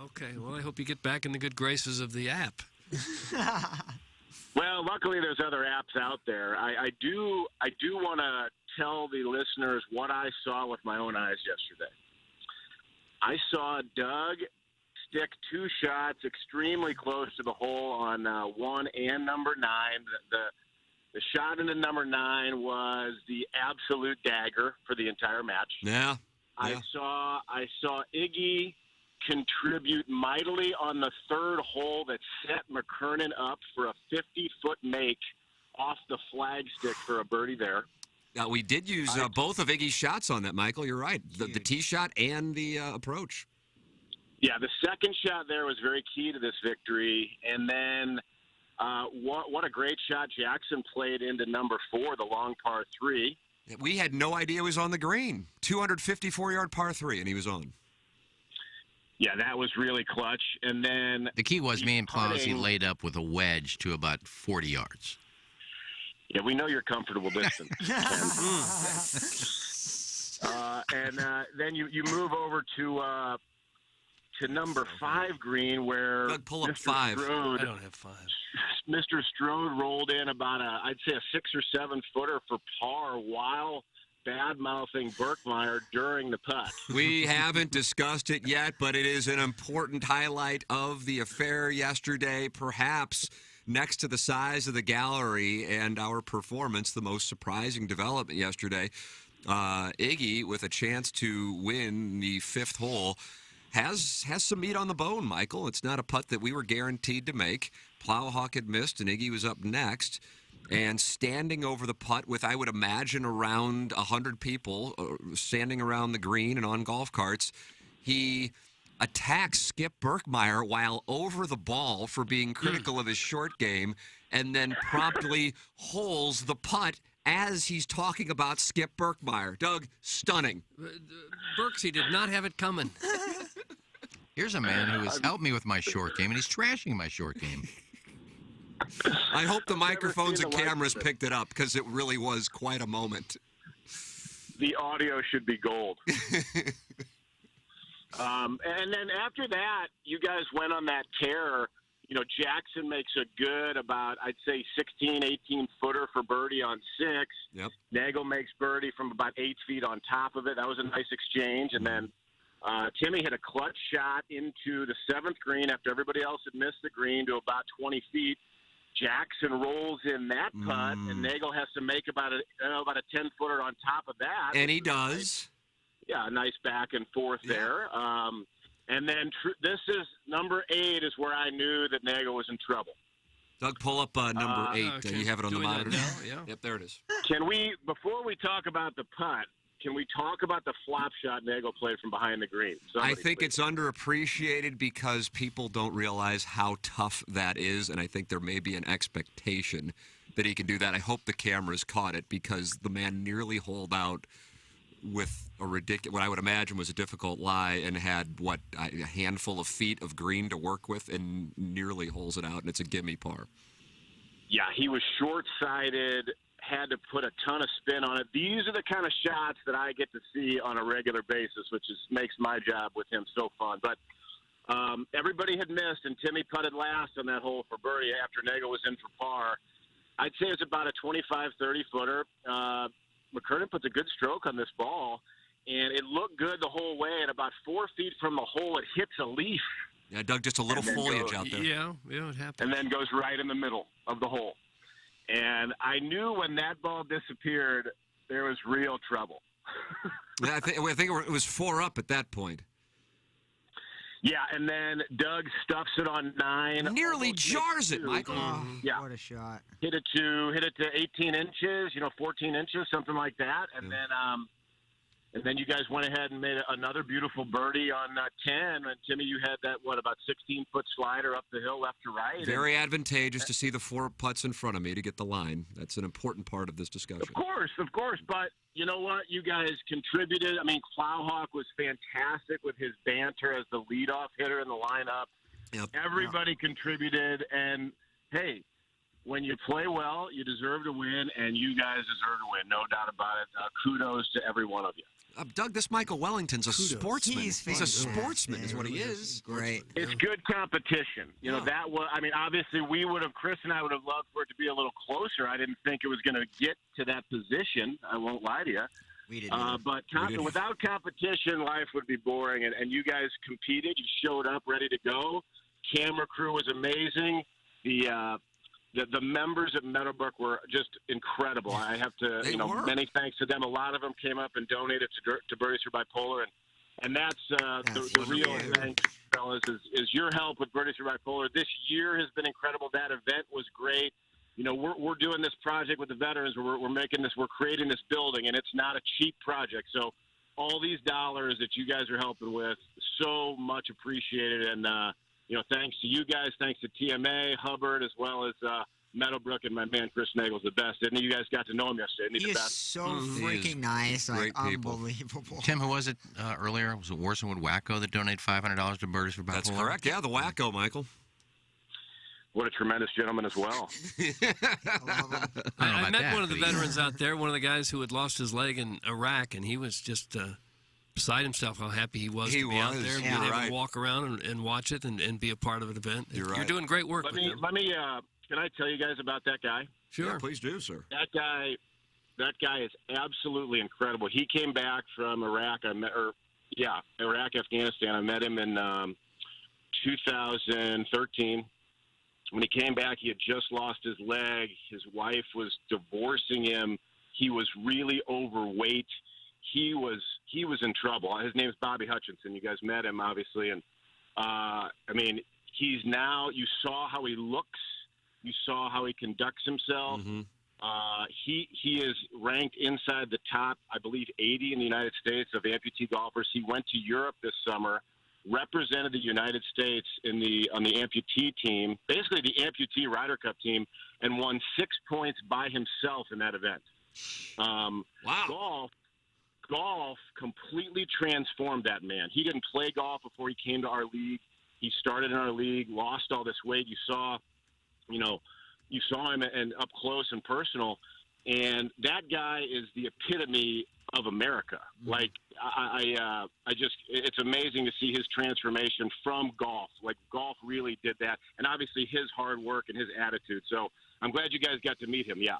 okay. Well, I hope you get back in the good graces of the app. Well, luckily there's other apps out there. I do want to tell the listeners what I saw with my own eyes yesterday. I saw Doug stick 2 shots extremely close to the hole on 1 and number 9. The shot into number 9 was the absolute dagger for the entire match. Yeah. I saw Iggy contribute mightily on the 3rd hole that set McKernan up for a 50-foot make off the flagstick for a birdie there. We did use both of Iggy's shots on that, Michael. You're right. The tee shot and the approach. Yeah, the second shot there was very key to this victory. And then what a great shot Jackson played into number 4, the long par 3. We had no idea he was on the green. 254-yard par 3, and he was on. Yeah, that was really clutch. And then the key was me and Plowsy laid up with a wedge to about 40 yards. Yeah, we know you're comfortable distance. and then you move over to number 5 green where Doug, pull up Mr. 5. Strode, I don't have 5. Mr. Strode rolled in about I'd say a 6 or 7 footer for par while bad-mouthing Berkmeyer during the putt. We haven't discussed it yet, but it is an important highlight of the affair yesterday, perhaps next to the size of the gallery and our performance, the most surprising development yesterday. Iggy, with a chance to win the 5th hole, has some meat on the bone, Michael. It's not a putt that we were guaranteed to make. Plowhawk had missed, and Iggy was up next. and standing over the putt with, I would imagine, around 100 people standing around the green and on golf carts. He attacks Skip Berkmeyer while over the ball for being critical of his short game, and then promptly holes the putt as he's talking about Skip Berkmeyer. Doug, stunning. Berksy did not have it coming. Here's a man who has helped me with my short game, and he's trashing my short game. I hope the microphones and cameras picked it up, because it really was quite a moment. The audio should be gold. And then after that, you guys went on that tear. You know, Jackson makes a good about, I'd say, 16, 18-footer for birdie on 6. Yep. Nagel makes birdie from about 8 feet on top of it. That was a nice exchange. And then Timmy hit a clutch shot into the 7th green after everybody else had missed the green to about 20 feet. Jackson rolls in that putt, and Nagel has to make about a 10-footer on top of that. And he does. Yeah, a nice back and forth there. And then this is number 8 is where I knew that Nagel was in trouble. Doug, pull up number 8. Okay. You have it on the monitor now? Yeah. Yep, there it is. Can we, before we talk about the putt, can we talk about the flop shot Nagel played from behind the green? I think it's underappreciated because people don't realize how tough that is, and I think there may be an expectation that he can do that. I hope the cameras caught it, because the man nearly holed out with a ridiculous, what I would imagine was a difficult lie, and had, a handful of feet of green to work with, and nearly holes it out, and it's a gimme par. Yeah, he was short-sighted, had to put a ton of spin on it. These are the kind of shots that I get to see on a regular basis, which makes my job with him so fun. But everybody had missed, and Timmy putted last on that hole for birdie after Nagel was in for par. I'd say it's about a 25, 30-footer. McKernan puts a good stroke on this ball, and it looked good the whole way. And about 4 feet from the hole, it hits a leaf. Yeah, Doug, just a little foliage out there. Yeah, it happened. And then goes right in the middle of the hole. And I knew when that ball disappeared, there was real trouble. Yeah, I think it was 4 up at that point. Yeah, and then Doug stuffs it on 9. Nearly jars it, Michael. Yeah. What a shot. Hit it to 18 inches, 14 inches, something like that. And then you guys went ahead and made another beautiful birdie on 10. And Timmy, you had that, about 16-foot slider up the hill left to right. Very advantageous to see the 4 putts in front of me to get the line. That's an important part of this discussion. Of course. But you know what? You guys contributed. I mean, Plowhawk was fantastic with his banter as the leadoff hitter in the lineup. Yep. Everybody contributed. And, hey, when you play well, you deserve to win, and you guys deserve to win. No doubt about it. Kudos to every one of you. Doug, this Michael Wellington's a sportsman. He's a sportsman, is what he is. Great. It's good competition. You know, that was, I mean, obviously Chris and I would have loved for it to be a little closer. I didn't think it was going to get to that position. I won't lie to you. We didn't. But without competition, life would be boring. And you guys competed. You showed up ready to go. Camera crew was amazing. The members at Meadowbrook were just incredible. I have to, many thanks to them. A lot of them came up and donated to Birdies for Bipolar, and that's the real thanks, fellas, is your help with Birdies for Bipolar. This year has been incredible. That event was great. You know, we're doing this project with the veterans. We're creating this building, and it's not a cheap project. So all these dollars that you guys are helping with, so much appreciated, and thanks to you guys, thanks to TMA, Hubbard, as well as Meadowbrook, and my man Chris Nagel's the best. And you guys got to know him yesterday. He is so freaking nice, like unbelievable. Tim, who was it earlier? Was it Warsonwood Wacko that donated $500 to Birdies for Bipolar? That's correct. Yeah, the Wacko, Michael. What a tremendous gentleman as well. I met one of the veterans out there, one of the guys who had lost his leg in Iraq, and he was just beside himself how happy he was to be out there and being able to walk around and watch it and be a part of an event. You're doing great work with him. Can I tell you guys about that guy? Sure. Yeah, please do, sir. That guy is absolutely incredible. He came back from Iraq. Iraq, Afghanistan. I met him in 2013. When he came back, he had just lost his leg. His wife was divorcing him. He was really overweight. He was in trouble. His name's Bobby Hutchinson. You guys met him, obviously. And, he's now – you saw how he looks. You saw how he conducts himself. Mm-hmm. He is ranked inside the top, I believe, 80 in the United States of amputee golfers. He went to Europe this summer, represented the United States on the amputee team, basically the amputee Ryder Cup team, and won 6 points by himself in that event. Wow. Golf completely transformed that man. He didn't play golf before he came to our league. He started in our league, lost all this weight. You saw him and up close and personal, and that guy is the epitome of America. Like I just, it's amazing to see his transformation from golf. Like golf really did that, and obviously his hard work and his attitude. So I'm glad you guys got to meet him. Yeah.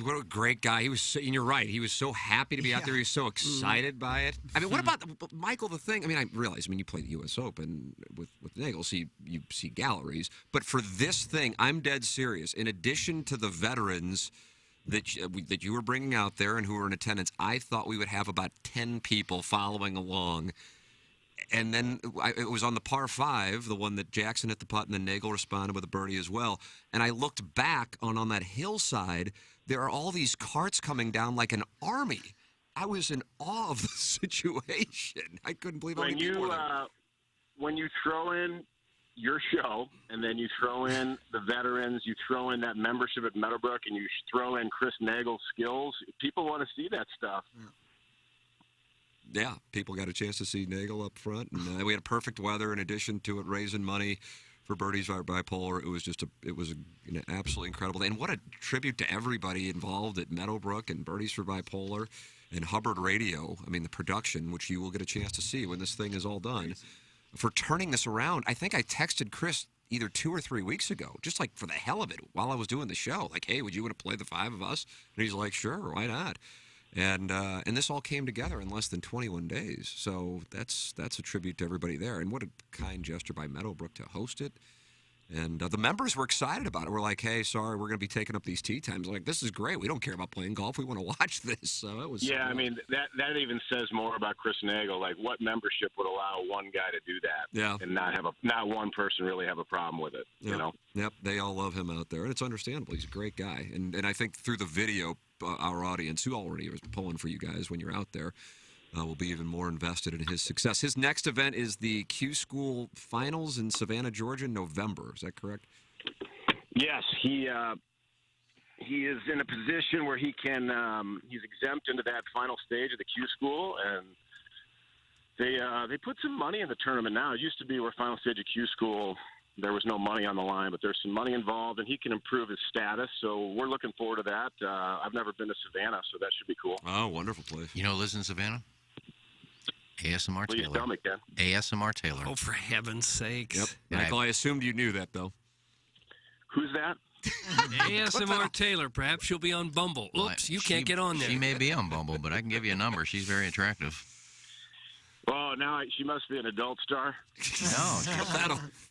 What a great guy. He was, and you're right. He was so happy to be out there. He was so excited by it. I mean, what about Michael? The thing. I mean, I realize. I mean, you play the U.S. Open with Nagel, so you see galleries. But for this thing, I'm dead serious. In addition to the veterans that you were bringing out there and who were in attendance, I thought we would have about 10 people following along. And then it was on the par 5, the one that Jackson hit the putt, and then Nagel responded with a birdie as well. And I looked back on that hillside. There are all these carts coming down like an army. I was in awe of the situation. I couldn't believe how many people were there. When you throw in your show, and then you throw in the veterans, you throw in that membership at Meadowbrook, and you throw in Chris Nagel's skills, people want to see that stuff. Yeah, people got a chance to see Nagel up front, and we had perfect weather in addition to it raising money for Birdies by Bipolar. It was just an absolutely incredible. And what a tribute to everybody involved at Meadowbrook and Birdies for Bipolar and Hubbard Radio. I mean, the production, which you will get a chance to see when this thing is all done, for turning this around. I think I texted Chris either 2 or 3 weeks ago, just like for the hell of it, while I was doing the show. Like, hey, would you want to play the 5 of us? And he's like, sure, why not? And this all came together in less than 21 days. So that's a tribute to everybody there. And what a kind gesture by Meadowbrook to host it. And the members were excited about it. We're like, hey, sorry, we're going to be taking up these tee times. Like, this is great. We don't care about playing golf. We want to watch this. So it was. Yeah, I mean, that even says more about Chris Nagel. Like, what membership would allow one guy to do that? Yeah. And not one person really have a problem with it. Yep. You know. Yep. They all love him out there, and it's understandable. He's a great guy. And I think through the video, our audience, who already was pulling for you guys when you're out there, will be even more invested in his success. His next event is the Q School Finals in Savannah, Georgia, in November. Is that correct? Yes, he is in a position where he can. He's exempt into that final stage of the Q School, and they put some money in the tournament now. It used to be where final stage of Q School there was no money on the line, but there's some money involved, and he can improve his status. So we're looking forward to that. I've never been to Savannah, so that should be cool. Oh, wonderful place. You know, lives in Savannah? ASMR Please Taylor. tell me, Ken. ASMR Taylor. Oh, for heaven's sakes. Yep. Michael, I assumed you knew that, though. Who's that? ASMR Taylor. Perhaps she'll be on Bumble. Oops, you can't get on there. She may be on Bumble, but I can give you a number. She's very attractive. Oh, now she must be an adult star.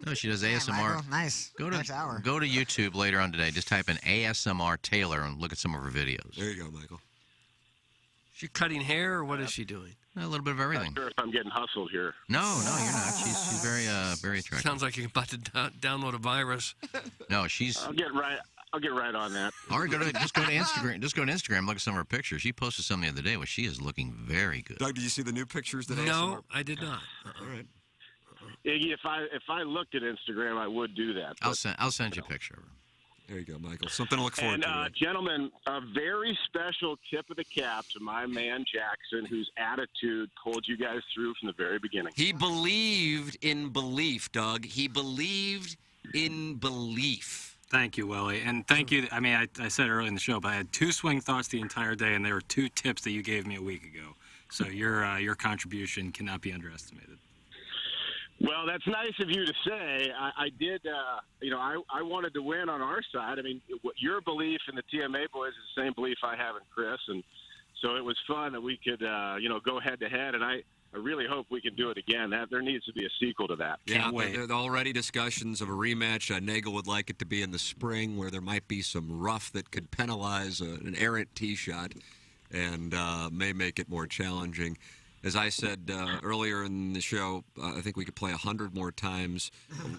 No, she does ASMR. Michael, nice. Next hour. Go to YouTube later on today. Just type in ASMR Taylor and look at some of her videos. There you go, Michael. She cutting hair, or what is she doing? A little bit of everything. Not sure if I'm getting hustled here. No, you're not. She's very very attractive. Sounds like you're about to download a virus. No, she's. I'll get right on that. Or just go to Instagram. Just go to Instagram and look at some of her pictures. She posted some the other day where she is looking very good. Doug, did you see the new pictures that No, I did not. All right. Iggy, if I looked at Instagram, I would do that. I'll send you a picture of her. There you go, Michael. Something to look forward and, to. Gentlemen, a very special tip of the cap to my man Jackson, whose attitude pulled you guys through from the very beginning. He believed in belief, Doug. He believed in belief. Thank you, Willie. And thank you. I mean, I said it earlier in the show, but I had 2 swing thoughts the entire day, and there were 2 tips that you gave me a week ago. So your contribution cannot be underestimated. Well, that's nice of you to say. I did, I wanted to win on our side. I mean, your belief in the TMA boys is the same belief I have in Chris. And so it was fun that we could, go head-to-head. And I really hope we can do it again. There needs to be a sequel to that. Can't wait. There are already discussions of a rematch. Nagel would like it to be in the spring where there might be some rough that could penalize an errant tee shot and may make it more challenging. As I said earlier in the show, I think we could play 100 more times,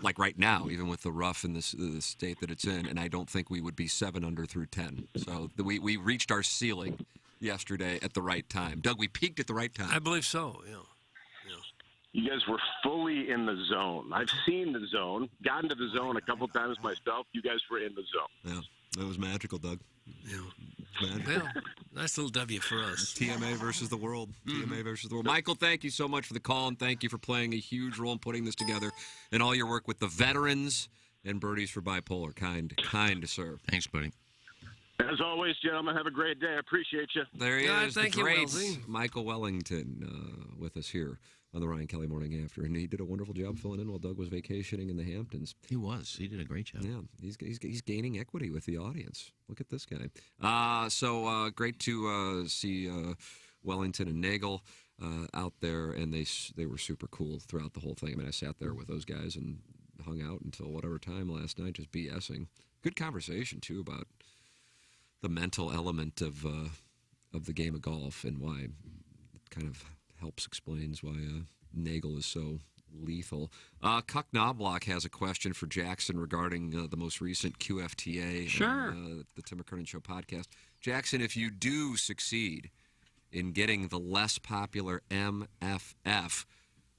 like right now, even with the rough in the state that it's in, and I don't think we would be 7 under through 10. So we reached our ceiling yesterday at the right time. Doug, we peaked at the right time. I believe so, yeah. You guys were fully in the zone. I've seen the zone, gotten to the zone a couple times myself. You guys were in the zone. Yeah, that was magical, Doug. Yeah. Magical. Well, nice little W for us. TMA versus the world. TMA versus the world. Michael, thank you so much for the call, and thank you for playing a huge role in putting this together, and all your work with the veterans and Birdies for Bipolar. Kind to serve. Thanks, buddy. As always, gentlemen, have a great day. I appreciate you. There he is, thank the you, great Wellesley. Michael Wellington with us here on the Ryan Kelly Morning After, and he did a wonderful job filling in while Doug was vacationing in the Hamptons. He was. He did a great job. Yeah, he's gaining equity with the audience. Look at this guy. So great to see Wellington and Nagel out there, and they were super cool throughout the whole thing. I mean, I sat there with those guys and hung out until whatever time last night, just BSing. Good conversation too about the mental element of the game of golf and why it kind of explains why Nagel is so lethal. Cuck Knobloch has a question for Jackson regarding the most recent QFTA on the Tim McKernan Show podcast. Jackson, if you do succeed in getting the less popular MFF,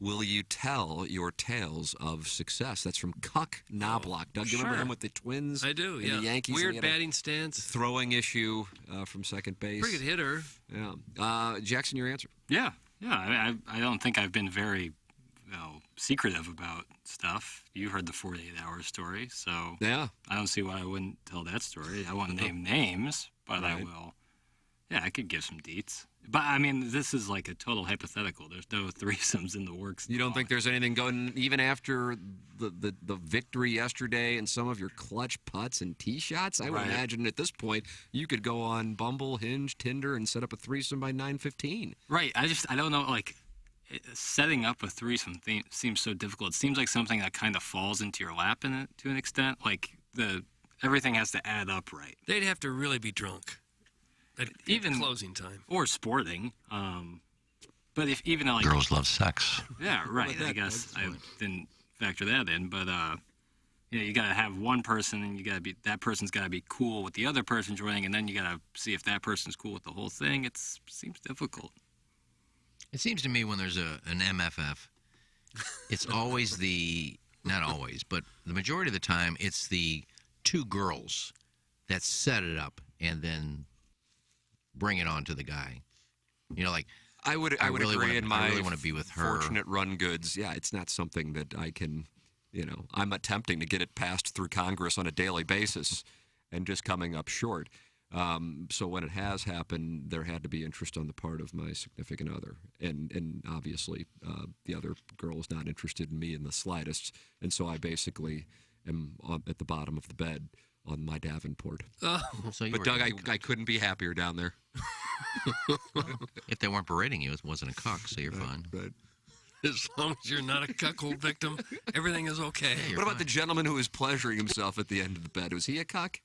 will you tell your tales of success? That's from Cuck Knobloch. Doug, you remember him with the Twins? I do, and yeah. the Yankees. Weird batting stance. Throwing issue from second base. Pretty good hitter. Yeah. Jackson, your answer? Yeah. I don't think I've been very secretive about stuff. You heard the 48-hour story, so yeah, I don't see why I wouldn't tell that story. I won't name names, but I will. Yeah, I could give some deets. But, I mean, this is like a total hypothetical. There's no threesomes in the works. You don't think there's anything going, even after the victory yesterday and some of your clutch putts and tee shots? I would imagine at this point you could go on Bumble, Hinge, Tinder, and set up a threesome by 9:15. Right. I don't know, like, setting up a threesome seems so difficult. It seems like something that kind of falls into your lap to an extent. Like, everything has to add up right. They'd have to really be drunk. At closing time. Or sporting. But if even like girls love sex. Yeah, right. I guess I didn't factor that in, but you got to have one person, and that person's got to be cool with the other person joining, and then you got to see if that person's cool with the whole thing. It seems difficult. It seems to me when there's an MFF, it's always not always, but the majority of the time, it's the two girls that set it up and then bring it on to the guy. You know, like I would really agree in my I really want to be with her. Fortunate run goods. Yeah, it's not something that I can, I'm attempting to get it passed through Congress on a daily basis and just coming up short. So when it has happened, there had to be interest on the part of my significant other. And obviously, the other girl is not interested in me in the slightest. And so I basically am at the bottom of the bed on my Davenport. But Doug, I couldn't be happier down there. If they weren't berating you, it wasn't a cuck, so you're fine. Right. As long as you're not a cuckold victim, everything is okay. What about the gentleman who was pleasuring himself at the end of the bed? Was he a cuck?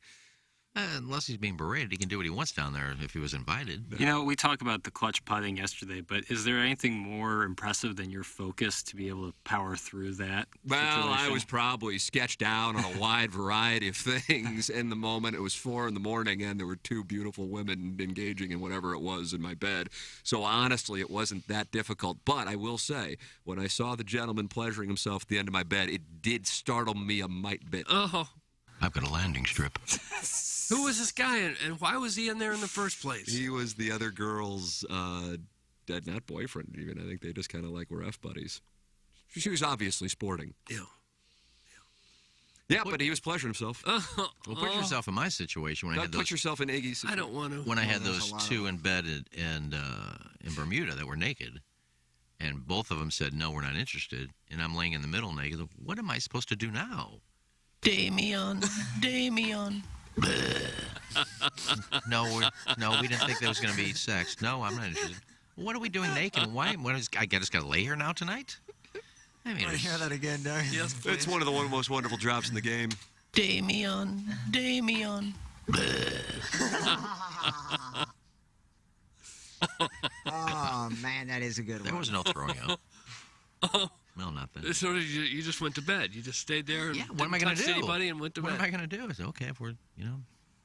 Unless he's being berated, he can do what he wants down there if he was invited. We talked about the clutch putting yesterday, but is there anything more impressive than your focus to be able to power through that Well, situation? I was probably sketched out on a wide variety of things in the moment. It was 4 a.m, and there were 2 beautiful women engaging in whatever it was in my bed. So honestly, it wasn't that difficult. But I will say, when I saw the gentleman pleasuring himself at the end of my bed, it did startle me a mite bit. Oh. I've got a landing strip. Who was this guy, and why was he in there in the first place? He was the other girl's, not boyfriend even. I think they just kind of were F buddies. She was obviously sporting. Yeah, but he was pleasuring himself. Well, put yourself in my situation when I had those. Put yourself in Iggy's situation. I don't want to. When I had those 2 in bed in Bermuda that were naked, and both of them said, no, we're not interested, and I'm laying in the middle naked. What am I supposed to do now? Damian. No, we didn't think there was going to be sex. No, I'm not interested. What are we doing naked? Why? I just got to lay here now tonight? I mean, hear that again, Doug? Yes, please. It's one of the most wonderful drops in the game. Damian. Oh man, That is a good one. There was no throwing out. Oh. No, nothing. So did you just went to bed. You just stayed there and Yeah, what am I going to do? anybody and went to What bed. am I going to do? I said, okay, if we're,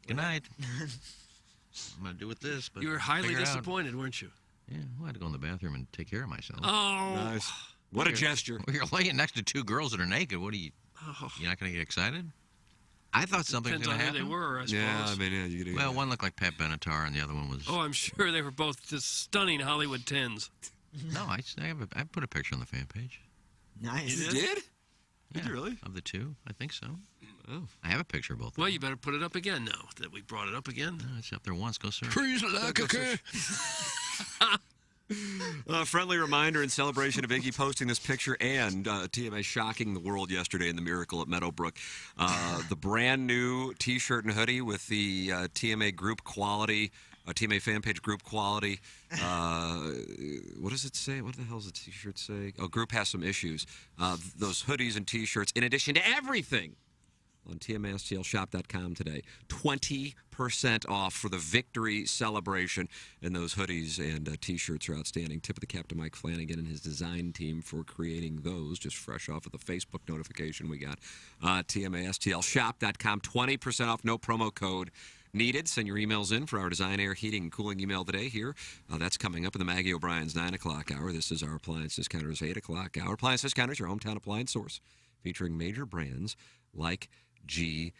good night. I'm going to do with this. But You were highly figure it out. disappointed, weren't you? Yeah, well, I had to go in the bathroom and take care of myself. Oh. Nice. What a gesture. Well, you're laying next to two girls that are naked. What are you? Oh. You're not going to get excited? I thought something was Depends going on to who happen. they were, I suppose. Yeah, I mean, yeah, Well, one looked like Pat Benatar, and the other one was. Oh, I'm sure they were both just stunning Hollywood 10s. No, I put a picture on the fan page. Nice. You did? Yeah, Did you really? Of the two, I think so. Oh. I have a picture of both. Well, you better put it up again now that we brought it up again. No, it's up there once. Go search. Freeze like a cat. A friendly reminder in celebration of Iggy posting this picture and TMA shocking the world yesterday in the Miracle at Meadowbrook. The brand new T-shirt and hoodie with the TMA group quality, TMA fan page group quality. What does it say? What the hell does the T-shirt say? Oh, group has some issues. Those hoodies and T-shirts, in addition to everything, on TMASTLshop.com today. 20% off for the victory celebration. And those hoodies and T-shirts are outstanding. Tip of the cap to Mike Flanagan and his design team for creating those, just fresh off of the Facebook notification we got. TMASTLshop.com, 20% off, no promo code needed. Send your emails in for our design, air, heating, and cooling email today here. That's coming up in the Maggie O'Brien's 9 o'clock hour. This is our Appliance Discounters 8 o'clock hour. Appliance Discounters, your hometown appliance source, featuring major brands like GE.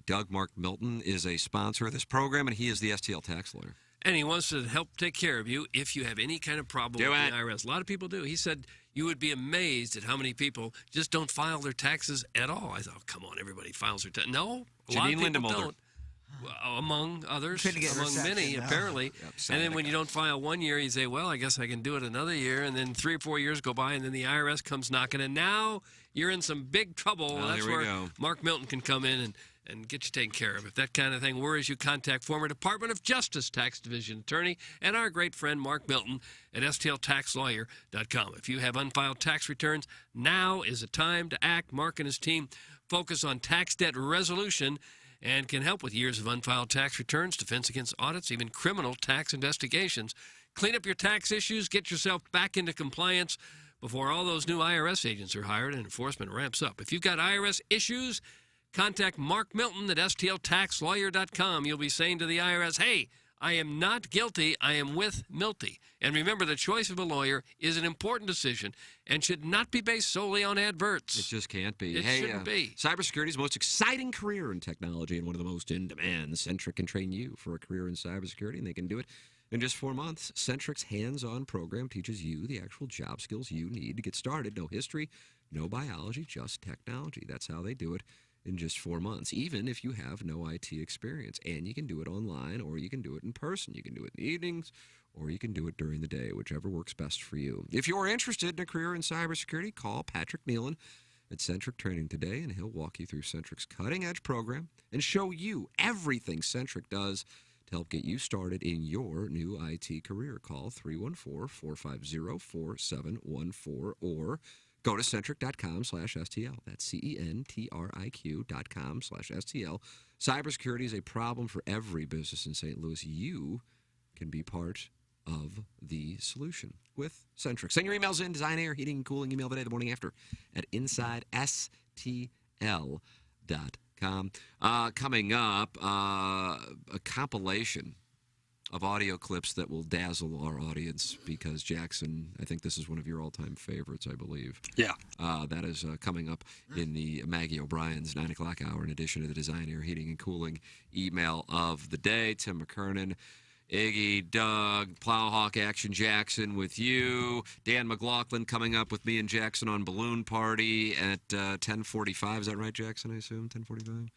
Doug Mark Milton is a sponsor of this program, and he is the STL tax lawyer. And he wants to help take care of you if you have any kind of problem with the IRS. A lot of people do. He said you would be amazed at how many people just don't file their taxes at all. I thought, oh, come on, everybody files their taxes. No, a lot of people don't. Well, among others, among many, apparently. Yep, and then when you don't file 1 year, you say, well, I guess I can do it another year. And then 3 or 4 years go by, and then the IRS comes knocking. And now you're in some big trouble. Well, That's there we where go. Mark Milton can come in and get you taken care of. If that kind of thing worries you, contact former Department of Justice Tax Division attorney and our great friend Mark Milton at stltaxlawyer.com. If you have unfiled tax returns, now is the time to act. Mark and his team focus on tax debt resolution and can help with years of unfiled tax returns, defense against audits, even criminal tax investigations. Clean up your tax issues, get yourself back into compliance before all those new IRS agents are hired and enforcement ramps up. If you've got IRS issues, contact Mark Milton at stltaxlawyer.com. You'll be saying to the IRS, hey, I am not guilty, I am with Milty. And remember, the choice of a lawyer is an important decision and should not be based solely on adverts. It just can't be. It shouldn't be. Cybersecurity's most exciting career in technology and one of the most in-demand. Centric can train you for a career in cybersecurity, and they can do it in just 4 months. Centric's hands-on program teaches you the actual job skills you need to get started. No history, no biology, just technology. That's how they do it in just 4 months, even if you have no IT experience. And you can do it online, or you can do it in person. You can do it in the evenings, or you can do it during the day, whichever works best for you. If you're interested in a career in cybersecurity, call Patrick Nealon at Centric Training today, and he'll walk you through Centric's cutting-edge program and show you everything Centric does to help get you started in your new IT career. Call 314-450-4714 or go to centric.com/STL. That's CENTRIQ.com/STL. Cybersecurity is a problem for every business in St. Louis. You can be part of the solution with Centric. Send your emails in, design, air, heating, and cooling email today, the morning after, at InsideSTL.com. Coming up, a compilation of audio clips that will dazzle our audience because, Jackson, I think this is one of your all-time favorites, I believe. Yeah. That is coming up in the Maggie O'Brien's 9 o'clock hour, in addition to the Design, Air, Heating, and Cooling email of the day. Tim McKernan, Iggy, Doug, Plowhawk, Action Jackson with you. Dan McLaughlin coming up with me and Jackson on Balloon Party at 10:45. Is that right, Jackson, I assume? 10:45?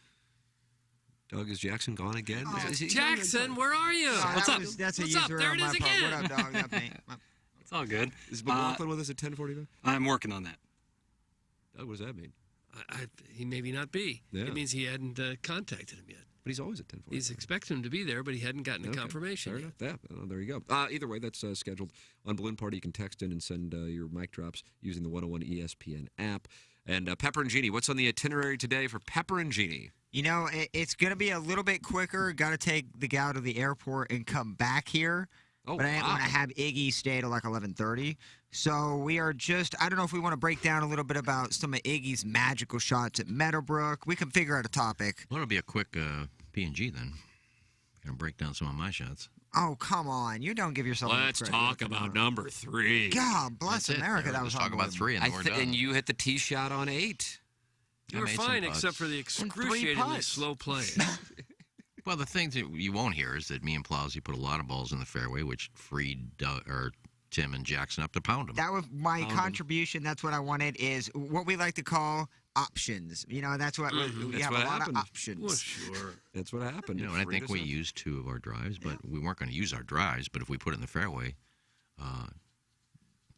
Doug, is Jackson gone again? Jackson, where are you? What's up? That's a What's user up? There on it my is part. again. What up, dog? That me. It's all good. Is McLaughlin with us at 10:45? I'm working on that. Doug, what does that mean? He may not be. Yeah. It means he hadn't contacted him yet. But he's always at 10:45. He's expecting him to be there, but he hadn't gotten a confirmation Fair yet. enough. Yeah, there you go. Either way, that's scheduled on Balloon Party. You can text in and send your mic drops using the 101 ESPN app. And Pepper and Genie, what's on the itinerary today for Pepper and Genie? You know, it's going to be a little bit quicker. Got to take the gal to the airport and come back here. Oh, but I didn't wow. want to have Iggy stay till like 11:30. So we are just, I don't know if we want to break down a little bit about some of Iggy's magical shots at Meadowbrook. We can figure out a topic. Well, it'll be a quick P&G then. Gonna break down some of my shots. Oh, come on. You don't give yourself enough Let's credit. talk about number 3. God bless That's it. America. There, That let's was talk about 3 and then we're done. And you hit the tee shot on 8. You were made some fine putts. except for the excruciatingly slow play. Well, the thing that you won't hear is that me and Plowsy put a lot of balls in the fairway, which freed Tim and Jackson up to pound them. That was my contribution. That's what I wanted, is what we like to call options. You know, that's what we That's have what a lot happened. of options. Well, sure. That's what happened. You know, It and I freed think us we up. used 2 of our drives, but we weren't going to use our drives. But if we put it in the fairway,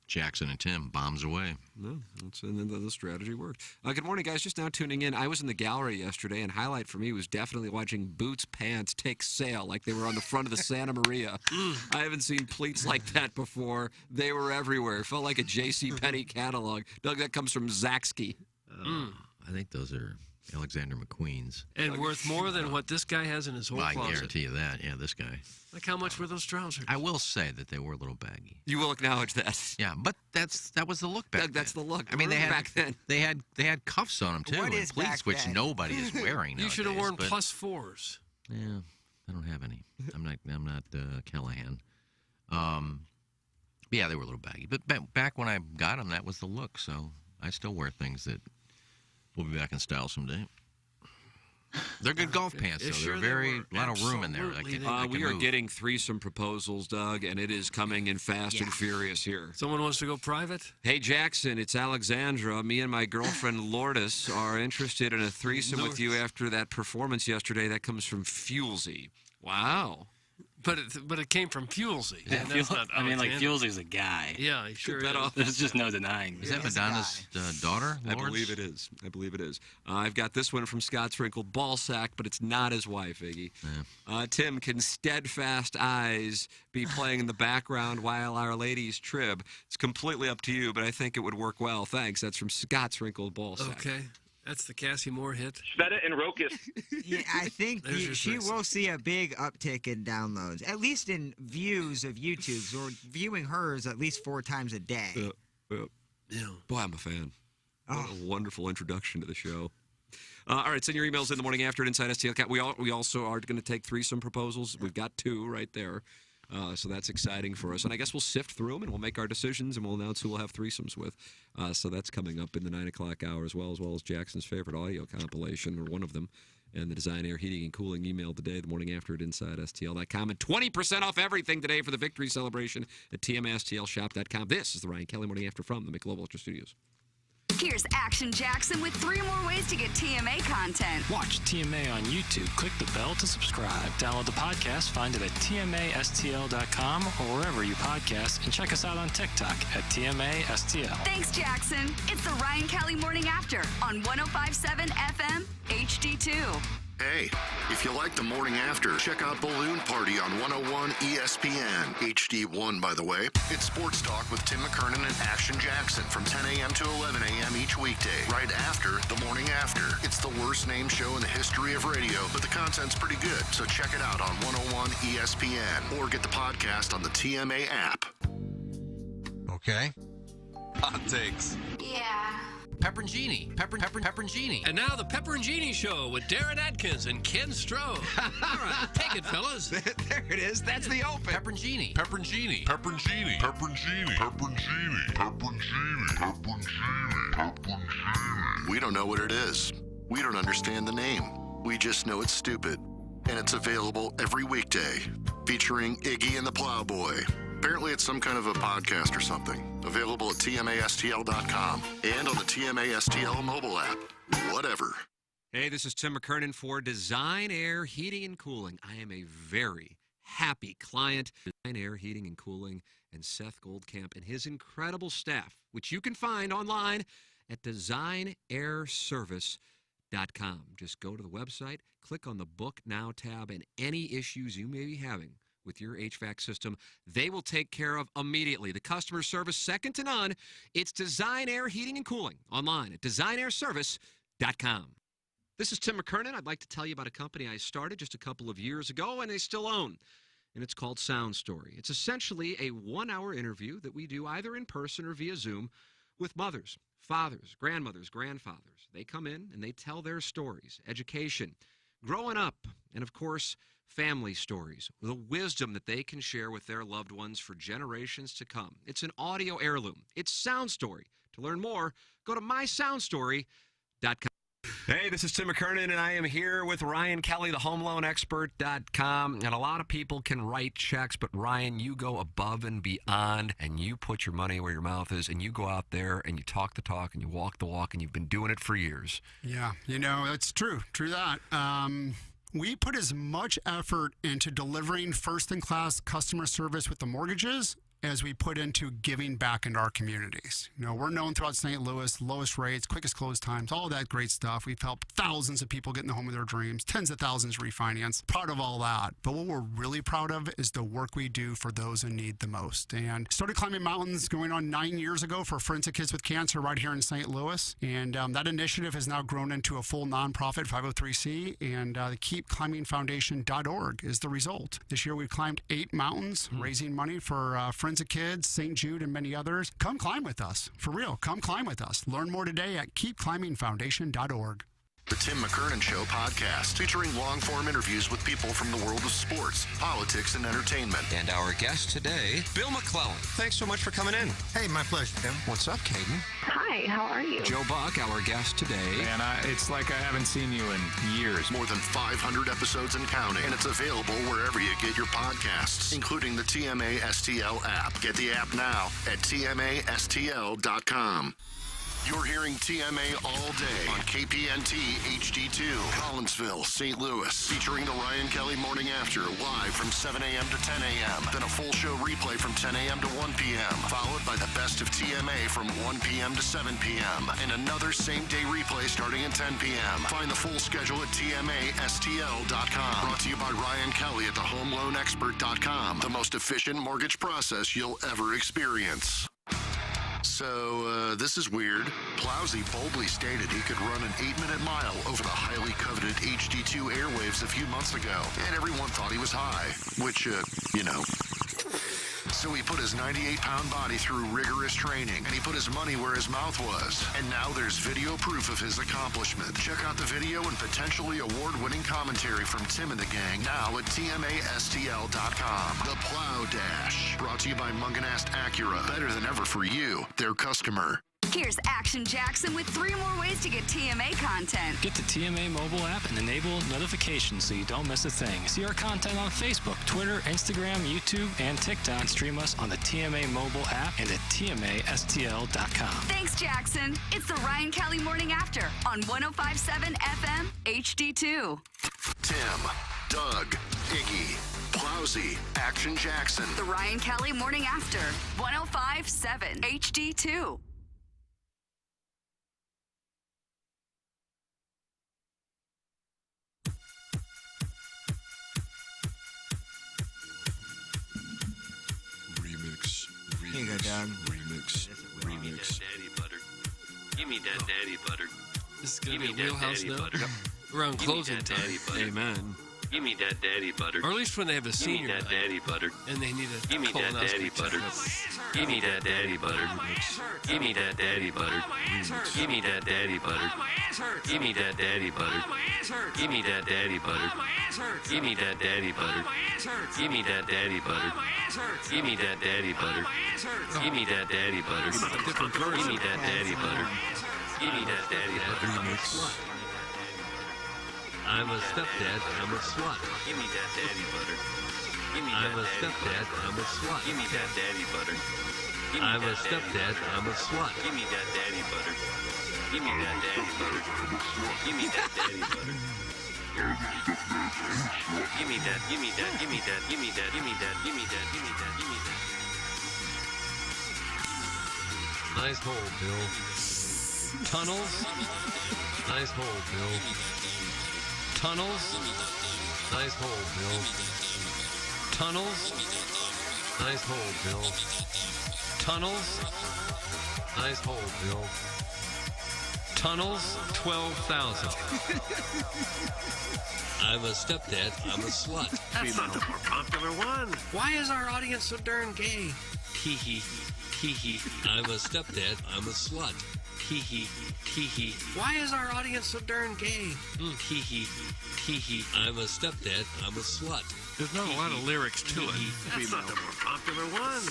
Jackson and Tim bombs away. No, and then the strategy worked. Good morning, guys. Just now tuning in. I was in the gallery yesterday, and highlight for me was definitely watching Boots Pants take sail like they were on the front of the Santa Maria. I haven't seen pleats like that before. They were everywhere. It felt like a J.C. Penney catalog. Doug, that comes from Zaxky. I think those are Alexander McQueen's. And worth more than what this guy has in his whole Well, I closet. guarantee you that. Yeah, this guy. Like, how much were those trousers? I will say that they were a little baggy. You will acknowledge that. Yeah, but that was the look back Doug, that's then. the look. I mean, they had back then. they had cuffs on them too, What and is pleats, back which then? nobody is wearing. You should have nowadays, worn but- +4s. Yeah, I don't have any. I'm not Callahan. Yeah, they were a little baggy, but back when I got them, that was the look. So I still wear things that will be back in style someday. They're good golf pants, though. Sure They're they very were. a lot of room in there. Absolutely they I We can are move. getting threesome proposals, Doug, and it is coming in fast and furious here. Someone wants to go private? Hey, Jackson, it's Alexandra. Me and my girlfriend Lourdes are interested in a threesome with you after that performance yesterday. That comes from Fuelsy. Wow. But it came from Fuelsy. Yeah, and that's not I mean, like, Alexander. Fuelsy's a guy. Yeah, he sure Bet is. off. There's just no denying. Is that Madonna's daughter? I believe it is. I believe it is. I've got this one from Scott Sprinkle, Ballsack, but it's not his wife, Iggy. Tim, can steadfast eyes be playing in the background while Our Lady's trib? It's completely up to you, but I think it would work well. Thanks. That's from Scott Sprinkle, Ballsack. Okay. That's the Cassie Moore hit. Sveta and Rokas. Yeah, I think There's your she threesome. will see a big uptick in downloads, at least in views of YouTube's, or viewing hers at least 4 times a day. Yeah. Boy, I'm a fan. What a wonderful introduction to the show. All right, send your emails in the morning after at Inside STL. We also are going to take threesome proposals. We've got 2 right there. So that's exciting for us. And I guess we'll sift through them and we'll make our decisions and we'll announce who we'll have threesomes with. So that's coming up in the 9 o'clock hour as well as Jackson's favorite audio compilation, or one of them. And the Design Air Heating and Cooling email today, the morning after at InsideSTL.com. And 20% off everything today for the victory celebration at TMSTLShop.com. This is the Ryan Kelly Morning After from the Michelob Ultra Studios. Here's Action Jackson with 3 more ways to get TMA content. Watch TMA on YouTube. Click the bell to subscribe. Download the podcast. Find it at TMASTL.com or wherever you podcast. And check us out on TikTok at TMASTL. Thanks, Jackson. It's the Ryan Kelly Morning After on 105.7 FM HD2. Hey, if you like the morning after, check out Balloon Party on 101 ESPN. HD1, by the way. It's Sports Talk with Tim McKernan and Action Jackson from 10 a.m. to 11 a.m. each weekday, right after the morning after. It's the worst named show in the history of radio, but the content's pretty good, so check it out on 101 ESPN or get the podcast on the TMA app. Okay. Hot takes. Yeah. Pepperoncini. Pepperoncini. And now the Pepperoncini Show with Darren Atkins and Ken Stroh. All right, take it, fellas. There it is. That's the open. Pepperoncini. Pepperoncini. Pepperoncini. Pepperoncini. Pepperoncini. Pepperoncini. Pepperoncini. Pepperoncini. We don't know what it is. We don't understand the name. We just know it's stupid. And it's available every weekday, featuring Iggy and the Plowboy. Apparently it's some kind of a podcast or something. Available at TMASTL.com and on the TMASTL mobile app. Whatever. Hey, this is Tim McKernan for Design Air Heating and Cooling. I am a very happy client. Design Air Heating and Cooling and Seth Goldcamp and his incredible staff, which you can find online at designairservice.com. Just go to the website, click on the Book Now tab, and any issues you may be having with your HVAC system, they will take care of immediately. The customer service, second to none. It's Design Air Heating and Cooling online at designairservice.com. This is Tim McKernan. I'd like to tell you about a company I started just a couple of years ago and they still own. and it's called Sound Story. It's essentially a 1-hour interview that we do either in person or via Zoom with mothers, fathers, grandmothers, grandfathers. They come in and they tell their stories, education, growing up, and of course, family stories, the wisdom that they can share with their loved ones for generations to come. It's an audio heirloom. It's Sound Story. To learn more, go to mysoundstory.com. Hey, this is Tim McKernan, and I am here with Ryan Kelly, the HomeLoanExpert.com. And a lot of people can write checks, but Ryan, you go above and beyond, and you put your money where your mouth is, and you go out there and you talk the talk and you walk the walk, and you've been doing it for years. Yeah, it's true. True that. We put as much effort into delivering first-in-class customer service with the mortgages as we put into giving back into our communities. We're known throughout St. Louis, lowest rates, quickest close times, all that great stuff. We've helped thousands of people get in the home of their dreams, tens of thousands refinance. Proud of all that. But what we're really proud of is the work we do for those in need the most. And started climbing mountains going on 9 years ago for Forensic Kids with Cancer right here in St. Louis. And that initiative has now grown into a full nonprofit 503c, and the KeepClimbingFoundation.org is the result. This year we've climbed 8 mountains, raising money for Forensic Kids, St. Jude, and many others. Come climb with us. For real, come climb with us. Learn more today at KeepClimbingFoundation.org. The Tim McKernan Show podcast, featuring long-form interviews with people from the world of sports, politics, and entertainment. And our guest today, Bill McClellan. Thanks so much for coming in. Hey, my pleasure, Tim. What's up, Caden? Hi, how are you? Joe Buck, our guest today. Man, it's like I haven't seen you in years. More than 500 episodes and counting, and it's available wherever you get your podcasts, including the TMA STL app. Get the app now at TMASTL.com. You're hearing TMA all day on KPNT HD2, Collinsville, St. Louis, featuring the Ryan Kelly Morning After, live from 7 a.m. to 10 a.m. Then a full show replay from 10 a.m. to 1 p.m., followed by the best of TMA from 1 p.m. to 7 p.m., and another same-day replay starting at 10 p.m. Find the full schedule at TMASTL.com. Brought to you by Ryan Kelly at the HomeLoanExpert.com, the most efficient mortgage process you'll ever experience. So, this is weird. Plowsy boldly stated he could run an 8-minute mile over the highly coveted HD2 airwaves a few months ago, and everyone thought he was high, which, So he put his 98-pound body through rigorous training, and he put his money where his mouth was. And now there's video proof of his accomplishment. Check out the video and potentially award-winning commentary from Tim and the gang now at TMASTL.com. The Plow Dash, brought to you by Munganast Acura. Better than ever for you, their customer. Here's Action Jackson with 3 more ways to get TMA content. Get the TMA mobile app and enable notifications so you don't miss a thing. See our content on Facebook, Twitter, Instagram, YouTube, and TikTok. And stream us on the TMA mobile app and at TMASTL.com. Thanks, Jackson. It's the Ryan Kelly Morning After on 105.7 FM HD2. Tim, Doug, Iggy, Plowsy, Action Jackson. The Ryan Kelly Morning After, 105.7 HD2. Here you go, Doug. Remix. Daddy butter. Give me that daddy butter. This is going to Give be me a that wheelhouse daddy now. butter. Around Give me closing that time. daddy butter. Amen. Give me that daddy butter. Or at least when they have a Give senior me that night daddy butter. and they need a Give me that colonoscopy daddy butter. checkup. Give me that daddy butter. Give me that daddy butter. Give me that daddy butter. Give me that daddy butter. Give me that daddy butter. Give me that daddy butter. Give me that daddy butter. Give me that daddy butter. Give me that daddy butter. Give me that daddy butter. Give me that daddy butter. I'm a stepdad. I'm a slut. Give me that daddy butter. Give me that stepdad. I'm a slut. Give me that daddy butter. I'm a stepdad. I'm a slut. Give me that daddy butter. Give me that daddy butter. Give me that daddy butter. Give me that. Give me that. Give me that. Give me that. Give me that. Give me that. Give me that. Give me that. Nice hole, Bill. Tunnels. Nice hole, Bill. Tunnels. Nice hole, Bill. Tunnels. Nice hole, Bill. Tunnels. Nice hole, Bill. Tunnels, 12,000. I'm a stepdad. I'm a slut. That's not the more popular one. Why is our audience so darn gay? Hee hee. Hee hee. I'm a stepdad. I'm a slut. Hee hee. Hee hee. Why is our audience so darn gay? Hee hee. Hee hee. I'm a stepdad. I'm a slut. There's not a lot of lyrics to it. That's not the more popular one.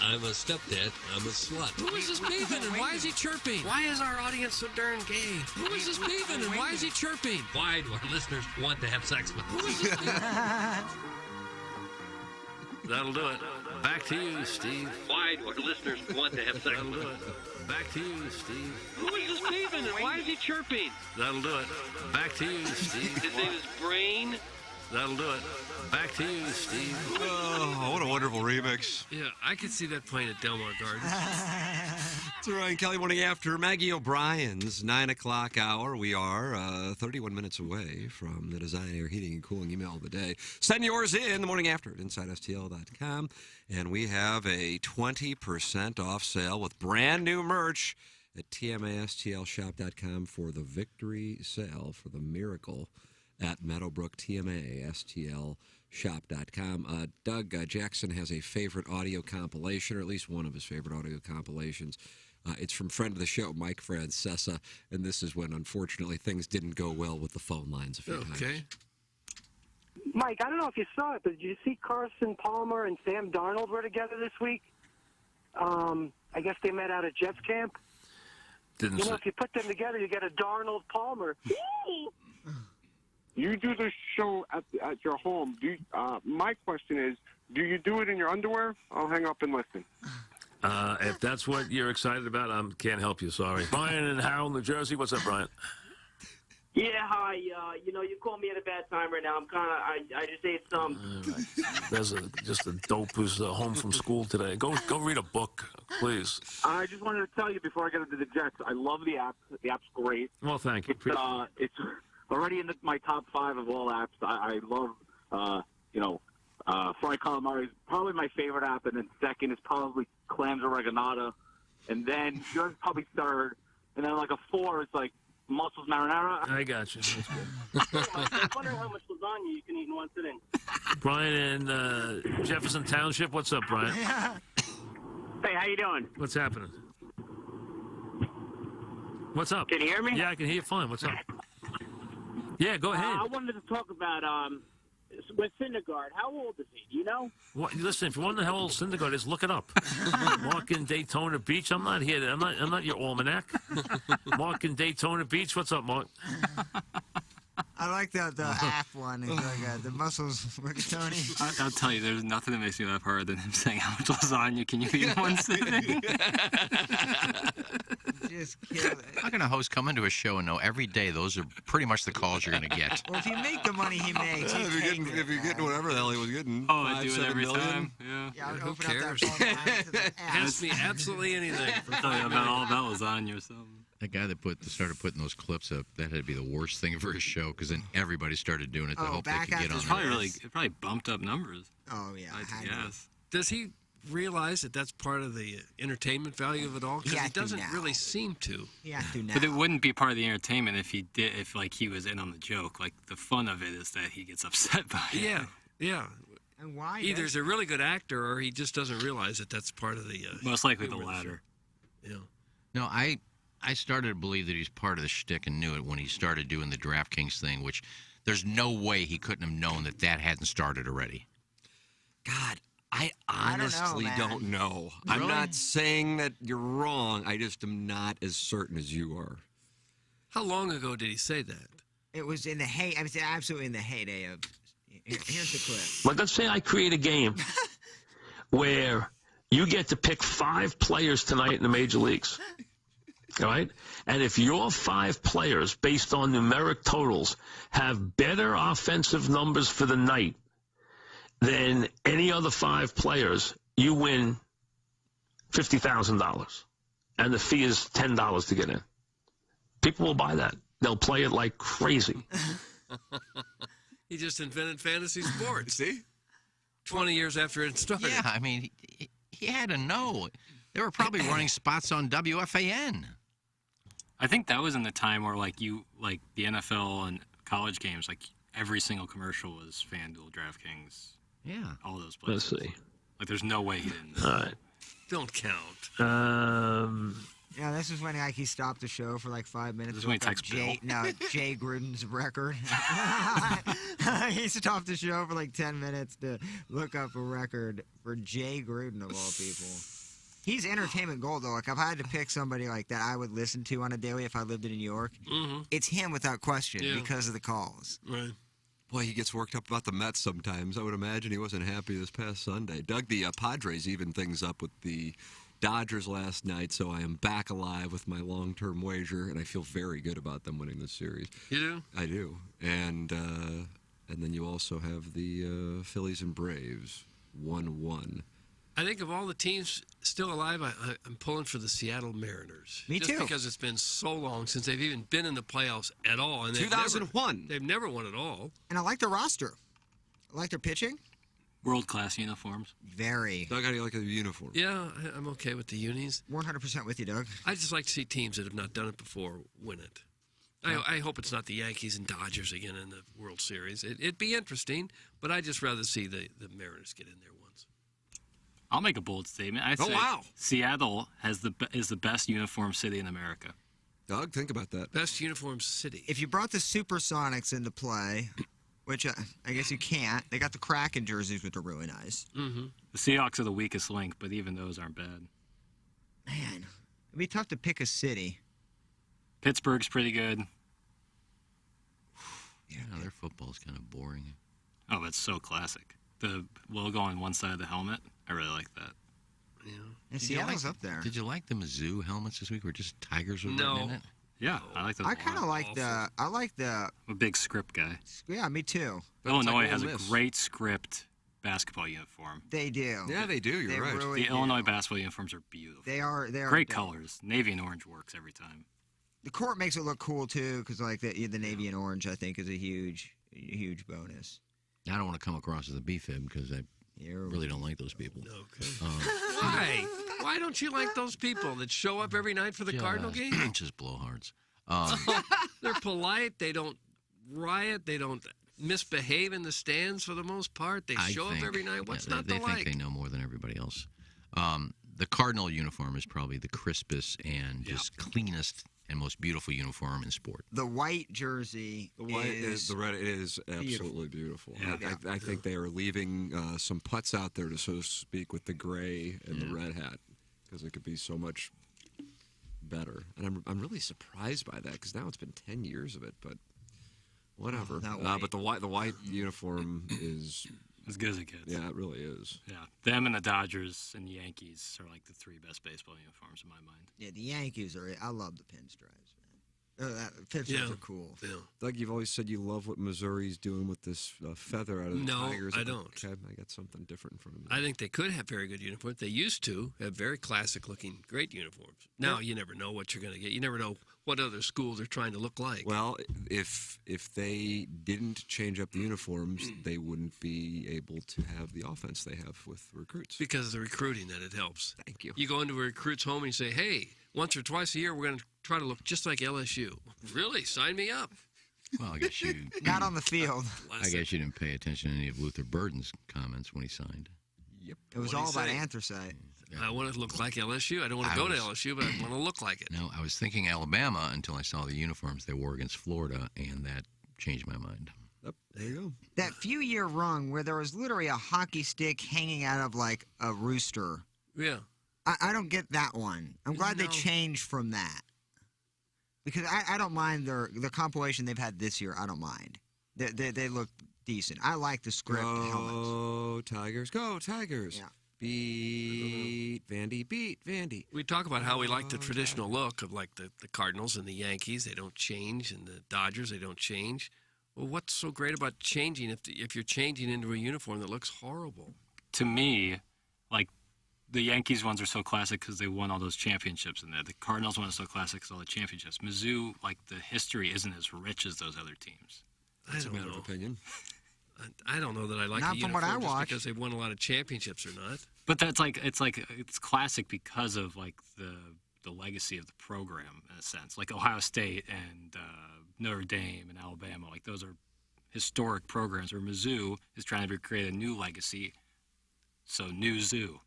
I'm a stepdad. I'm a slut. Who is this beeping and why is he chirping? Why is our audience so darn gay? Who is this beeping and why is he chirping? Why do our listeners want to have sex with Who is this That'll do it. Back to you, Steve. Why do our listeners want to have sex That'll with do it. Back to you, Steve. Who is this beeping and why is he chirping? That'll do it. Back to you, Steve. His name is Brain. That'll do it. Back to you, Steve. Oh, what a wonderful remix. Yeah, I could see that playing at Delmar Gardens. It's the Ryan Kelly Morning After. Maggie O'Brien's 9 o'clock hour. We are 31 minutes away from the Design, Air, Heating, and Cooling email of the day. Send yours in the morning after at InsideSTL.com. And we have a 20% off sale with brand new merch at TMASTLshop.com for the victory sale for the miracle at Meadowbrook, TMASTLshop.com. Doug Jackson has a favorite audio compilation, or at least one of his favorite audio compilations. It's from friend of the show, Mike Francesa, and this is when, unfortunately, things didn't go well with the phone lines a few times. Okay. Mike, I don't know if you saw it, but did you see Carson Palmer and Sam Darnold were together this week? I guess they met out at Jets camp. If you put them together, you get a Darnold Palmer. You do this show at your home. My question is, do you do it in your underwear? I'll hang up and listen. If that's what you're excited about, I can't help you. Sorry. Brian in Howell, New Jersey. What's up, Brian? Yeah, hi. You called me at a bad time right now. I just ate some. There's just a dope who's home from school today. Go read a book, please. I just wanted to tell you before I get into the Jets, I love the app. The app's great. Well, thank you. It's already in my top 5 of all apps. I love, Fry Calamari is probably my favorite app, and then second is probably Clams Oregonata, and then yours is probably third, and then like a 4 is like Mussels Marinara. I got you. That's good. I wonder how much lasagna you can eat in one sitting. Brian in Jefferson Township. What's up, Brian? Hey, how you doing? What's happening? What's up? Can you hear me? Yeah, I can hear you fine. What's up? Yeah, go ahead. I wanted to talk about with Syndergaard. How old is he? Do you know? What, listen, if you want to know how old Syndergaard is, look it up. Mark in Daytona Beach. I'm not here. I'm not your almanac. Mark in Daytona Beach. What's up, Mark? I like the app one. It's like the muscles rigatoni. I'll tell you, there's nothing that makes me laugh harder than him saying, "How much lasagna can you eat in one sitting?" Just kill it. How can a host come into a show and know every day those are pretty much the calls you're going to get? Well, if you make the money he makes, if you're getting whatever the hell he was getting, Oh, I 5, do it 7 every million. time. Yeah, I would Who open up that cares? phone line to the app. Ask me absolutely anything. I'll tell you all about lasagna or something. That guy that started putting those clips up, that had to be the worst thing for his show, because then everybody started doing it to hope they could get on It's there. it probably bumped up numbers. Oh, yeah. Yes. Does he realize that that's part of the entertainment value of it all? Because He he has to doesn't now. really seem to. Yeah, do now. But it wouldn't be part of the entertainment if he was in on the joke. Like, the fun of it is that he gets upset by it. Yeah, yeah. And why? Either he's a really good actor or he just doesn't realize that that's part of the. Most likely the humor of latter. show. Yeah. No, I started to believe that he's part of the shtick and knew it when he started doing the DraftKings thing, which there's no way he couldn't have known that hadn't started already. God, I honestly don't know. I'm Really? not saying that you're wrong. I just am not as certain as you are. How long ago did he say that? It was in the I was absolutely in the heyday of. Here's the clip. But let's say I create a game where you get to pick 5 players tonight in the major leagues. All right? And if your 5 players, based on numeric totals, have better offensive numbers for the night than any other 5 players, you win $50,000. And the fee is $10 to get in. People will buy that. They'll play it like crazy. He just invented fantasy sports. See? 20 years after it started. Yeah, I mean, he had to know. They were probably running spots on WFAN. I think that was in the time where like the NFL and college games, like every single commercial was FanDuel, DraftKings. Yeah. All those places. Let's see. Like there's no way he didn't. All right. Don't count. Yeah, this is when he stopped the show for like 5 minutes. This is when he texts Jay Gruden's record. He stopped the show for like 10 minutes to look up a record for Jay Gruden of all people. He's entertainment gold, though. Like, if I had to pick somebody like that I would listen to on a daily if I lived in New York, it's him without question because of the calls. Right. Boy, he gets worked up about the Mets sometimes. I would imagine he wasn't happy this past Sunday. Doug, the Padres evened things up with the Dodgers last night, so I am back alive with my long-term wager, and I feel very good about them winning this series. You do? I do. And then you also have the Phillies and Braves, 1-1. I think of all the teams still alive, I'm pulling for the Seattle Mariners. Me just too. Because it's been so long since they've even been in the playoffs at all. And 2001. They've never won at all. And I like their roster. I like their pitching. World-class uniforms. Very. Doug, how do you like the uniform? Yeah, I'm okay with the unis. 100% with you, Doug. I just like to see teams that have not done it before win it. I hope it's not the Yankees and Dodgers again in the World Series. It'd be interesting, but I'd just rather see the Mariners get in there once. I'll make a bold statement. I'd say Seattle is the best uniform city in America. Doug, think about that. Best uniform city. If you brought the Supersonics into play, which I guess you can't, they got the Kraken jerseys, which are really nice. Mm-hmm. The Seahawks are the weakest link, but even those aren't bad. Man, it'd be tough to pick a city. Pittsburgh's pretty good. Yeah, their football's kind of boring. Oh, but it's so classic. The logo on one side of the helmet, I really like that. Yeah. And Seattle's up there. Did you like the Mizzou helmets this week where just tigers were No. written in it? Yeah, I like those. I kind of like the. I'm a big script guy. Yeah, me too. Illinois has a great script basketball uniform. They do. Yeah, they do. You're right. Really The do. Illinois basketball uniforms are beautiful. They are. Great colors. Navy and orange works every time. The court makes it look cool too, because like the navy and orange, I think, is a huge bonus. I don't want to come across as a B-fib because I really don't like those people. Okay. Why? Why don't you like those people that show up every night for the Cardinal game? Just blowhards. They're polite. They don't riot. They don't misbehave in the stands for the most part. They show up every night. What's not to like? They think they know more than everybody else. The Cardinal uniform is probably the crispest and just cleanest and most beautiful uniform in sport. The white jersey. The white is the red. It is absolutely beautiful. Yeah. I think they are leaving some putts out there, to so to speak, with the gray and the red hat, because it could be so much better. And I'm really surprised by that, because now it's been 10 years of it, but whatever. But the white uniform is as good as it gets. Yeah, it really is. Yeah, them and the Dodgers and the Yankees are like the three best baseball uniforms in my mind. Yeah, the Yankees are. I love the pinstripes, man. Pinstripes are cool. Yeah. Doug, you've always said you love what Missouri's doing with this feather out of the Tigers. No, I don't. Okay, I got something different in front of me. I think they could have very good uniforms. They used to have very classic-looking, great uniforms. Now you never know what you're going to get. You never know what other schools are trying to look like. Well, if they didn't change up the uniforms, they wouldn't be able to have the offense they have with recruits. Because of the recruiting that it helps. Thank you. You go into a recruit's home and you say, hey, once or twice a year, we're going to try to look just like LSU. Really? Sign me up. Well, I guess you... Not on the field. I guess you didn't pay attention to any of Luther Burden's comments when he signed. Yep. It was all about anthracite. I want to look like LSU. I don't want to go to LSU, but I want to look like it. No, I was thinking Alabama until I saw the uniforms they wore against Florida, and that changed my mind. Yep, there you go. That few-year run where there was literally a hockey stick hanging out of like a rooster. Yeah. I don't get that one. I'm glad they changed from that. Because I don't mind the compilation they've had this year. I don't mind. They look decent. I like the script helmets. Go Tigers, go Tigers. Yeah. Beat Vandy, beat Vandy. We talk about how we like the traditional look of like the Cardinals and the Yankees. They don't change, and the Dodgers, they don't change. Well, what's so great about changing if you're changing into a uniform that looks horrible? To me, like, the Yankees ones are so classic because they won all those championships in there. The Cardinals one is so classic because all the championships. Mizzou, like, the history isn't as rich as those other teams. That's a matter of opinion. I don't know that I like Not the from what I uniform just watched. because they've won a lot of championships or not. But that's it's classic because of like the legacy of the program in a sense. Like Ohio State and Notre Dame and Alabama, like those are historic programs. Where Mizzou is trying to create a new legacy. So new zoo.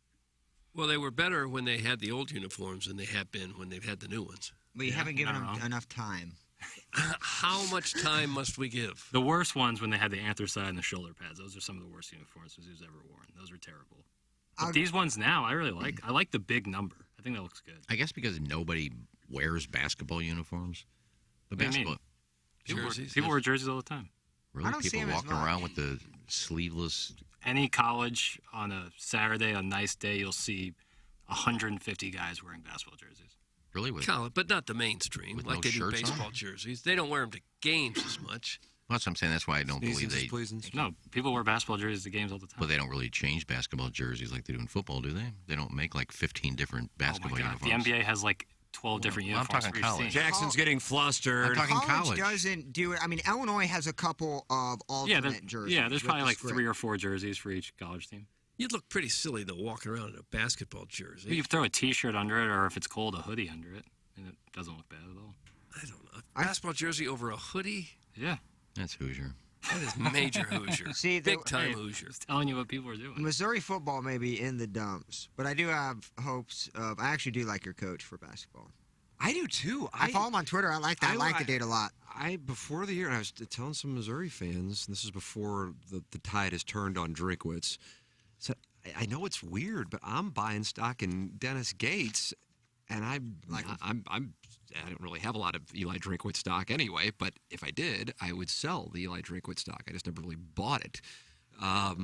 Well, they were better when they had the old uniforms than they have been when they've had the new ones. We haven't given them enough time. How much time must we give? The worst ones when they had the anthracite and the shoulder pads. Those are some of the worst uniforms Mizzou's ever worn. Those are terrible. But these ones now, I really like. I like the big number. I think that looks good. I guess because nobody wears basketball uniforms. The What do you basketball mean? Jerseys. People wear jerseys all the time. Really, people walking around with the sleeveless. Any college on a Saturday, a nice day, you'll see 150 guys wearing basketball jerseys. Really? With, College, but not the mainstream, with like no they do shirts baseball on? jerseys. They don't wear them to games as much. Well, that's what I'm saying. That's why I don't believe they. No, people wear basketball jerseys to games all the time. But they don't really change basketball jerseys like they do in football, do they? They don't make like 15 different basketball Oh my God. uniforms. The NBA has like 12 different Well, I'm uniforms talking for each college. team. Jackson's getting flustered. I'm talking college. Doesn't do it. I mean, Illinois has a couple of alternate jerseys. Yeah, there's with probably the like script. 3 or 4 jerseys for each college team. You'd look pretty silly, though, walking around in a basketball jersey. You throw a T-shirt under it, or if it's cold, a hoodie under it, and it doesn't look bad at all. I don't know. A basketball jersey over a hoodie? Yeah. That's Hoosier. That is major Hoosier. See, Big time Hoosier. Just telling you what people are doing. Missouri football may be in the dumps, but I do have hopes of. I actually do like your coach for basketball. I do too. I follow him on Twitter. I like that. I like the dude a lot. Before the year, and I was telling some Missouri fans, and this is before the tide has turned on Drinkwitz. So I know it's weird, but I'm buying stock in Dennis Gates, and I don't really have a lot of Eli Drinkwitz stock anyway. But if I did, I would sell the Eli Drinkwitz stock. I just never really bought it. I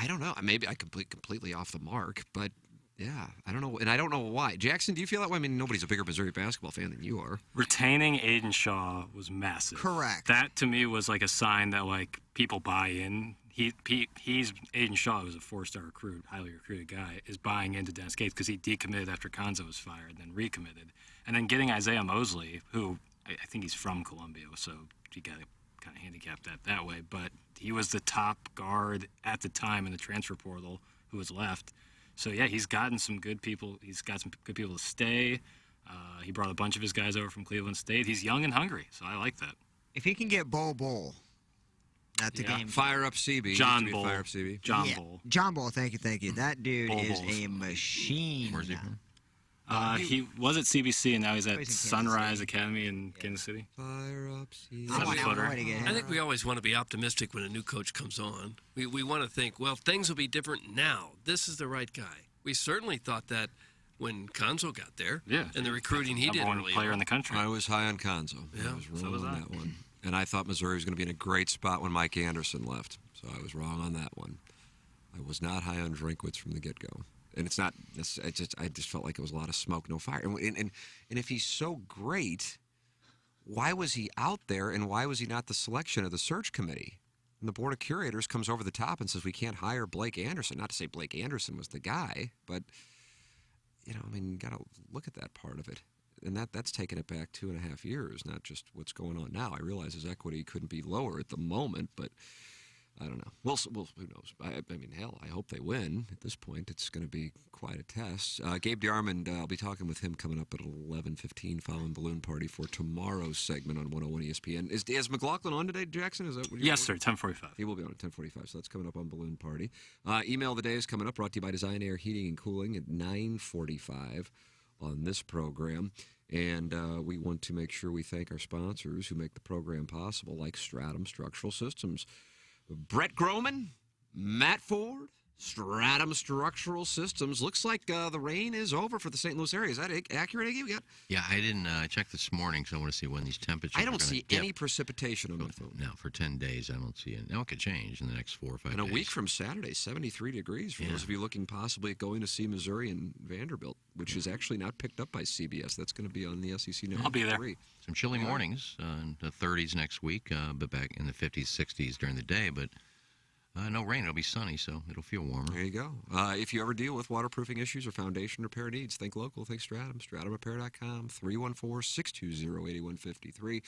don't know. Maybe I completely off the mark, but. Yeah, I don't know, and I don't know why. Jackson, do you feel that way? I mean, nobody's a bigger Missouri basketball fan than you are. Retaining Aiden Shaw was massive. Correct. That to me was like a sign that like people buy in. He's Aiden Shaw, who's a 4-star recruit, highly recruited guy, is buying into Dennis Gates because he decommitted after Konzo was fired, then recommitted, and then getting Isaiah Mosley, who I think he's from Columbia, so you got to kind of handicap that way. But he was the top guard at the time in the transfer portal who was left. So, yeah, he's gotten some good people. He's got some good people to stay. He brought a bunch of his guys over from Cleveland State. He's young and hungry, so I like that. If he can get Bull, that's the game. Fire up CB. John Used to be Bull. Fire up CB. John Yeah. Bull. John Bull, thank you. That dude Bull is Bulls. a machine. Where's he from? He was at CBC, and now he's at He's in Kansas Sunrise City. Academy in Kansas City. Fire up CB. I want 7-footer. Illinois to get him. I think we always want to be optimistic when a new coach comes on. We want to think, well, things will be different now. This is the right guy. We certainly thought that when Konzo got there. Yeah. And the recruiting he did Number one early player on. in the country. I was high on Konzo. Yeah, I was so wrong was on I. that one. And I thought Missouri was going to be in a great spot when Mike Anderson left. So I was wrong on that one. I was not high on Drinkwitz from the get-go. And it's not. I just felt like it was a lot of smoke, no fire. And if he's so great, why was he out there, and why was he not the selection of the search committee? And the board of curators comes over the top and says we can't hire Blake Anderson. Not to say Blake Anderson was the guy, but you got to look at that part of it. And that's taken it back 2.5 years, not just what's going on now. I realize his equity couldn't be lower at the moment, but I don't know. Well, who knows? I mean, hell, I hope they win. At this point, it's going to be quite a test. Gabe DeArmond, I'll be talking with him coming up at 11:15 following Balloon Party for tomorrow's segment on 101 ESPN. Is McLaughlin on today, Jackson? Is that what Yes, sir, 10:45. He will be on at 10:45, so that's coming up on Balloon Party. Email of the day is coming up, brought to you by Design Air Heating and Cooling at 9:45 on this program. And we want to make sure we thank our sponsors who make the program possible, like Stratum Structural Systems. Brett Groman, Matt Ford, Stratum Structural Systems. Looks like the rain is over for the St. Louis area. Is that accurate, Iggy? We got. Yeah, I didn't check this morning, so I want to see when these temperatures I don't are see gonna any dip. precipitation on my phone. No, for 10 days, I don't see it. Now it could change in the next 4 or 5 And a days. week from Saturday, 73 degrees for those of you looking possibly at going to see Missouri and Vanderbilt, which is actually not picked up by CBS. That's going to be on the SEC Network. I'll be there. 3. Some chilly mornings in the 30s next week, but back in the 50s, 60s during the day. But No rain. It'll be sunny, so it'll feel warmer. There you go. If you ever deal with waterproofing issues or foundation repair needs, think local, think Stratum. StratumRepair.com, 314-620-8153.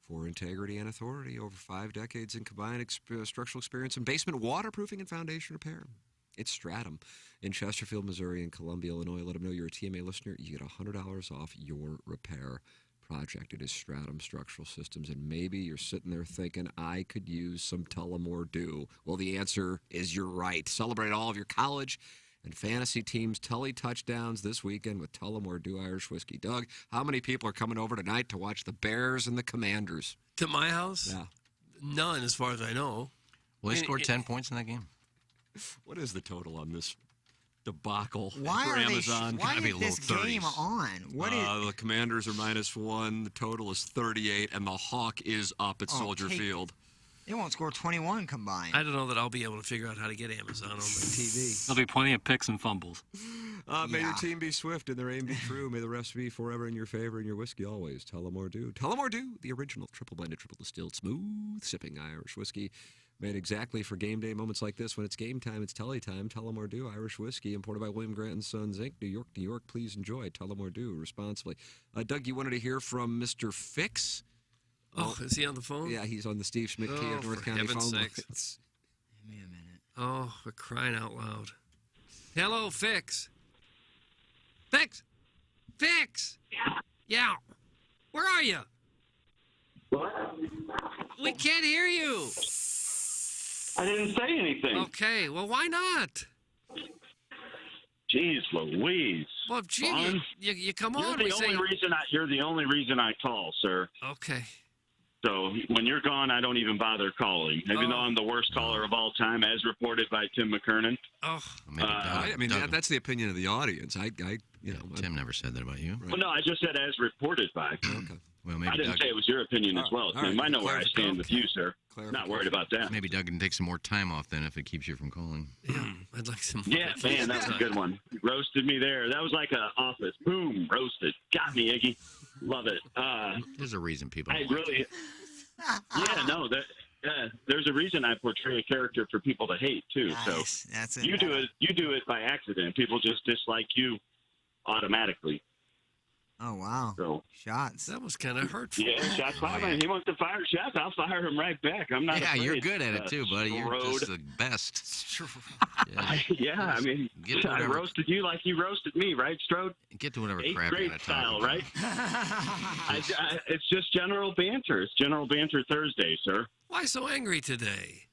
For integrity and authority, over 5 decades in combined structural experience in basement waterproofing and foundation repair. It's Stratum in Chesterfield, Missouri, and Columbia, Illinois. Let them know you're a TMA listener. You get $100 off your repair project. It is Stratum Structural Systems, and maybe you're sitting there thinking, I could use some Tullamore Dew. Well, the answer is you're right. Celebrate all of your college and fantasy teams' Tully touchdowns this weekend with Tullamore Dew Irish Whiskey. Doug, how many people are coming over tonight to watch the Bears and the Commanders? To my house? Yeah. None, as far as I know. Well, they scored 10 points in that game. What is the total on this debacle Why for are they? Amazon? Why is this game on? What is? The Commanders are -1. The total is 38, and the Hawk is up at Soldier Field. They won't score 21 combined. I don't know that I'll be able to figure out how to get Amazon on my TV. There'll be plenty of picks and fumbles. May your team be swift and their aim be true. May the refs be forever in your favor and your whiskey always. Tullamore Dew. Tullamore Dew, the original triple blended, triple distilled, smooth sipping Irish whiskey. Made exactly for game day moments like this. When it's game time, it's Tully time. Tullamore Dew Irish Whiskey, imported by William Grant & Sons, Inc., New York, New York. Please enjoy Tullamore Dew responsibly. Doug, you wanted to hear from Mr. Fix? Oh, is he on the phone? Yeah, he's on the Steve Schmidt Key of North County phone. Sakes. Give me a minute. Oh, we're crying out loud. Hello, Fix. Fix! Fix! Yeah. Where are you? What? We can't hear you. I didn't say anything. Okay, well, why not? Jeez Louise. Well, gee, you come on. You're the only reason I call, sir. Okay. So when you're gone, I don't even bother calling, even though I'm the worst caller of all time, as reported by Tim McKernan. Oh, I mean, that's the opinion of the audience. Tim never said that about you. Well, no, I just said as reported by. Okay. Well, maybe I didn't say it was your opinion as well, Tim. I know where I stand with you, sir. Not worried about that. Maybe Doug can take some more time off then if it keeps you from calling. Yeah, I'd like some. Yeah, man, that was a good one. Roasted me there. That was like an office. Boom, roasted. Got me, Iggy. Love it. There's a reason people. I really. Yeah, no, there's a reason I portray a character for people to hate too. Nice. So That's it. you do it by accident. People just dislike you automatically. Oh wow! So shots. That was kind of hurtful. Yeah, shots fired. He wants to fire shots. I'll fire him right back. I'm not. Yeah, afraid. you're good at it too, buddy. You're just the best. Yeah, I mean, I roasted you like you roasted me, right, Strode? Get to whatever 8th crap grade you're gonna style, talk right? It's just general banter. It's general banter Thursday, sir. Why so angry today?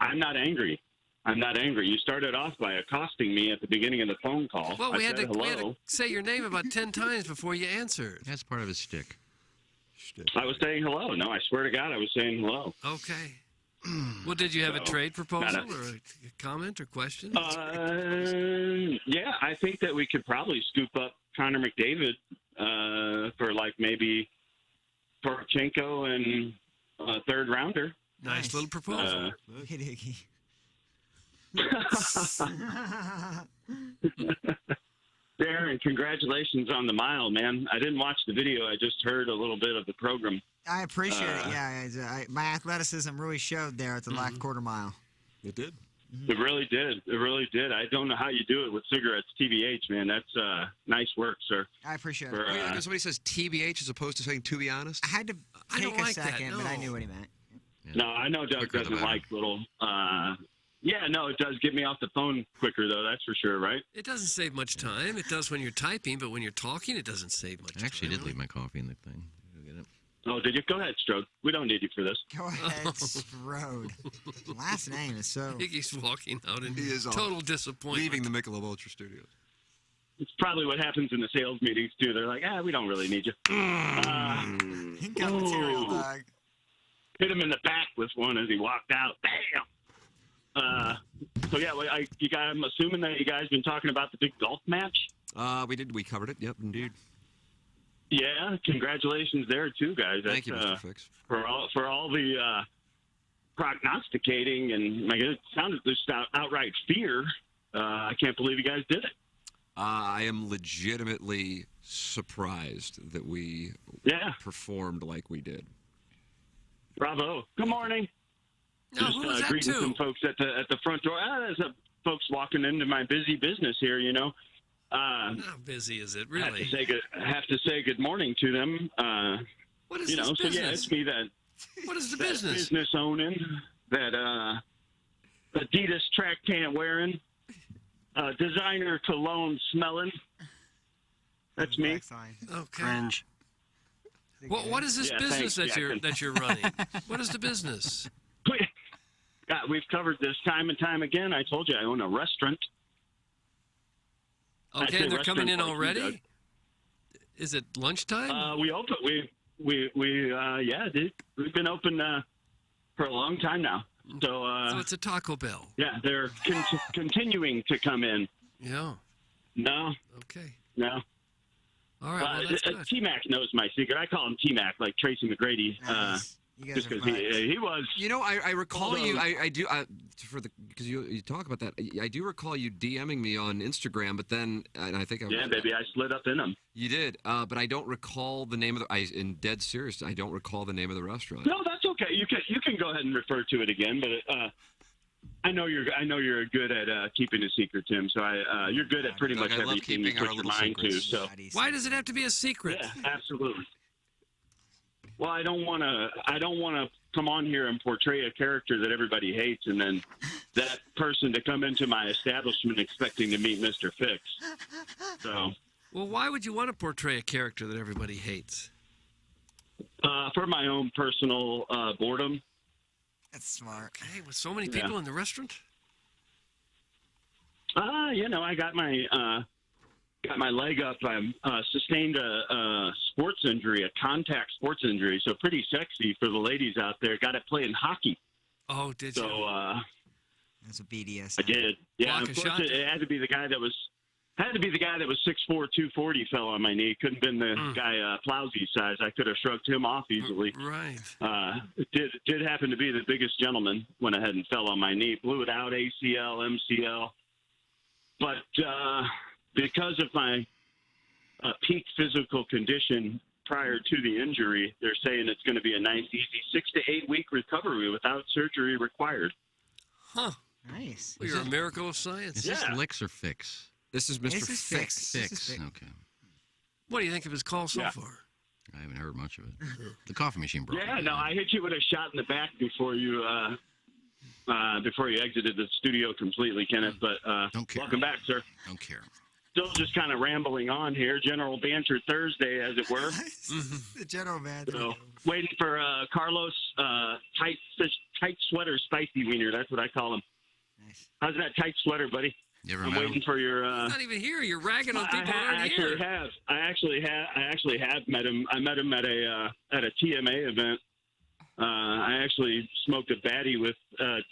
I'm not angry. You started off by accosting me at the beginning of the phone call. Well, we had said hello. to say your name about 10 times before you answered. That's part of his shtick. I was saying hello. No, I swear to God, I was saying hello. Okay. Well, did you have a trade proposal or a comment or question? Yeah, I think that we could probably scoop up Connor McDavid for like maybe Poroshenko and a third rounder. Nice little proposal. Darren, congratulations on the mile, man. I didn't watch the video. I just heard a little bit of the program. I appreciate it. Yeah, my athleticism really showed there at the last quarter mile. It did. It really did. It really did. I don't know how you do it with cigarettes, TBH, man. That's nice work, sir. I appreciate it. Somebody says TBH as opposed to saying to be honest. I had to take a second, but I knew what he meant. No, I know Doug doesn't like little. Yeah, no, it does get me off the phone quicker, though. That's for sure, right? It doesn't save much time. It does when you're typing, but when you're talking, it doesn't save much time. I actually did leave my coffee in the thing. Go get it. Oh, did you? Go ahead, Strode. We don't need you for this. Go ahead, Strode. Last name is so. Iggy's walking out in total disappointment. Leaving the Michelob Ultra Studios. It's probably what happens in the sales meetings, too. They're like, we don't really need you. Got material, Doug. Hit him in the back with one as he walked out. Bam! So, yeah, I'm assuming that you guys been talking about the big golf match? We did. We covered it. Yep, indeed. Yeah, congratulations there, too, guys. Thank you, Mr. Fix. For all the prognosticating and it sounded just outright fear. I can't believe you guys did it. I am legitimately surprised that we performed like we did. Bravo. Good morning. No, who was that greeting to? some folks at the front door. There's folks walking into my busy business here, you know. How busy is it, really? Have to say good morning to them. What is you this know, business? so yeah, it's me that. What is the that business? Business owning, that Adidas track pant wearing, designer cologne smelling. That's me. Okay. Cringe. What is this Yeah, business thanks, that you're running? What is the business? We've covered this time and time again. I told you I own a restaurant. Okay, and they're coming in restaurant like you, already? Is it lunchtime? We open. Yeah, dude. We've been open for a long time now. So it's a Taco Bell. Yeah, they're continuing to come in. Yeah. No. Okay. No. All right. Well, that's good. T-Mac knows my secret. I call him T-Mac, like Tracy McGrady. Just because he was. You know, I recall Although- you. I do because you talk about that. I do recall you DMing me on Instagram, but then and I think Yeah, baby, I slid up in them. You did, but I don't recall the name of the. In dead serious, I don't recall the name of the restaurant. No, that's okay. You can go ahead and refer to it again, but I know you're good at keeping a secret, Tim. So you're good at pretty Look, much I love everything you keeping our put your little mind to. secrets. So Why does it have to be a secret? yeah, absolutely. Well, I don't want to come on here and portray a character that everybody hates, and then that person to come into my establishment expecting to meet Mr. Fix. So, Well, why would you want to portray a character that everybody hates? for my own personal boredom. That's smart. Okay, with so many people in the restaurant? You know, I got my leg up. I sustained a sports injury, a contact sports injury, so pretty sexy for the ladies out there. Got it playing hockey. Oh, did you? So that's a BDS. I did. Yeah, Block of a course shot? it had to be the guy that was 6'4", 240 fell on my knee. Couldn't have been the guy Plowsy size. I could have shrugged him off easily. Right. It did happen to be the biggest gentleman. Went ahead and fell on my knee. Blew it out, ACL, MCL. But because of my peak physical condition prior to the injury, they're saying it's going to be a nice, easy 6 to 8 week recovery without surgery required. Huh. Nice. Well, you're a miracle of science. Is this Licks or Fix? This is Mr. This is Fix. This is Fix. Fix. Okay. What do you think of his call so far? I haven't heard much of it. The coffee machine broke. Yeah, no, I hit you with a shot in the back before you exited the studio completely, Kenneth. But welcome back, sir. Don't care. Still just kind of rambling on here. General banter Thursday, as it were. The general banter. So, waiting for Carlos tight sweater spicy wiener. That's what I call him. Nice. How's that tight sweater, buddy? You ever I'm met waiting him? for your. He's not even here. You're ragging on people I around here. actually have met him. I met him at a TMA event. I actually smoked a baddie with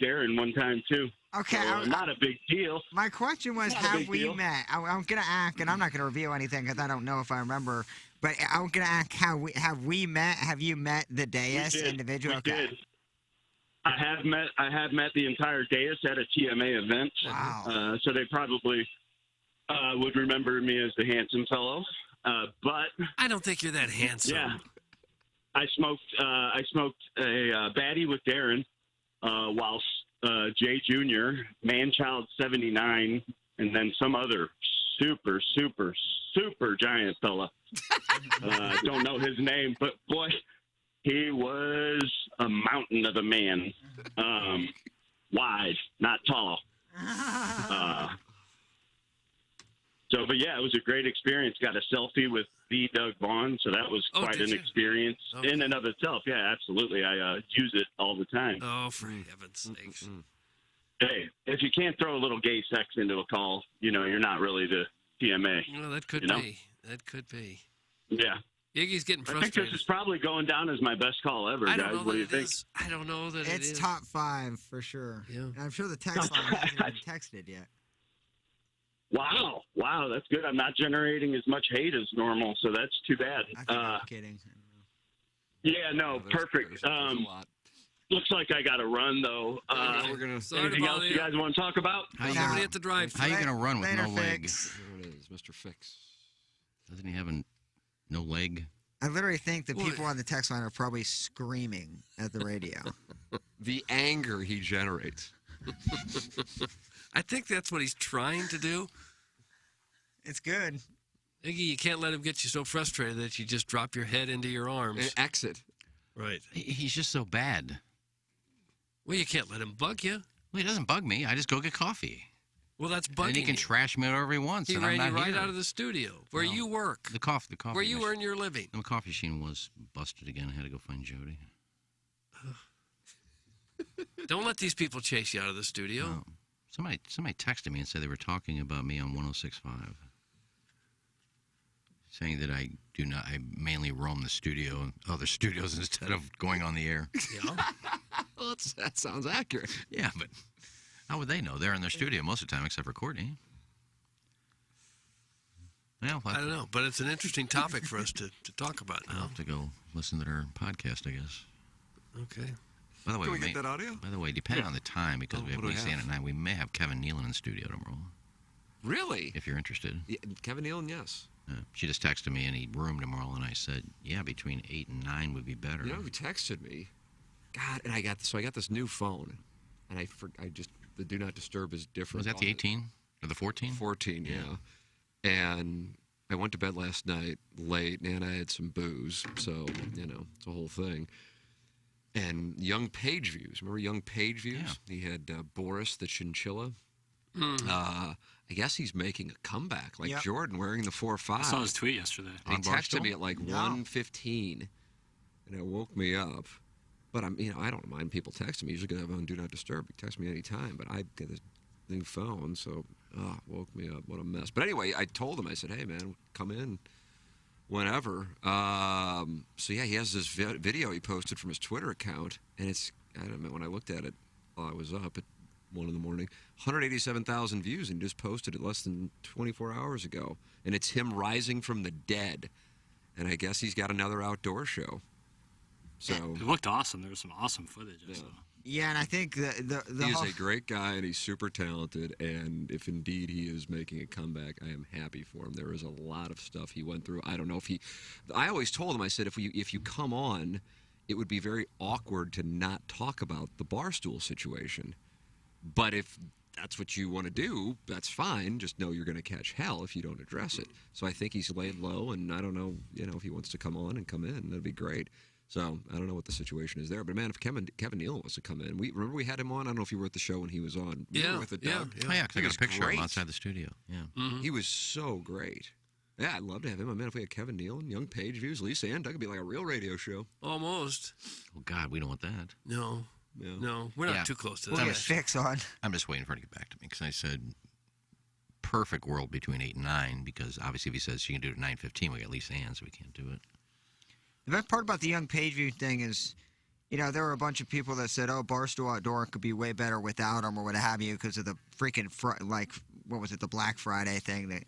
Darren one time too. Okay, So, not a big deal. My question was, Not a have big we deal. met? I'm going to ask, and I'm not going to reveal anything because I don't know if I remember. But I'm going to ask, have we met? Have you met the Deus individual? We did. I have met the entire Deus at a TMA event. Wow. So they probably would remember me as the handsome fellow. But I don't think you're that handsome. yeah, I smoked a baddie with Darren whilst Jay Jr., Manchild 79, and then some other super giant fella. Don't know his name, but boy, he was a mountain of a man. Wide, not tall. But yeah, it was a great experience. Got a selfie with the Doug Vaughn, so that was quite an experience in and of itself. Yeah, absolutely. I use it all the time. Oh, for heaven's sakes. Hey, if you can't throw a little gay sex into a call, you're not really the TMA. Well, that could be. That could be. Yeah. Iggy's getting I frustrated. think this is probably going down as my best call ever, I guys. don't know What do you that it think? is. I don't know that it is. It's top 5 for sure. Yeah. And I'm sure the text line hasn't even texted yet. Wow, that's good. I'm not generating as much hate as normal, so that's too bad. I'm kidding. Yeah, no, perfect. There's a lot. Looks like I got to run though. We're gonna. Sorry to Anything else bother you guys want to talk about? Somebody at the drive. How you going to run with Later, no leg? Fix. There it is, Mr. Fix. Doesn't he have no leg? I literally think the What? people on the text line are probably screaming at the radio. the anger he generates. I think that's what he's trying to do. It's good. Iggy, you can't let him get you so frustrated that you just drop your head into your arms. And exit. Right. He's just so bad. Well, you can't let him bug you. Well, he doesn't bug me. I just go get coffee. Well, that's bugging And he can you. trash me wherever he wants. He and ran I'm you not right here. out of the studio where you work. The coffee Where you machine. earn your living. The coffee machine was busted again. I had to go find Jody. Don't let these people chase you out of the studio. No. Somebody texted me and said they were talking about me on 106.5. Saying that I mainly roam the studio, other studios instead of going on the air. Yeah. Well, that sounds accurate. Yeah, but how would they know? They're in their studio most of the time, except for Courtney. Well, I don't know, but it's an interesting topic for us to talk about now. I'll have to go listen to their podcast, I guess. Okay. By the way, Can we get that audio? By the way, depending on the time, because we have what do we Lisa Ann have? at 9, we may have Kevin Nealon in the studio tomorrow. Really? If you're interested. Yeah, Kevin Nealon, yes. She just texted me any room tomorrow, and I said, yeah, between 8 and 9 would be better. You know who texted me? God, and I got this new phone, and I just the do not disturb is different. Was that the 18 or the 14? 14, yeah. And I went to bed last night late, and I had some booze, so it's a whole thing. And Young Page Views, remember Young Page Views? Yeah. He had Boris the Chinchilla. I guess he's making a comeback, like Jordan wearing the 4-5. I saw his tweet yesterday. He texted me at like 1:15, and it woke me up. But I don't mind people texting me. Usually gonna have on Do Not Disturb. You text me anytime. But I get this new phone, so woke me up. What a mess. But anyway, I told him. I said, "Hey, man, come in whenever." So yeah, he has this video he posted from his Twitter account, and I don't know. When I looked at it while I was up at 1 in the morning, 187,000 views, and he just posted it less than 24 hours ago. And it's him rising from the dead. And I guess he's got another outdoor show. So it looked awesome. There was some awesome footage. I saw. Yeah, and I think the he is a great guy, and he's super talented. And if indeed he is making a comeback, I am happy for him. There is a lot of stuff he went through. I don't know if I always told him, I said, if you come on, it would be very awkward to not talk about the Barstool situation. But if that's what you want to do, that's fine. Just know you're going to catch hell if you don't address it. So I think he's laid low, and I don't know, if he wants to come on and come in, that'd be great. So I don't know what the situation is there. But, man, if Kevin Nealon wants to come in, remember we had him on? I don't know if you were at the show when he was on. Yeah, with the Doug. Oh, yeah, because I got a picture of him outside the studio. Yeah. Mm-hmm. He was so great. Yeah, I'd love to have him. Man, if we had Kevin Nealon, Young Page Views, Lisa Ann, that could be like a real radio show. Almost. Oh, God, we don't want that. No. Yeah. No, we're not too close to that. We'll get fix on. I'm just waiting for her to get back to me, because I said perfect world between 8 and 9, because obviously if he says she can do it at 9:15, we got Lisa Ann, so we can't do it. The best part about the Young Pageview thing is, there were a bunch of people that said, oh, Barstool Outdoor could be way better without him or what have you because of the freaking, what was it, the Black Friday thing that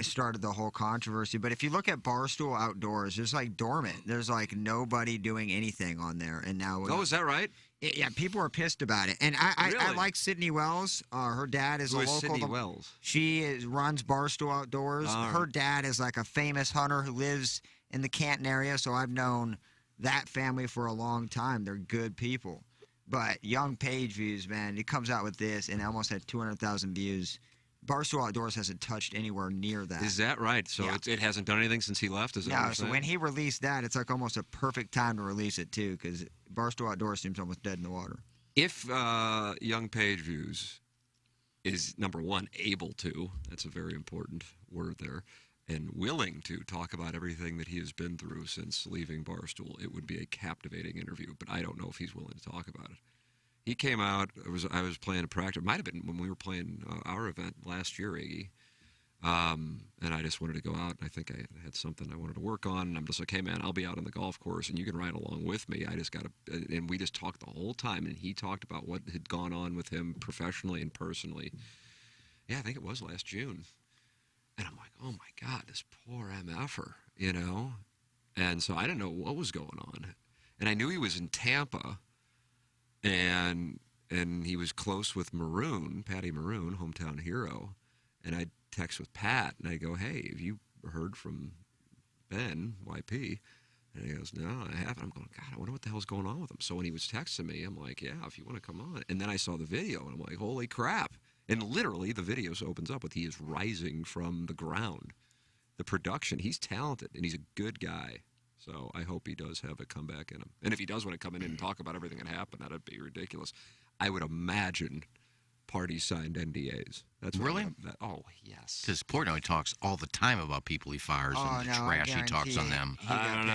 started the whole controversy. But if you look at Barstool Outdoors, it's like dormant. There's like nobody doing anything on there. And now, Oh, is that right? Yeah, people are pissed about it. And I Really? like Sydney Wells. Her dad is Who a is local. Sydney Wells? She runs Barstool Outdoors. All right. Her dad is like a famous hunter who lives in the Canton area, so I've known that family for a long time. They're good people. But Young Page Views, man, he comes out with this and almost had 200,000 views. Barstool Outdoors hasn't touched anywhere near that. Is that right? So Yeah. it hasn't done anything since he left? Is that what No, you're so saying? when he released that, it's like almost a perfect time to release it, too, because Barstool Outdoors seems almost dead in the water. If Young Page Views is, number one, able to, that's a very important word there, and willing to talk about everything that he has been through since leaving Barstool, it would be a captivating interview, but I don't know if he's willing to talk about it. He came out, I was playing a practice, it might have been when we were playing our event last year, Iggy, and I just wanted to go out, and I think I had something I wanted to work on, and I'm just like, hey man, I'll be out on the golf course, and you can ride along with me. I just got to, and we just talked the whole time, and he talked about what had gone on with him professionally and personally. Yeah, I think it was last June. And I'm like, oh my God, this poor MFer, And so I didn't know what was going on. And I knew he was in Tampa, and he was close with Maroon, Patty Maroon, hometown hero. And I'd text with Pat, and I go, hey, have you heard from Ben, YP? And he goes, no, I haven't. I'm going, God, I wonder what the hell's going on with him. So when he was texting me, I'm like, yeah, if you want to come on. And then I saw the video, and I'm like, holy crap. And literally, the video opens up with he is rising from the ground. The production, he's talented, and he's a good guy. So I hope he does have a comeback in him. And if he does want to come in and talk about everything that happened, that'd be ridiculous. I would imagine Party signed NDAs. That's what really? Oh, yes. Because Portnoy talks all the time about people he fires and the trash he talks on them. I don't know.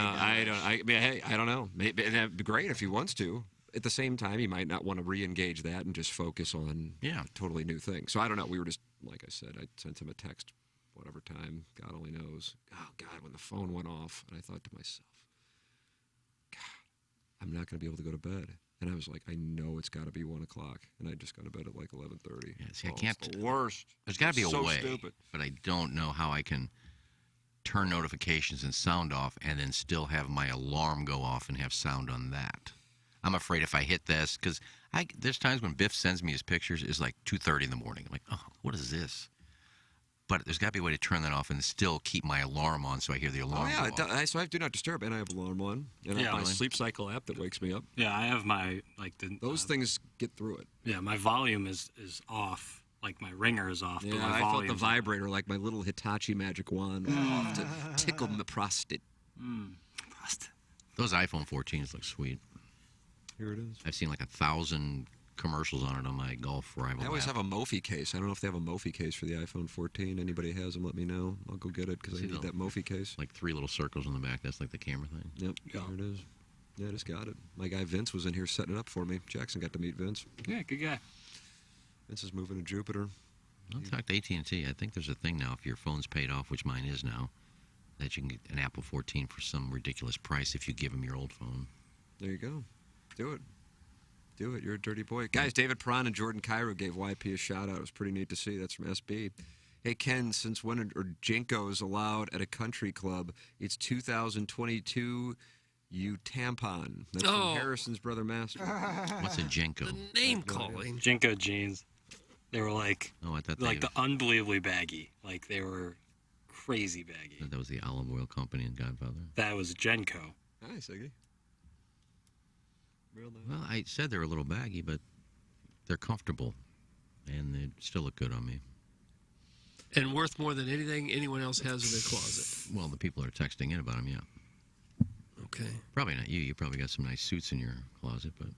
I mean, hey, I don't know. Maybe it'd be great if he wants to. At the same time, he might not want to re-engage that and just focus on a totally new thing. So I don't know. We were just, like I said, I sent him a text whatever time, God only knows. Oh, God, when the phone went off, and I thought to myself, God, I'm not going to be able to go to bed. And I was like, I know it's got to be 1 o'clock. And I just got to bed at like 11:30. Yeah, see, I can't. It's the worst. There's got to be a way. Stupid. But I don't know how I can turn notifications and sound off and then still have my alarm go off and have sound on that. I'm afraid if I hit this, because there's times when Biff sends me his pictures, it's like 2:30 in the morning. I'm like, oh, what is this? But there's got to be a way to turn that off and still keep my alarm on so I hear the alarm go off. So I have Do Not Disturb, and I have alarm on. And I have my Sleep Cycle app that wakes me up. Yeah, I have my, Those things get through it. Yeah, my volume is off. Like, my ringer is off. Yeah, but my I felt the volume's vibrator like my little Hitachi magic wand off to tickle the prostate. Those iPhone 14s look sweet. Here it is. I've seen like 1,000 commercials on it on my Golf Rival I always app. have a Mophie case. I don't know if they have a Mophie case for the iPhone 14. Anybody has them, let me know. I'll go get it because I need that Mophie case. Like 3 little circles on the back. That's like the camera thing. Yep, there it is. Yeah, I just got it. My guy Vince was in here setting it up for me. Jackson got to meet Vince. Yeah, good guy. Vince is moving to Jupiter. I'll talk to AT&T. I think there's a thing now, if your phone's paid off, which mine is now, that you can get an Apple 14 for some ridiculous price if you give them your old phone. There you go. Do it. Do it. You're a dirty boy. Guys, David Perron and Jordan Cairo gave YP a shout-out. It was pretty neat to see. That's from SB. Hey, Ken, since when are Jinkos allowed at a country club? It's 2022 U tampon. That's from Harrison's brother Master. What's a Jinko? The name calling. Jinko jeans. They were like, I thought the unbelievably baggy. Like, they were crazy baggy. That was the olive oil company in Godfather. That was Genco. Nice, Iggy. Real nice. Well, I said they're a little baggy, but they're comfortable, and they still look good on me. And worth more than anything anyone else has in their closet. Well, the people are texting in about them, yeah. Okay. Probably not you. You probably got some nice suits in your closet, but...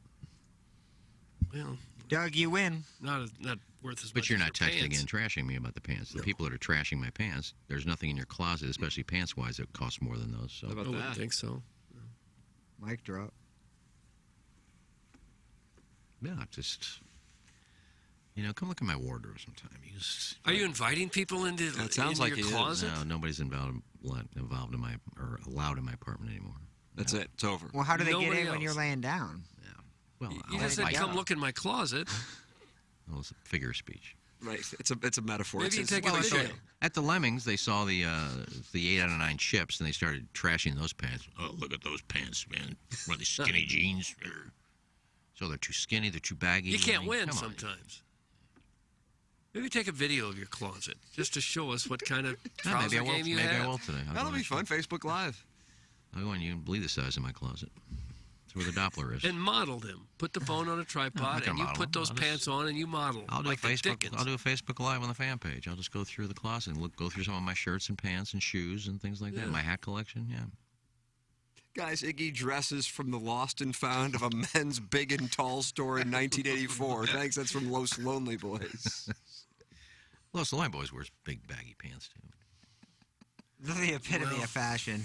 Well... Doug, you win. Not worth as much. But you're as not your texting pants. and trashing me about the pants. The people that are trashing my pants, there's nothing in your closet, especially pants-wise, that costs more than those. So. How about I that? wouldn't think so. Mic drop. Yeah, just... come look at my wardrobe sometime. Are you inviting people into your closet? No, nobody's involved in my, or allowed in my apartment anymore. That's it. It's over. Well, how do they get Nobody in when else. you're laying down? Well, You just said, come look in my closet. Well, it's a figure of speech. Right. It's a metaphor. Maybe It's you take a video. At the Lemmings, they saw the 8 out of 9 chips, and they started trashing those pants. Oh, look at those pants, man. What are they, skinny jeans? So they're too skinny, they're too baggy. You can't win come on. sometimes. Maybe take a video of your closet just to show us what kind of Yeah, trouser game you have. Maybe I will today. That'll be fun. Facebook Live. I'll go on. You can believe the size of my closet. That's where the Doppler is. And model them. Put the phone on a tripod, and you put those pants on, and you model. I'll do like a Facebook. Dickens. I'll do a Facebook Live on the fan page. I'll just go through the closet and go through some of my shirts and pants and shoes and things like that. My hat collection. Yeah. Guys, Iggy dresses from the lost and found of a men's big and tall store in 1984. Thanks. That's from Los Lonely Boys. Los Lonely Boys wears big baggy pants too. The epitome of fashion.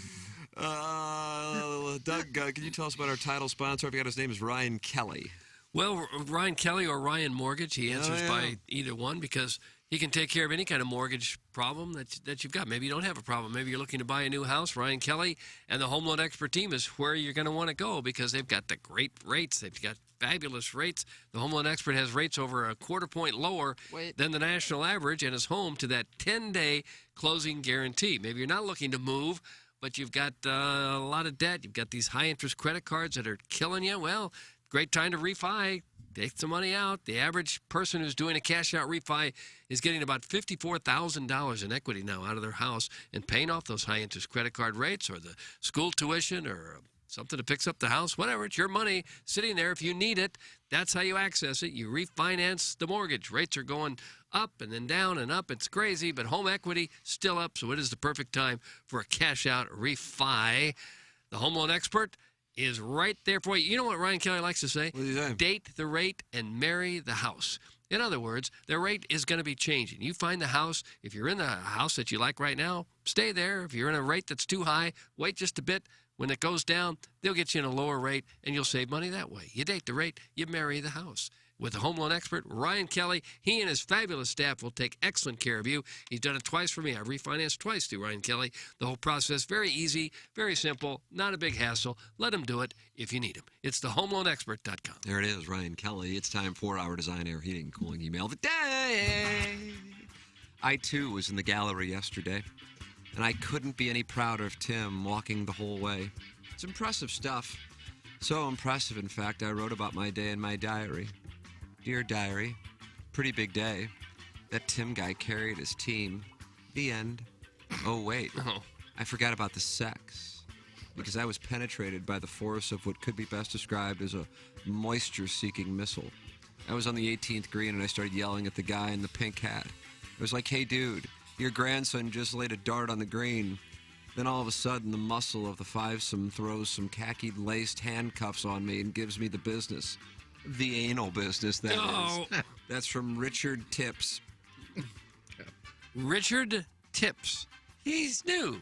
Doug, can you tell us about our title sponsor? I forgot his name is Ryan Kelly. Well, Ryan Kelly or Ryan Mortgage, he answers by either one because he can take care of any kind of mortgage problem that you've got. Maybe you don't have a problem. Maybe you're looking to buy a new house. Ryan Kelly and the Home Loan Expert team is where you're going to want to go because they've got the great rates. They've got fabulous rates. The Home Loan Expert has rates over a quarter point lower than the national average and is home to that 10-day closing guarantee. Maybe you're not looking to move, but you've got a lot of debt. You've got these high-interest credit cards that are killing you. Well, great time to refi. take some money out. The average person who's doing a cash-out refi is getting about $54,000 in equity now out of their house and paying off those high-interest credit card rates or the school tuition or something to fix up the house, whatever. It's your money sitting there. If you need it, that's how you access it. You refinance the mortgage. Rates are going up and then down and up. It's crazy, but home equity still up, so it is the perfect time for a cash-out refi. The home loan expert is right there for you. You know what Ryan Kelly likes to say? What do you say? Date the rate and marry the house. In other words, the rate is going to be changing. You find the house. If you're in the house that you like right now, stay there. If you're in a rate that's too high, wait just a bit. When it goes down, they'll get you in a lower rate, and you'll save money that way. You date the rate, you marry the house. With the home loan expert, Ryan Kelly, he and his fabulous staff will take excellent care of you. He's done it twice for me. I've refinanced twice through Ryan Kelly. The whole process, very easy, very simple, not a big hassle. Let him do it if you need him. It's thehomeloanexpert.com. There it is, Ryan Kelly. It's time for our Design, Air, Heating, and Cooling email of the day. I, too, was in the gallery yesterday, and I couldn't be any prouder of Tim walking the whole way. It's impressive stuff. So impressive, in fact, I wrote about my day in my diary. Dear diary, pretty big day. That Tim guy carried his team. The end. Oh, wait. I forgot about the sex. Because I was penetrated by the force of what could be best described as a moisture-seeking missile. I was on the 18th green and I started yelling at the guy in the pink hat. It was like, hey, dude, your grandson just laid a dart on the green. Then all of a sudden, the muscle of the fivesome throws some khaki-laced handcuffs on me and gives me the business. The anal business, that is. That's from Richard Tips. Richard Tips. He's new.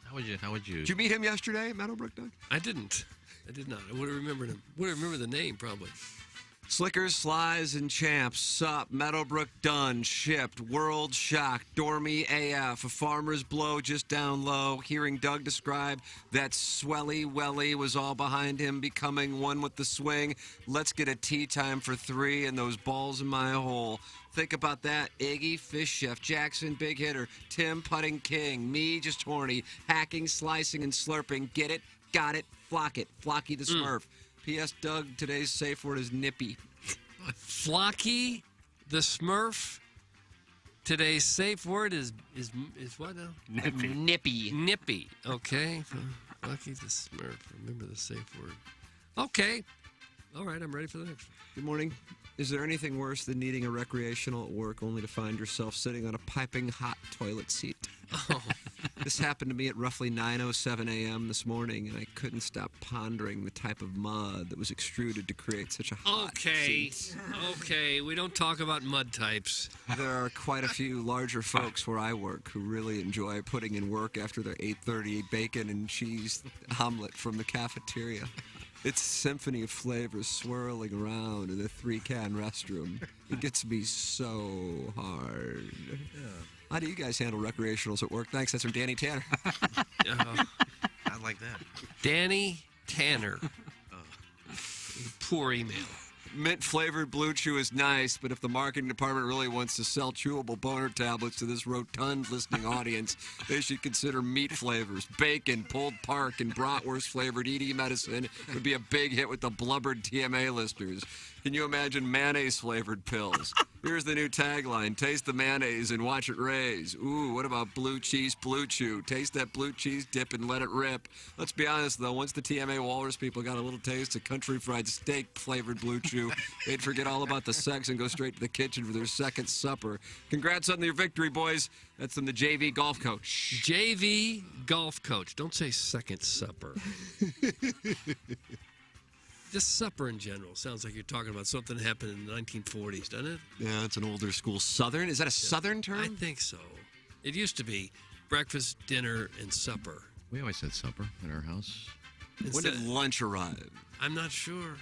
How would you? Did you meet him yesterday at Meadowbrook, Doug? I didn't. I did not. I would have remembered him. Would have remembered the name, probably. Slickers, Slies, and Champs, sup, Meadowbrook done, shipped, world shocked, dormy AF, a farmer's blow just down low, hearing Doug describe that swelly welly was all behind him, becoming one with the swing, let's get a tea time for three and those balls in my hole. Think about that, Iggy, Fish Chef, Jackson, Big Hitter, Tim, Putting King, me, just horny, hacking, slicing, and slurping, get it, got it, Flocky the Smurf. P.S. Doug, today's safe word is nippy. Flocky the Smurf. Today's safe word is what now? Nippy. Nippy. Okay. Flocky the Smurf. Remember the safe word. Okay. All right, I'm ready for the next one. Good morning. Is there anything worse than needing a recreational at work only to find yourself sitting on a piping hot toilet seat? Oh. This happened to me at roughly 9:07 a.m. this morning, and I couldn't stop pondering the type of mud that was extruded to create such a hot seat. Okay, we don't talk about mud types. There are quite a few larger folks where I work who really enjoy putting in work after their 8:30 bacon and cheese omelet from the cafeteria. It's a symphony of flavors swirling around in the 3-can restroom. It gets me so hard. Yeah. How do you guys handle recreationals at work? Thanks. That's from Danny Tanner. I like that. Danny Tanner. Poor email. Mint-flavored Blue Chew is nice, but if the marketing department really wants to sell chewable boner tablets to this rotund listening audience, they should consider meat flavors. Bacon, pulled pork, and bratwurst-flavored ED medicine would be a big hit with the blubbered TMA listeners. Can you imagine mayonnaise-flavored pills? Here's the new tagline. Taste the mayonnaise and watch it raise. Ooh, what about blue cheese Blue Chew? Taste that blue cheese dip and let it rip. Let's be honest, though. Once the TMA Walrus people got a little taste of country fried steak-flavored Blue Chew, they'd forget all about the sex and go straight to the kitchen for their second supper. Congrats on your victory, boys. That's from the JV golf coach. JV golf coach. Don't say second supper. Just supper in general. Sounds like you're talking about something that happened in the 1940s, doesn't it? Yeah, it's an older school Southern. Is that a Southern term? I think so. It used to be breakfast, dinner, and supper. We always had supper at our house. When did lunch arrive? I'm not sure.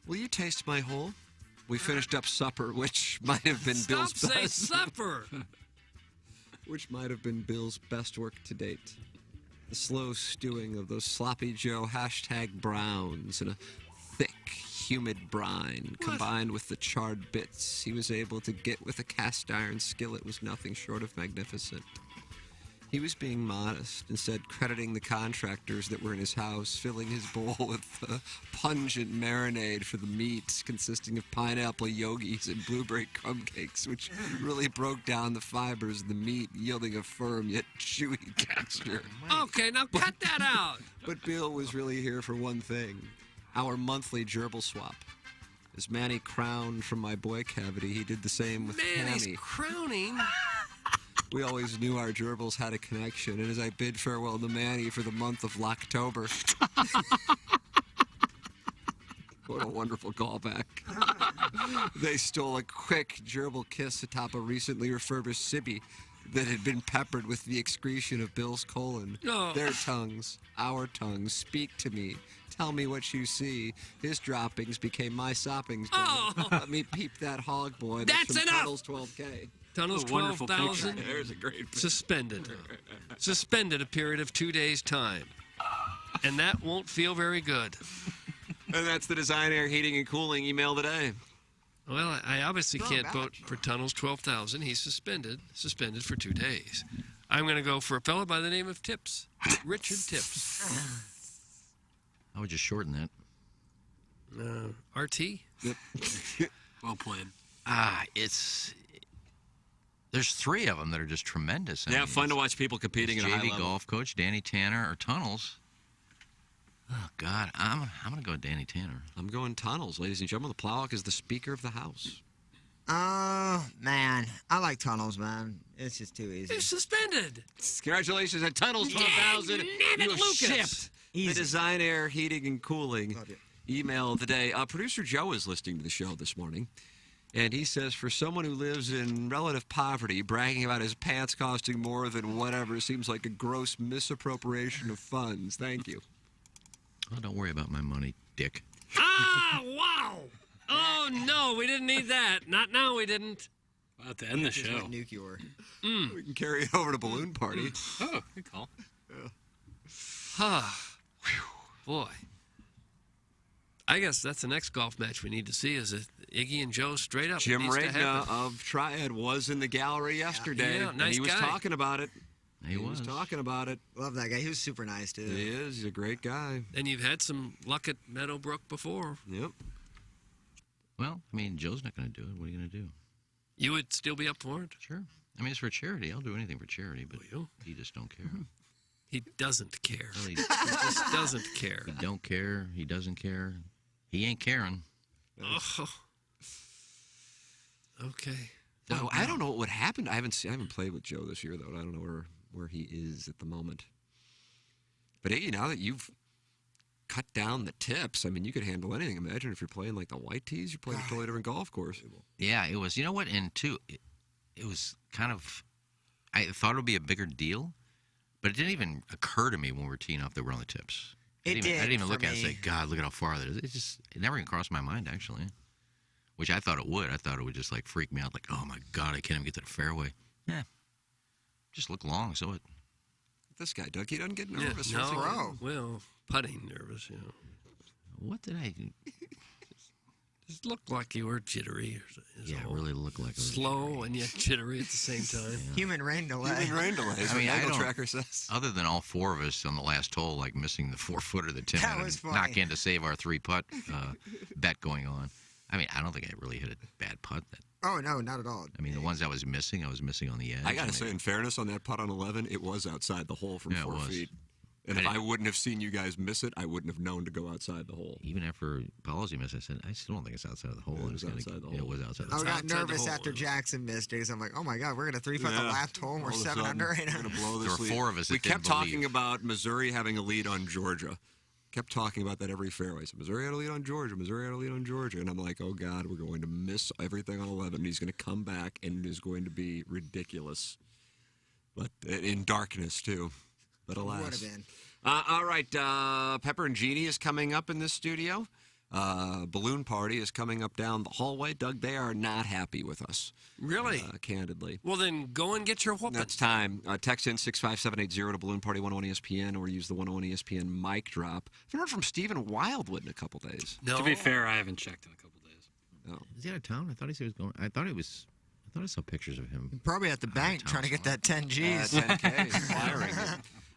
Will you taste my hole? We finished up supper, which might have been Bill's best. Stop saying supper! Which might have been Bill's best work to date. The slow stewing of those sloppy Joe #browns in a thick, humid brine, combined with the charred bits he was able to get with a cast iron skillet, was nothing short of magnificent. He was being modest, instead crediting the contractors that were in his house, filling his bowl with pungent marinade for the meat, consisting of pineapple yogis and blueberry crumb cakes, which really broke down the fibers of the meat, yielding a firm yet chewy texture. Okay, now cut that out. But Bill was really here for one thing, our monthly gerbil swap. As Manny crowned from my boy cavity, he did the same with Manny's Tammy. crowning. We always knew our gerbils had a connection, and as I bid farewell to Manny for the month of Locktober. What a wonderful callback. They stole a quick gerbil kiss atop a recently refurbished Sibby that had been peppered with the excretion of Bill's colon. Oh. Their tongues, our tongues, speak to me. Tell me what you see. His droppings became my soppings. Oh. Let me peep that hog boy. That's from enough. Tunnels 12K. Tunnels A wonderful 12,000. picture. There's a great Suspended. Suspended a period of 2 days' time. And that won't feel very good. And that's the Design Air Heating and Cooling email today. Well, I obviously Throw can't back. vote for Tunnels 12,000. He's suspended for 2 days. I'm going to go for a fellow by the name of Tips. Richard Tips. I would just shorten that. RT? Well played. There's 3 of them that are just tremendous. I Yeah, mean, fun to watch people competing it's at a high JV level. golf coach Danny Tanner or Tunnels. Oh God, I'm gonna go with Danny Tanner. I'm going Tunnels, ladies and gentlemen. The Plowhawk is the Speaker of the House. Oh, man. I like Tunnels, man. It's just too easy. He's suspended. Congratulations at Tunnels 12,000. Damn You it, have Lucas. shipped the Design Air Heating and Cooling email of the day. Producer Joe is listening to the show this morning, and he says, for someone who lives in relative poverty, bragging about his pants costing more than whatever seems like a gross misappropriation of funds. Thank you. Oh, don't worry about my money, Dick. Ah, wow. Oh, no, we didn't need that. Not now, we didn't. About to end the show. Nuclear. We can carry it over to Balloon Party. Oh, good call. Boy. I guess that's the next golf match we need to see is Iggy and Joe straight up. It Jim needs to Regna happen. of Triad was in the gallery yesterday, Yeah, and nice he was guy. talking about it. He was talking about it. Love that guy. He was super nice, too. He is. He's a great guy. And you've had some luck at Meadowbrook before. Yep. Well, I mean, Joe's not going to do it. What are you going to do? You would still be up for it? Sure. I mean, it's for charity. I'll do anything for charity, but he just don't care. He doesn't care. Well, He just doesn't care. He don't care. He doesn't care. He ain't caring. Oh. Okay. Well, I don't know what would happen. I haven't played with Joe this year, though. I don't know where he is at the moment. But Iggy, now that you've cut down the tips, I mean, you could handle anything. Imagine if you're playing like the white tees, you're playing a totally different golf course. Yeah, it was. You know what? And two, it was kind of. I thought it would be a bigger deal, but it didn't even occur to me when we were teeing off that we're on the tips. I didn't even look at it and say, "God, look at how far that is." It never even crossed my mind actually, which I thought it would. I thought it would just like freak me out, like, "Oh my God, I can't even get to the fairway." Yeah, just look long, so it. This guy, Doug, he doesn't get nervous. Yeah, What's he no, got? well, putting nervous, you know. What did I do? Just looked like you were jittery. Yeah, it really looked like it was slow and yet jittery at the same time. Human rain delay. Human rain delay. I mean, Angle I don't, Tracker says. Other than all 4 of us on the last hole, like missing the 4-footer that Tim That had was to funny. knock in to save our 3-putt bet going on. I mean, I don't think I really hit a bad putt. Oh, no, not at all. I mean, the ones I was missing on the edge. I got to say, in fairness, on that putt on 11, it was outside the hole from Yeah, it 4 was. feet. And if I wouldn't have seen you guys miss it, I wouldn't have known to go outside the hole. Even after policy miss, I said, I still don't think it's outside of the hole. It was outside the hole. It was outside the I hole. got nervous after Jackson missed it because I'm like, oh my God, we're going to 3-putt the last hole and we're All of a 7 sudden, under right now. we're gonna blow There this were lead. 4 of us We that didn't kept talking believe. about Missouri having a lead on Georgia. Kept talking about that every fairway. So Missouri had a lead on Georgia. Missouri had a lead on Georgia. And I'm like, oh, God, we're going to miss everything on 11. He's going to come back, and it is going to be ridiculous. But in darkness, too. But alas. Would have been. All right, Pepper and Jeannie is coming up in this studio. Balloon Party is coming up down the hallway. Doug, they are not happy with us. Really? Candidly. Well, then go and get your whooping. That's time. Text in 65780 to Balloon Party 101 ESPN or use the 101 ESPN mic drop. I haven't heard from Stephen Wildwood in a couple days. To be fair, I haven't checked in a couple days. Oh. Is he out of town? I thought he said he was going. I thought he thought I saw pictures of him. Probably at the bank trying to get that 10 G's. 10K, firing.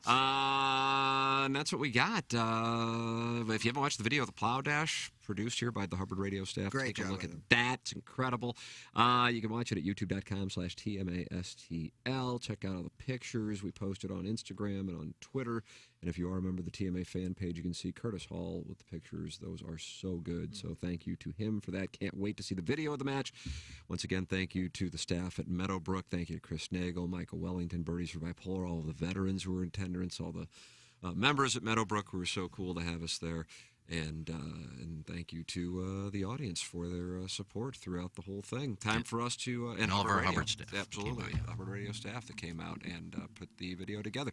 And that's what we got. If you haven't watched the video of the Plow Dash, produced here by the Hubbard Radio staff, Great take a job look with at them. that. It's incredible. You can watch it at youtube.com/TMASTL. Check out all the pictures we posted on Instagram and on Twitter. And if you are a member of the TMA fan page, you can see Curtis Hall with the pictures. Those are so good. So thank you to him for that. Can't wait to see the video of the match. Once again, thank you to the staff at Meadowbrook. Thank you to Chris Nagel, Michael Wellington, Birdies for Bipolar, all of the veterans who were in attendance, all the members at Meadowbrook who were so cool to have us there. And thank you to the audience for their support throughout the whole thing. Time for us to and all of Hubbard our Radio. Hubbard staff. Absolutely, Hubbard Radio staff that came out and put the video together.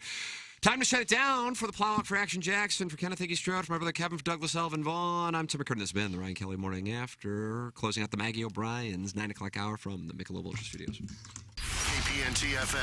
Time to shut it down for the Plowhawk, for Action Jackson, for Kenneth Iggy Stroud, for my brother Kevin, for Douglas Elvin Vaughn. I'm Tim McCurtain. This has been the Ryan Kelly Morning After, closing out the Maggie O'Brien's 9 o'clock hour from the Michelob Ultra Studios. KPNT FM